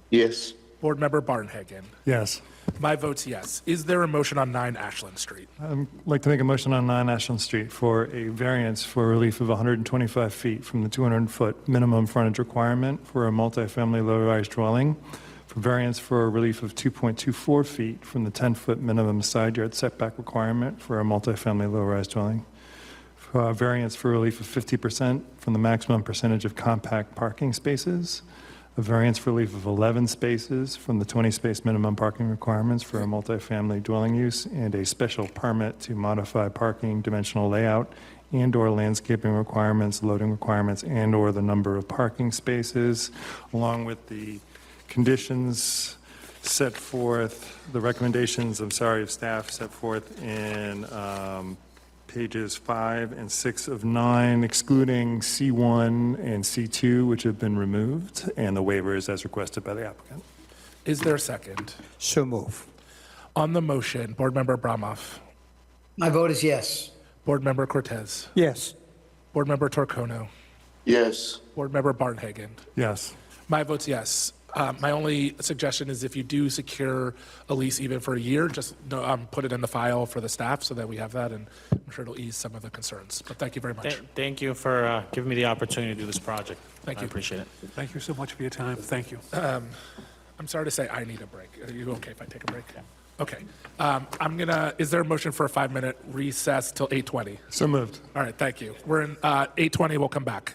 Yes. Board Member Barnhagen. Yes. My vote's yes. Is there a motion on 9 Ashland Street? I'd like to make a motion on 9 Ashland Street for a variance for relief of 125 feet from the 200-foot minimum frontage requirement for a multifamily low-rise dwelling, for variance for a relief of 2.24 feet from the 10-foot minimum side yard setback requirement for a multifamily low-rise dwelling, for a variance for relief of 50% from the maximum percentage of compact parking spaces, a variance for relief of 11 spaces from the 20-space minimum parking requirements for a multifamily dwelling use, and a special permit to modify parking dimensional layout and/or landscaping requirements, loading requirements, and/or the number of parking spaces, along with the conditions set forth, the recommendations, of staff set forth in pages 5 and 6 of 9, excluding C1 and C2, which have been removed, and the waivers as requested by the applicant. Is there a second? So move. On the motion, Board Member Bromoff, My vote is yes. Board Member Cortez, Yes. Board Member Torcono, Yes. Board Member Barnhagen. Yes. My vote's yes. My only suggestion is if you do secure a lease even for a year, just put it in the file for the staff so that we have that, and I'm sure it'll ease some of the concerns. But thank you very much. Thank you for giving me the opportunity to do this project. Thank I you. appreciate it. Thank you so much for your time. Thank you. I'm sorry to say I need a break. Are you okay if I take a break? Okay. Is there a motion for a 5-minute recess till 8:20? So moved. All right, thank you. We're in 8:20, we'll come back.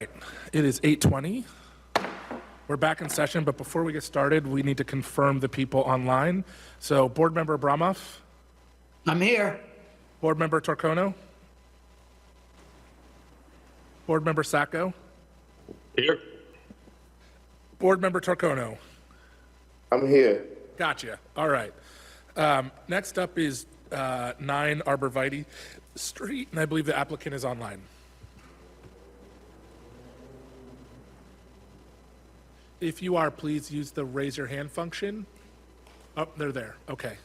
It is 8:20. We're back in session, but before we get started, we need to confirm the people online. So Board Member Abramoff, I'm here. Board Member Torcono, Board Member Sacco, Here. Board Member Torcono. I'm here. Gotcha. All right. Next up is 9 Arborvitae Street, and I believe the applicant is online. If you are, please use the raise your hand function. Oh, they're there. Okay.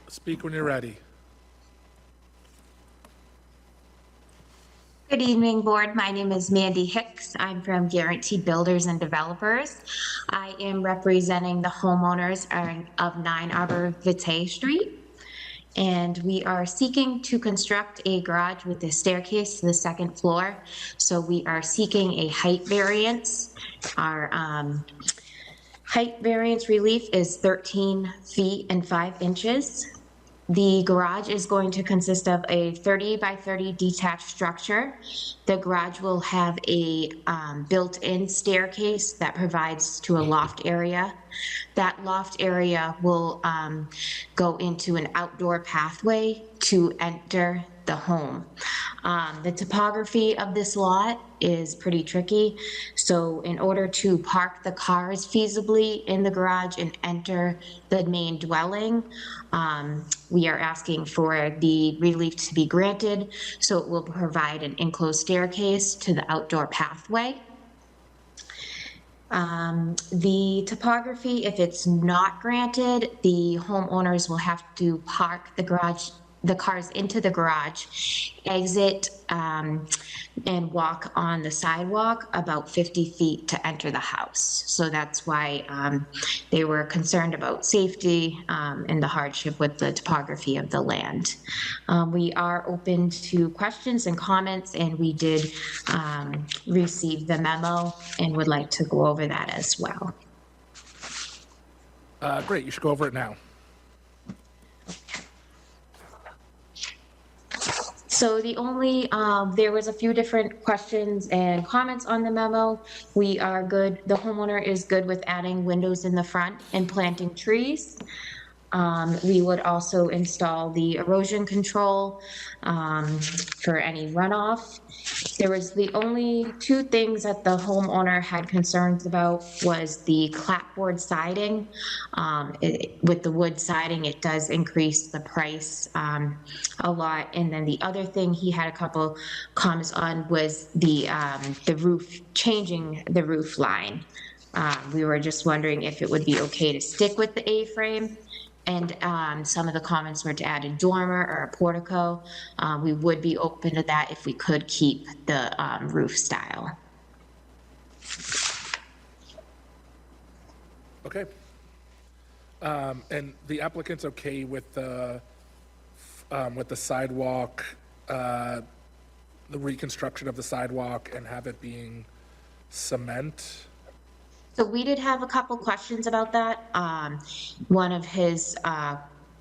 Speak when you're ready. Good evening, Board. My name is Mandy Hicks. I'm from Guaranteed Builders and Developers. I am representing the homeowners of 9 Arborvitae Street. And we are seeking to construct a garage with a staircase to the second floor. So we are seeking a height variance. Our height variance relief is 13 feet and 5 inches. The garage is going to consist of a 30 by 30 detached structure. The garage will have a built-in staircase that provides to a loft area. That loft area will go into an outdoor pathway to enter the home. The topography of this lot is pretty tricky. So in order to park the cars feasibly in the garage and enter the main dwelling, we are asking for the relief to be granted. So it will provide an enclosed staircase to the outdoor pathway. The topography, if it's not granted, the homeowners will have to park the cars into the garage, exit, and walk on the sidewalk about 50 feet to enter the house. So that's why they were concerned about safety and the hardship with the topography of the land. We are open to questions and comments, and we did receive the memo and would like to go over that as well. Great, you should go over it now. So the only, there was a few different questions and comments on the memo. We are good, the homeowner is good with adding windows in the front and planting trees. We would also install the erosion control for any runoff. There was the only 2 things that the homeowner had concerns about was the clapboard siding. With the wood siding, it does increase the price a lot. And then the other thing he had a couple comments on was the roof, changing the roof line. We were just wondering if it would be okay to stick with the A-frame. And some of the comments were to add a dormer or a portico. We would be open to that if we could keep the roof style. Okay. And the applicant's okay with the sidewalk, the reconstruction of the sidewalk, and have it being cement? So we did have a couple questions about that. One of his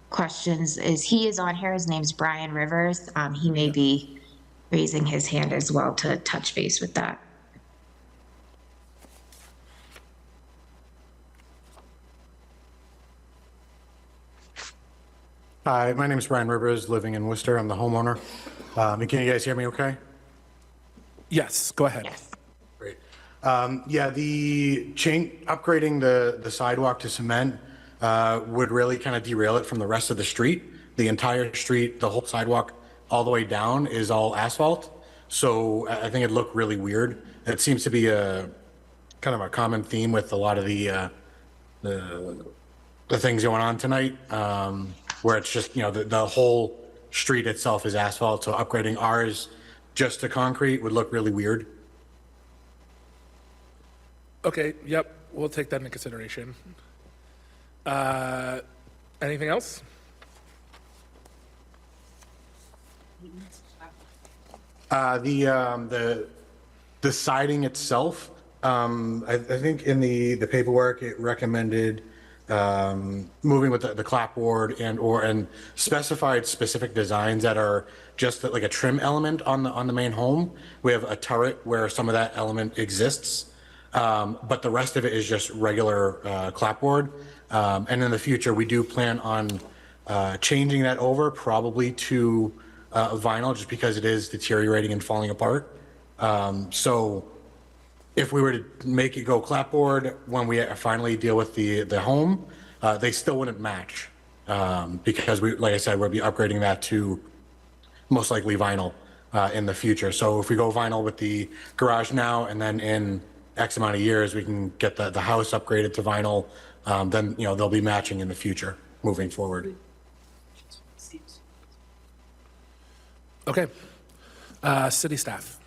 questions is, he is on here, his name's Brian Rivers. He may be raising his hand as well to touch base with that. Hi, my name is Brian Rivers, living in Worcester. I'm the homeowner. Can you guys hear me okay? Yes, go ahead. Yes. Great. Yeah, upgrading the sidewalk to cement would really kind of derail it from the rest of the street. The entire street, the whole sidewalk, all the way down is all asphalt. So I think it'd look really weird. It seems to be a kind of a common theme with a lot of the things going on tonight, where it's just, the whole street itself is asphalt. So upgrading ours just to concrete would look really weird. Okay, yep, we'll take that into consideration. Anything else? The siding itself, I think in the paperwork, it recommended moving with the clapboard and specified specific designs that are just like a trim element on the main home. We have a turret where some of that element exists, but the rest of it is just regular clapboard. And in the future, we do plan on changing that over probably to vinyl, just because it is deteriorating and falling apart. So if we were to make it go clapboard when we finally deal with the home, they still wouldn't match, because like I said, we'll be upgrading that to most likely vinyl in the future. So if we go vinyl with the garage now, and then in X amount of years we can get the house upgraded to vinyl, then they'll be matching in the future moving forward. Okay. City staff.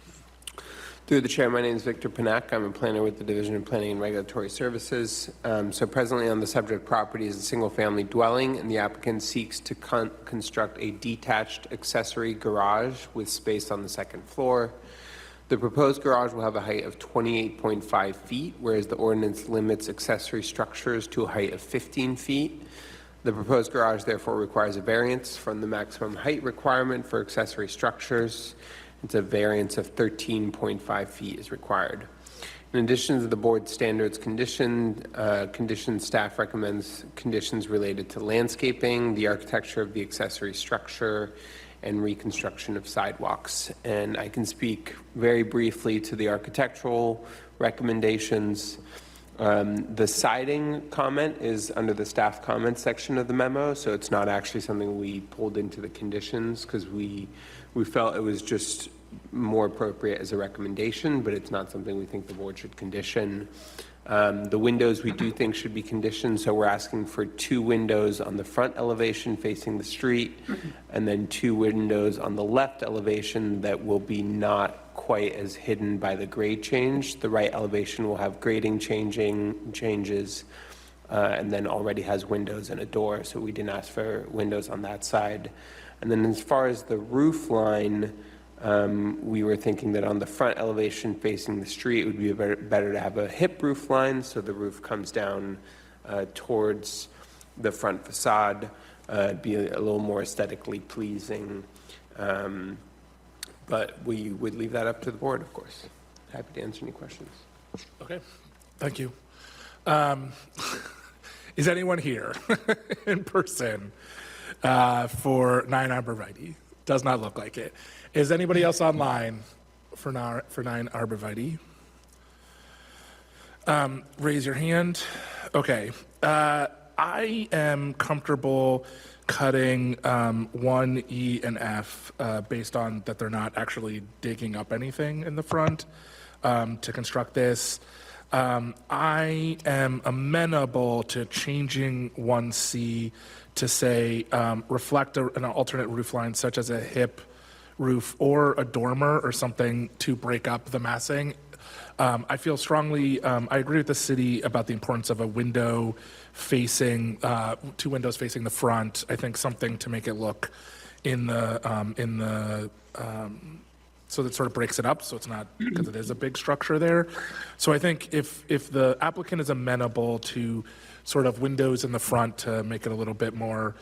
Through the chair, my name is Victor Panak. I'm a planner with the Division of Planning and Regulatory Services. So presently on the subject property is a single-family dwelling, and the applicant seeks to construct a detached accessory garage with space on the second floor. The proposed garage will have a height of 28.5 feet, whereas the ordinance limits accessory structures to a height of 15 feet. The proposed garage therefore requires a variance from the maximum height requirement for accessory structures. It's a variance of 13.5 feet is required. In addition to the board standards conditions, staff recommends conditions related to landscaping, the architecture of the accessory structure, and reconstruction of sidewalks. And I can speak very briefly to the architectural recommendations. The siding comment is under the staff comment section of the memo, so it's not actually something we pulled into the conditions, because we felt it was just more appropriate as a recommendation, but it's not something we think the board should condition. The windows we do think should be conditioned, so we're asking for 2 windows on the front elevation facing the street, and then 2 windows on the left elevation that will be not quite as hidden by the grade change. The right elevation will have grading changes, and then already has windows and a door, so we didn't ask for windows on that side. And then as far as the roof line, we were thinking that on the front elevation facing the street, it would be better to have a hip roof line, so the roof comes down towards the front facade. It'd be a little more aesthetically pleasing, but we would leave that up to the board, of course. Happy to answer any questions. Okay, thank you. Is anyone here in person for 9 Arborvitae? Does not look like it. Is anybody else online for 9 Arborvitae? Raise your hand. Okay. I am comfortable cutting 1, E, and F based on that they're not actually digging up anything in the front to construct this. I am amenable to changing 1C to say reflect an alternate roof line such as a hip roof or a dormer or something to break up the massing. I feel strongly, I agree with the city about the importance of a window facing, 2 windows facing the front. I think something to make it look so that sort of breaks it up, so it's not, because it is a big structure there. So I think if the applicant is amenable to sort of windows in the front to make it a little bit more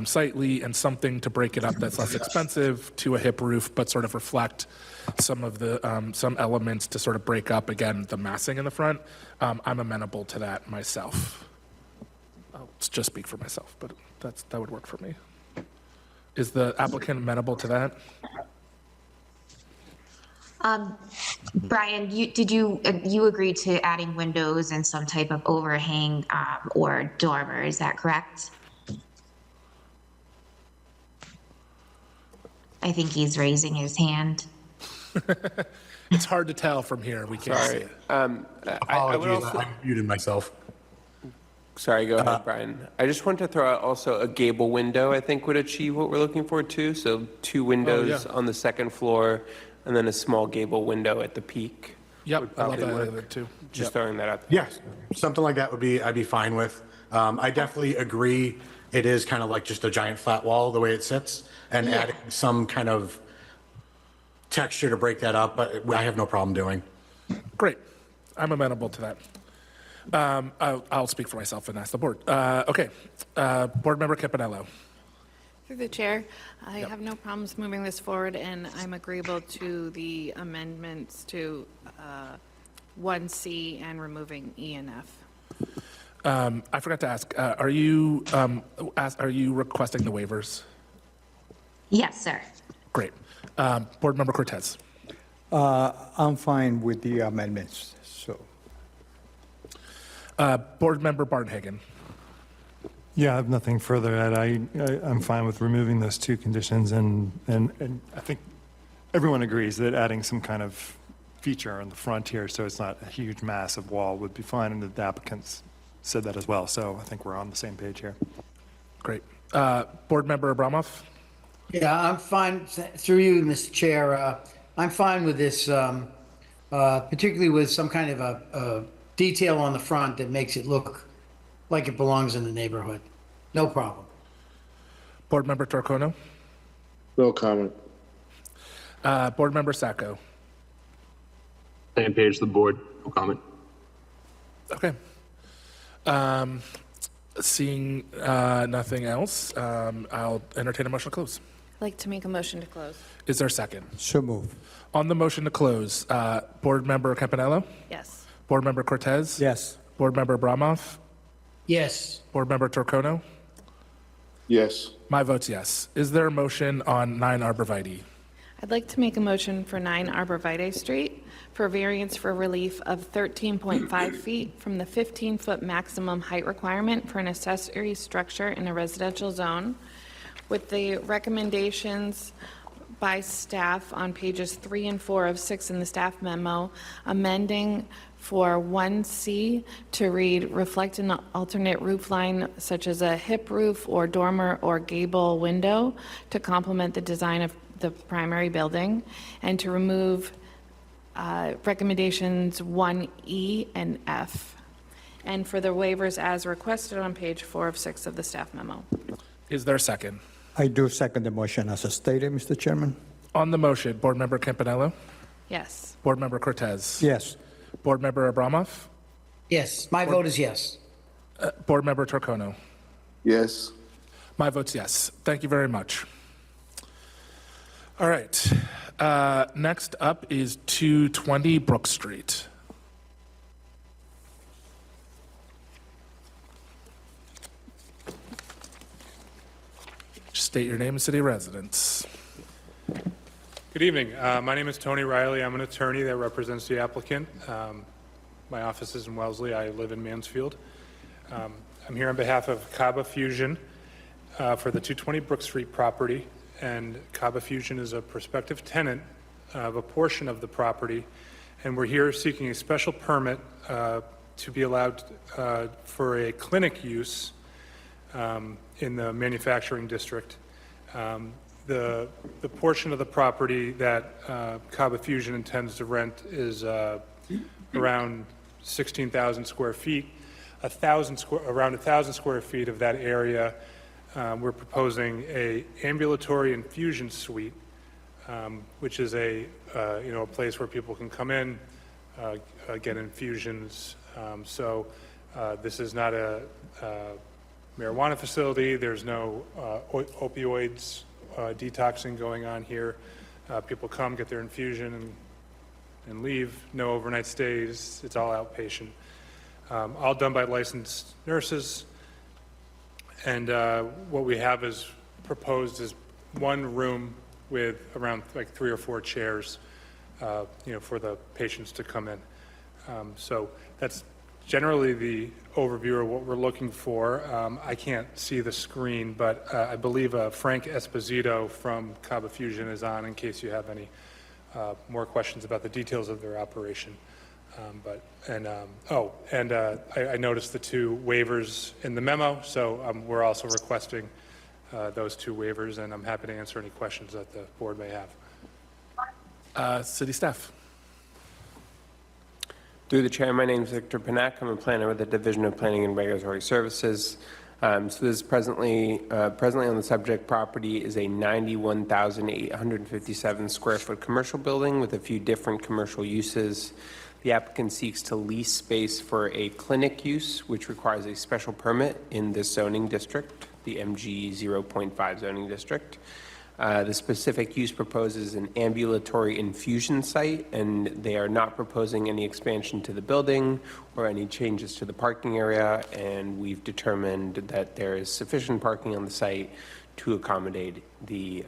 sightly and something to break it up that's less expensive to a hip roof, but sort of reflect some of the, some elements to sort of break up, again, the massing in the front, I'm amenable to that myself. I'll just speak for myself, but that would work for me. Is the applicant amenable to that? Brian, you agreed to adding windows and some type of overhang or dormer, is that correct? I think he's raising his hand. It's hard to tell from here. We can't see it. Apologies, I muted myself. Sorry, go ahead, Brian. I just want to throw out also a gable window, I think would achieve what we're looking for too. So 2 windows on the second floor and then a small gable window at the peak. Yep, I love that idea too. Just throwing that out there. Yes, something like that I'd be fine with. I definitely agree. It is kind of like just a giant flat wall the way it sits, and adding some kind of texture to break that up, but I have no problem doing. Great. I'm amenable to that. I'll speak for myself and ask the board. Okay. Board Member Campanello. Through the chair, I have no problems moving this forward, and I'm agreeable to the amendments to 1C and removing E and F. I forgot to ask, are you requesting the waivers? Yes, sir. Great. Board Member Cortez. I'm fine with the amendments, so. Board Member Barnhagen. Yeah, I have nothing further to add. I'm fine with removing those two conditions, and I think everyone agrees that adding some kind of feature on the front here so it's not a huge massive wall would be fine, and the applicants said that as well, so I think we're on the same page here. Great. Board Member Abramov? Yeah, I'm fine, through you, Mr. Chair, I'm fine with this, particularly with some kind of a detail on the front that makes it look like it belongs in the neighborhood. No problem. Board Member Torcono? No comment. Board Member Sacco? Same page, the board, no comment. Okay. Seeing nothing else, I'll entertain a motion to close. I'd like to make a motion to close. Is there a second? So move. On the motion to close, Board Member Campanello? Yes. Board Member Cortez? Yes. Board Member Abramov? Yes. Board Member Torcono? Yes. My vote's yes. Is there a motion on 9 Arborvitae? I'd like to make a motion for 9 Arborvitae Street for variance for relief of 13.5 feet from the 15-foot maximum height requirement for an accessory structure in a residential zone, with the recommendations by staff on pages 3 and 4 of 6 in the staff memo, amending for 1C to read, reflect an alternate roof line such as a hip roof or dormer or gable window to complement the design of the primary building, and to remove recommendations 1E and F, and for the waivers as requested on page 4 of 6 of the staff memo. Is there a second? I do second the motion as stated, Mr. Chairman. On the motion, Board Member Campanello? Yes. Board Member Cortez? Yes. Board Member Abramov? Yes, my vote is yes. Board Member Torcono? Yes. My vote's yes. Thank you very much. All right. Next up is 220 Brook Street. State your name and city of residence. Good evening. My name is Tony Riley. I'm an attorney that represents the applicant. My office is in Wellesley. I live in Mansfield. I'm here on behalf of Kaba Fusion for the 220 Brook Street property. And Kaba Fusion is a prospective tenant of a portion of the property. And we're here seeking a special permit to be allowed for a clinic use in the manufacturing district. The portion of the property that Kaba Fusion intends to rent is around 16,000 square feet. Around 1,000 square feet of that area, we're proposing a ambulatory infusion suite, which is a place where people can come in, get infusions. So this is not a marijuana facility. There's no opioids detoxing going on here. People come, get their infusion, and leave. No overnight stays. It's all outpatient. All done by licensed nurses. And what we have is proposed is one room with around like 3 or 4 chairs, for the patients to come in. So that's generally the overview of what we're looking for. I can't see the screen, but I believe Frank Esposito from Kaba Fusion is on in case you have any more questions about the details of their operation. I noticed the 2 waivers in the memo, so we're also requesting those 2 waivers, and I'm happy to answer any questions that the board may have. City staff. Through the chair, my name is Victor Panak. I'm a planner with the Division of Planning and Regulatory Services. So this is presently on the subject property is a 91,857 square foot commercial building with a few different commercial uses. The applicant seeks to lease space for a clinic use, which requires a special permit in this zoning district, the MG 0.5 zoning district. The specific use proposes an ambulatory infusion site, and they are not proposing any expansion to the building or any changes to the parking area, and we've determined that there is sufficient parking on the site to accommodate the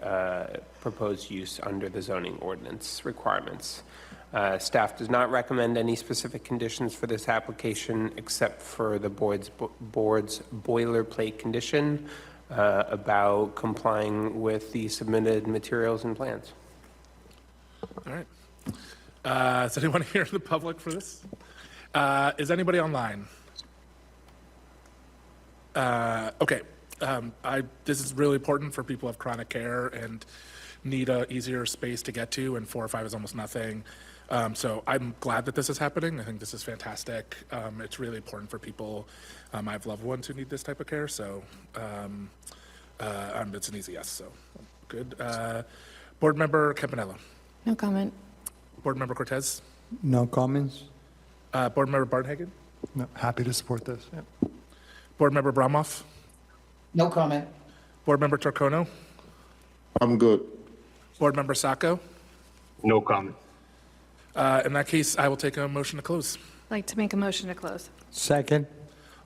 proposed use under the zoning ordinance requirements. Staff does not recommend any specific conditions for this application except for the board's boilerplate condition about complying with the submitted materials and plans. All right. Is anyone here in the public for this? Is anybody online? Okay. This is really important for people who have chronic care and need a easier space to get to, and 4 or 5 is almost nothing. So I'm glad that this is happening. I think this is fantastic. It's really important for people. I have loved ones who need this type of care, so it's an easy yes, so good. Board Member Campanello. No comment. Board Member Cortez. No comments? Board Member Barnhagen. No, happy to support this. Yeah. Board Member Bramoff. No comment. Board Member Turcono. I'm good. Board Member Sacco. No comment. In that case, I will take a motion to close. I'd like to make a motion to close. Second?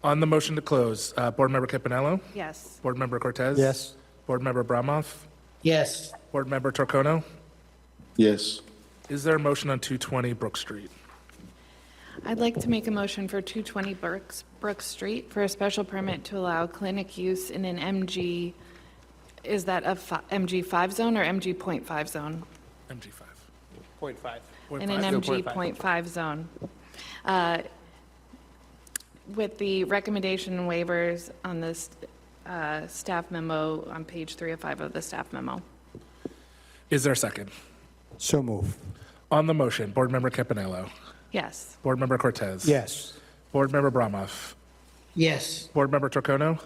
On the motion to close, Board Member Campanello. Yes. Board Member Cortez. Yes. Board Member Bramoff. Yes. Board Member Turcono. Yes. Is there a motion on 220 Brook Street? I'd like to make a motion for 220 Brook Street for a special permit to allow clinic use in an MG, is that a MG5 zone or MG .5 zone? MG5. 0.5. In an MG .5 zone. With the recommendation and waivers on this staff memo on page 3 of 5 of the staff memo. Is there a second? So move. On the motion, Board Member Campanello. Yes. Board Member Cortez. Yes. Board Member Bramoff. Yes. Board Member Turcono.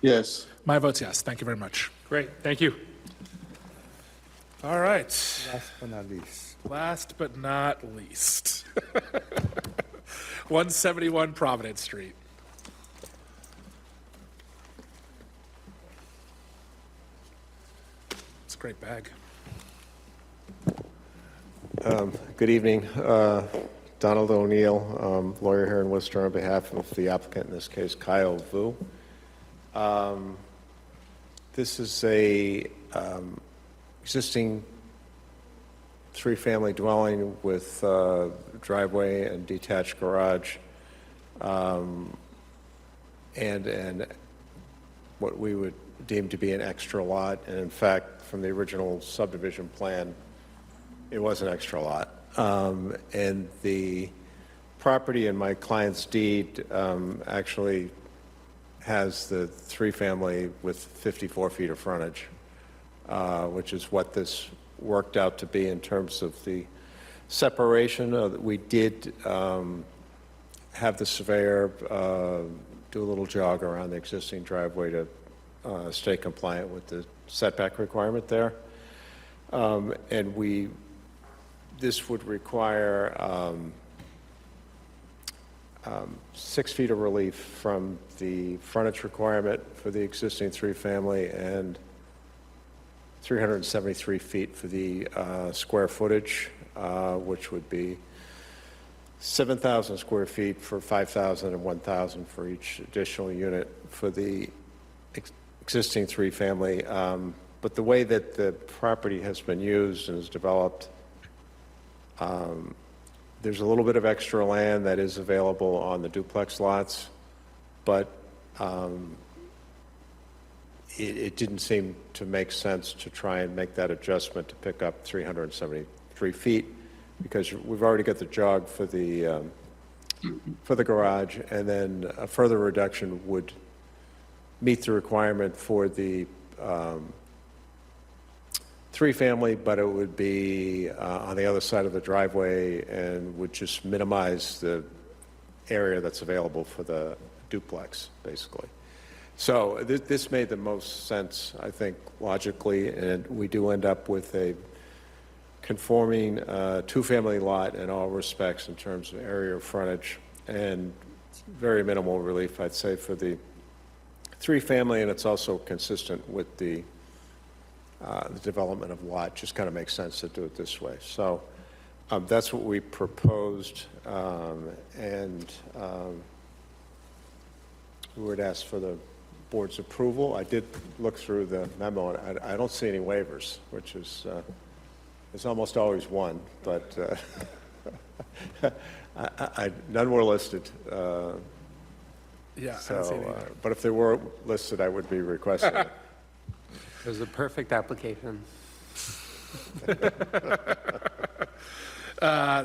Yes. My vote's yes. Thank you very much. Great, thank you. All right. Last but not least. Last but not least. 171 Providence Street. It's a great bag. Good evening. Donald O'Neill, lawyer here in Worcester on behalf of the applicant, in this case, Kyle Vu. This is a existing 3-family dwelling with driveway and detached garage, and what we would deem to be an extra lot. And in fact, from the original subdivision plan, it was an extra lot. And the property in my client's deed actually has the 3-family with 54 feet of frontage, which is what this worked out to be in terms of the separation. We did have the surveyor do a little jog around the existing driveway to stay compliant with the setback requirement there. And this would require 6 feet of relief from the frontage requirement for the existing 3-family and 373 feet for the square footage, which would be 7,000 square feet for 5,000 and 1,000 for each additional unit for the existing 3-family. But the way that the property has been used and is developed, there's a little bit of extra land that is available on the duplex lots, but it didn't seem to make sense to try and make that adjustment to pick up 373 feet, because we've already got the jog for the garage, and then a further reduction would meet the requirement for the 3-family, but it would be on the other side of the driveway and would just minimize the area that's available for the duplex, basically. So this made the most sense, I think, logically, and we do end up with a conforming two-family lot in all respects in terms of area of frontage, and very minimal relief, I'd say, for the three-family, and it's also consistent with the development of lot. Just kind of makes sense to do it this way. So that's what we proposed, and we would ask for the board's approval. I did look through the memo, and I don't see any waivers, which is there's almost always one, but none were listed. Yeah, I don't see any. But if they were listed, I would be requesting it. It was a perfect application.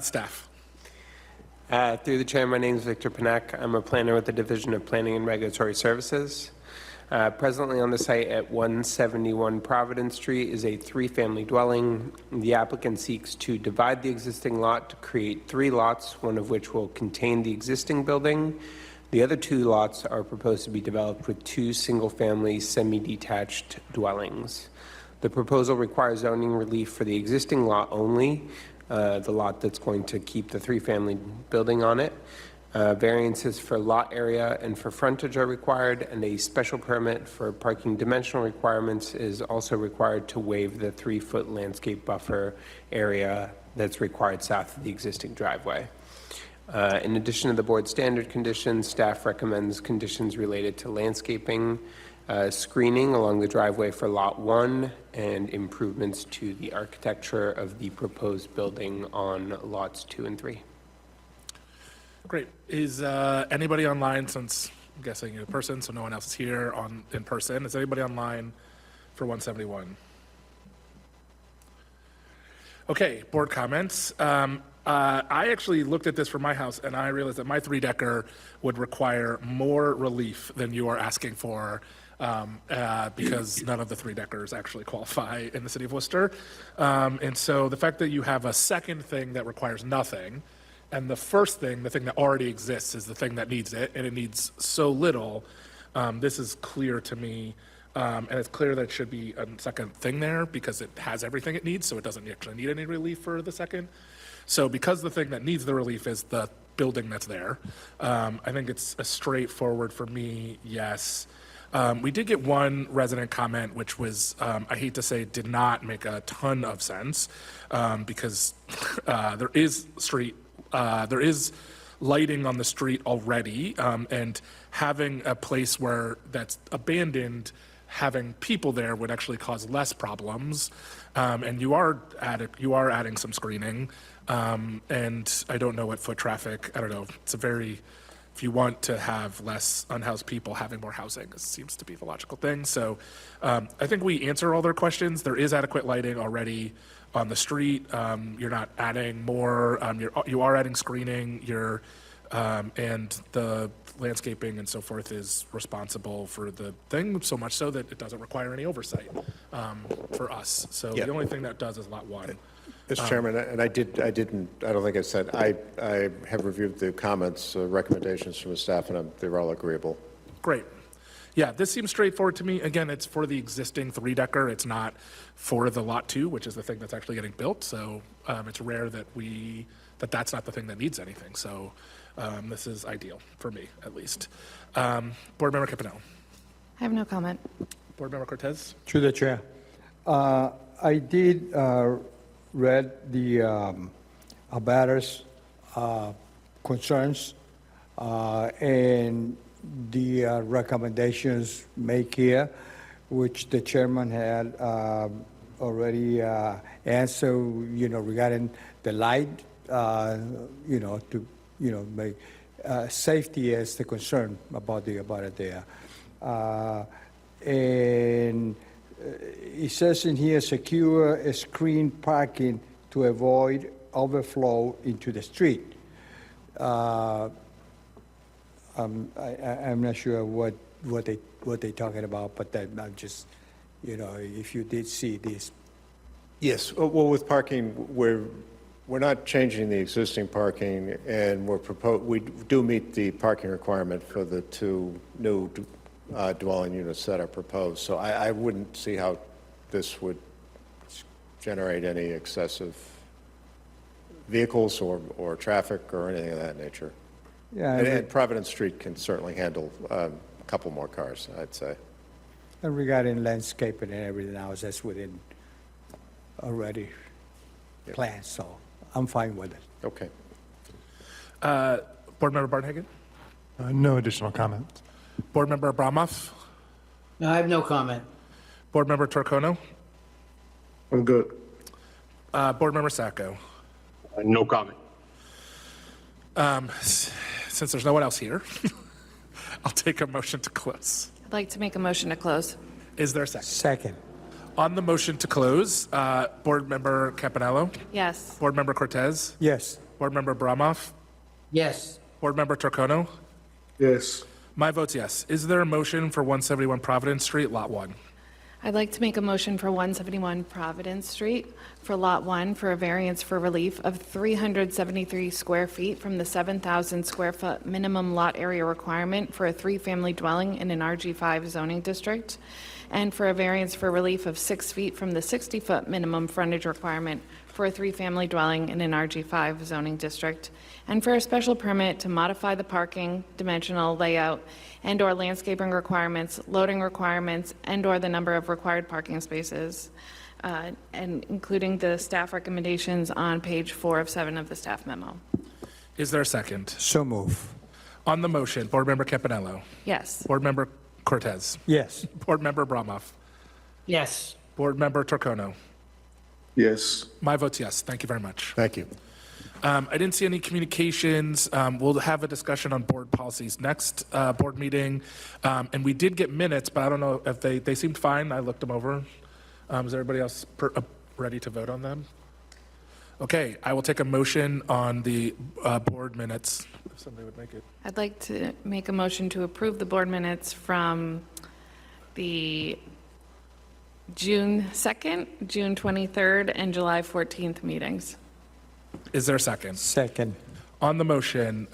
Staff. Through the chair, my name is Victor Panek. I'm a planner with the Division of Planning and Regulatory Services. Presently on the site at 171 Providence Street is a three-family dwelling. The applicant seeks to divide the existing lot to create 3 lots, one of which will contain the existing building. The other 2 lots are proposed to be developed with 2 single-family semi-detached dwellings. The proposal requires zoning relief for the existing lot only, the lot that's going to keep the 3-family building on it. Variances for lot area and for frontage are required, and a special permit for parking dimensional requirements is also required to waive the 3-foot landscape buffer area that's required south of the existing driveway. In addition to the board's standard conditions, staff recommends conditions related to landscaping, screening along the driveway for Lot 1, and improvements to the architecture of the proposed building on Lots 2 and 3. Great. Is anybody online, since I'm guessing you're a person, so no one else is here in person. Is anybody online for 171? Okay, board comments. I actually looked at this for my house, and I realized that my 3-decker would require more relief than you are asking for, because none of the 3-deckers actually qualify in the city of Worcester. And so the fact that you have a second thing that requires nothing, and the first thing, the thing that already exists, is the thing that needs it, and it needs so little, this is clear to me. And it's clear that it should be a second thing there because it has everything it needs, so it doesn't actually need any relief for the second. So because the thing that needs the relief is the building that's there, I think it's a straightforward for me, yes. We did get one resident comment, which was, I hate to say, did not make a ton of sense, because there is lighting on the street already, and having a place where that's abandoned, having people there would actually cause less problems. And you are adding some screening, and I don't know what foot traffic, I don't know, if you want to have less unhoused people, having more housing seems to be the logical thing. So I think we answer all their questions. There is adequate lighting already on the street. You're not adding more, you are adding screening, and the landscaping and so forth is responsible for the thing, so much so that it doesn't require any oversight for us. So Yeah. the only thing that does is Lot 1. Mr. Chairman, and I don't think I said, I have reviewed the comments, recommendations from the staff, and they're all agreeable. Great. Yeah, this seems straightforward to me. Again, it's for the existing 3-decker. It's not for the Lot 2, which is the thing that's actually getting built. So it's rare that that's not the thing that needs anything. So this is ideal for me, at least. Board Member Campanello. I have no comment. Board Member Cortez. Through the chair. I did read the abutters' concerns and the recommendations made here, which the chairman had already answered, regarding the light, to, make safety as the concern about the abutter there. And it says in here, secure screen parking to avoid overflow into the street. I'm not sure what they're talking about, but that I'm just, if you did see this. Yes, well, with parking, we're not changing the existing parking, and we do meet the parking requirement for the 2 new dwelling units that are proposed. So I wouldn't see how this would generate any excessive vehicles or traffic or anything of that nature. Yeah, And Providence Street can certainly handle a couple more cars, I'd say. and regarding landscaping and everything else, that's within already planned, so I'm fine with it. Okay. Board Member Barnhagen? No additional comments. Board Member Abramoff? No, I have no comment. Board Member Turcono? I'm good. Board Member Sacco? No comment. Since there's no one else here, I'll take a motion to close. I'd like to make a motion to close. Is there a second? Second. On the motion to close, Board Member Campanello? Yes. Board Member Cortez? Yes. Board Member Abramoff? Yes. Board Member Turcono? Yes. My vote's yes. Is there a motion for 171 Providence Street, Lot 1? I'd like to make a motion for 171 Providence Street for Lot 1 for a variance for relief of 373 square feet from the 7,000 square foot minimum lot area requirement for a three-family dwelling in an RG5 zoning district, and for a variance for relief of 6 feet from the 60-foot minimum frontage requirement for a three-family dwelling in an RG5 zoning district, and for a special permit to modify the parking, dimensional layout, and/or landscaping requirements, loading requirements, and/or the number of required parking spaces, and including the staff recommendations on page 4 of 7 of the staff memo. Is there a second? So move. On the motion, Board Member Campanello? Yes. Board Member Cortez? Yes. Board Member Abramoff? Yes. Board Member Turcono? Yes. My vote's yes. Thank you very much. Thank you. I didn't see any communications. We'll have a discussion on board policies next board meeting. And we did get minutes, but I don't know if they seemed fine. I looked them over. Is everybody else ready to vote on them? Okay, I will take a motion on the board minutes, if somebody would make it. I'd like to make a motion to approve the board minutes from the June 2nd, June 23rd, and July 14th meetings. Is there a second? Second. On the motion,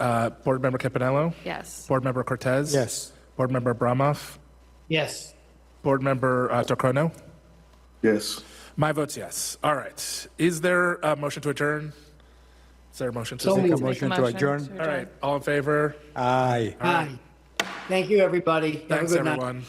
Board Member Campanello? Yes. Board Member Cortez? Yes. Board Member Abramoff? Yes. Board Member Turcono? Yes. My vote's yes. All right. Is there a motion to adjourn? Is there a motion to So Make a moved. motion to adjourn. All right. All in favor? Aye. Aye. Thank you, everybody. Have a Thanks, good night. everyone.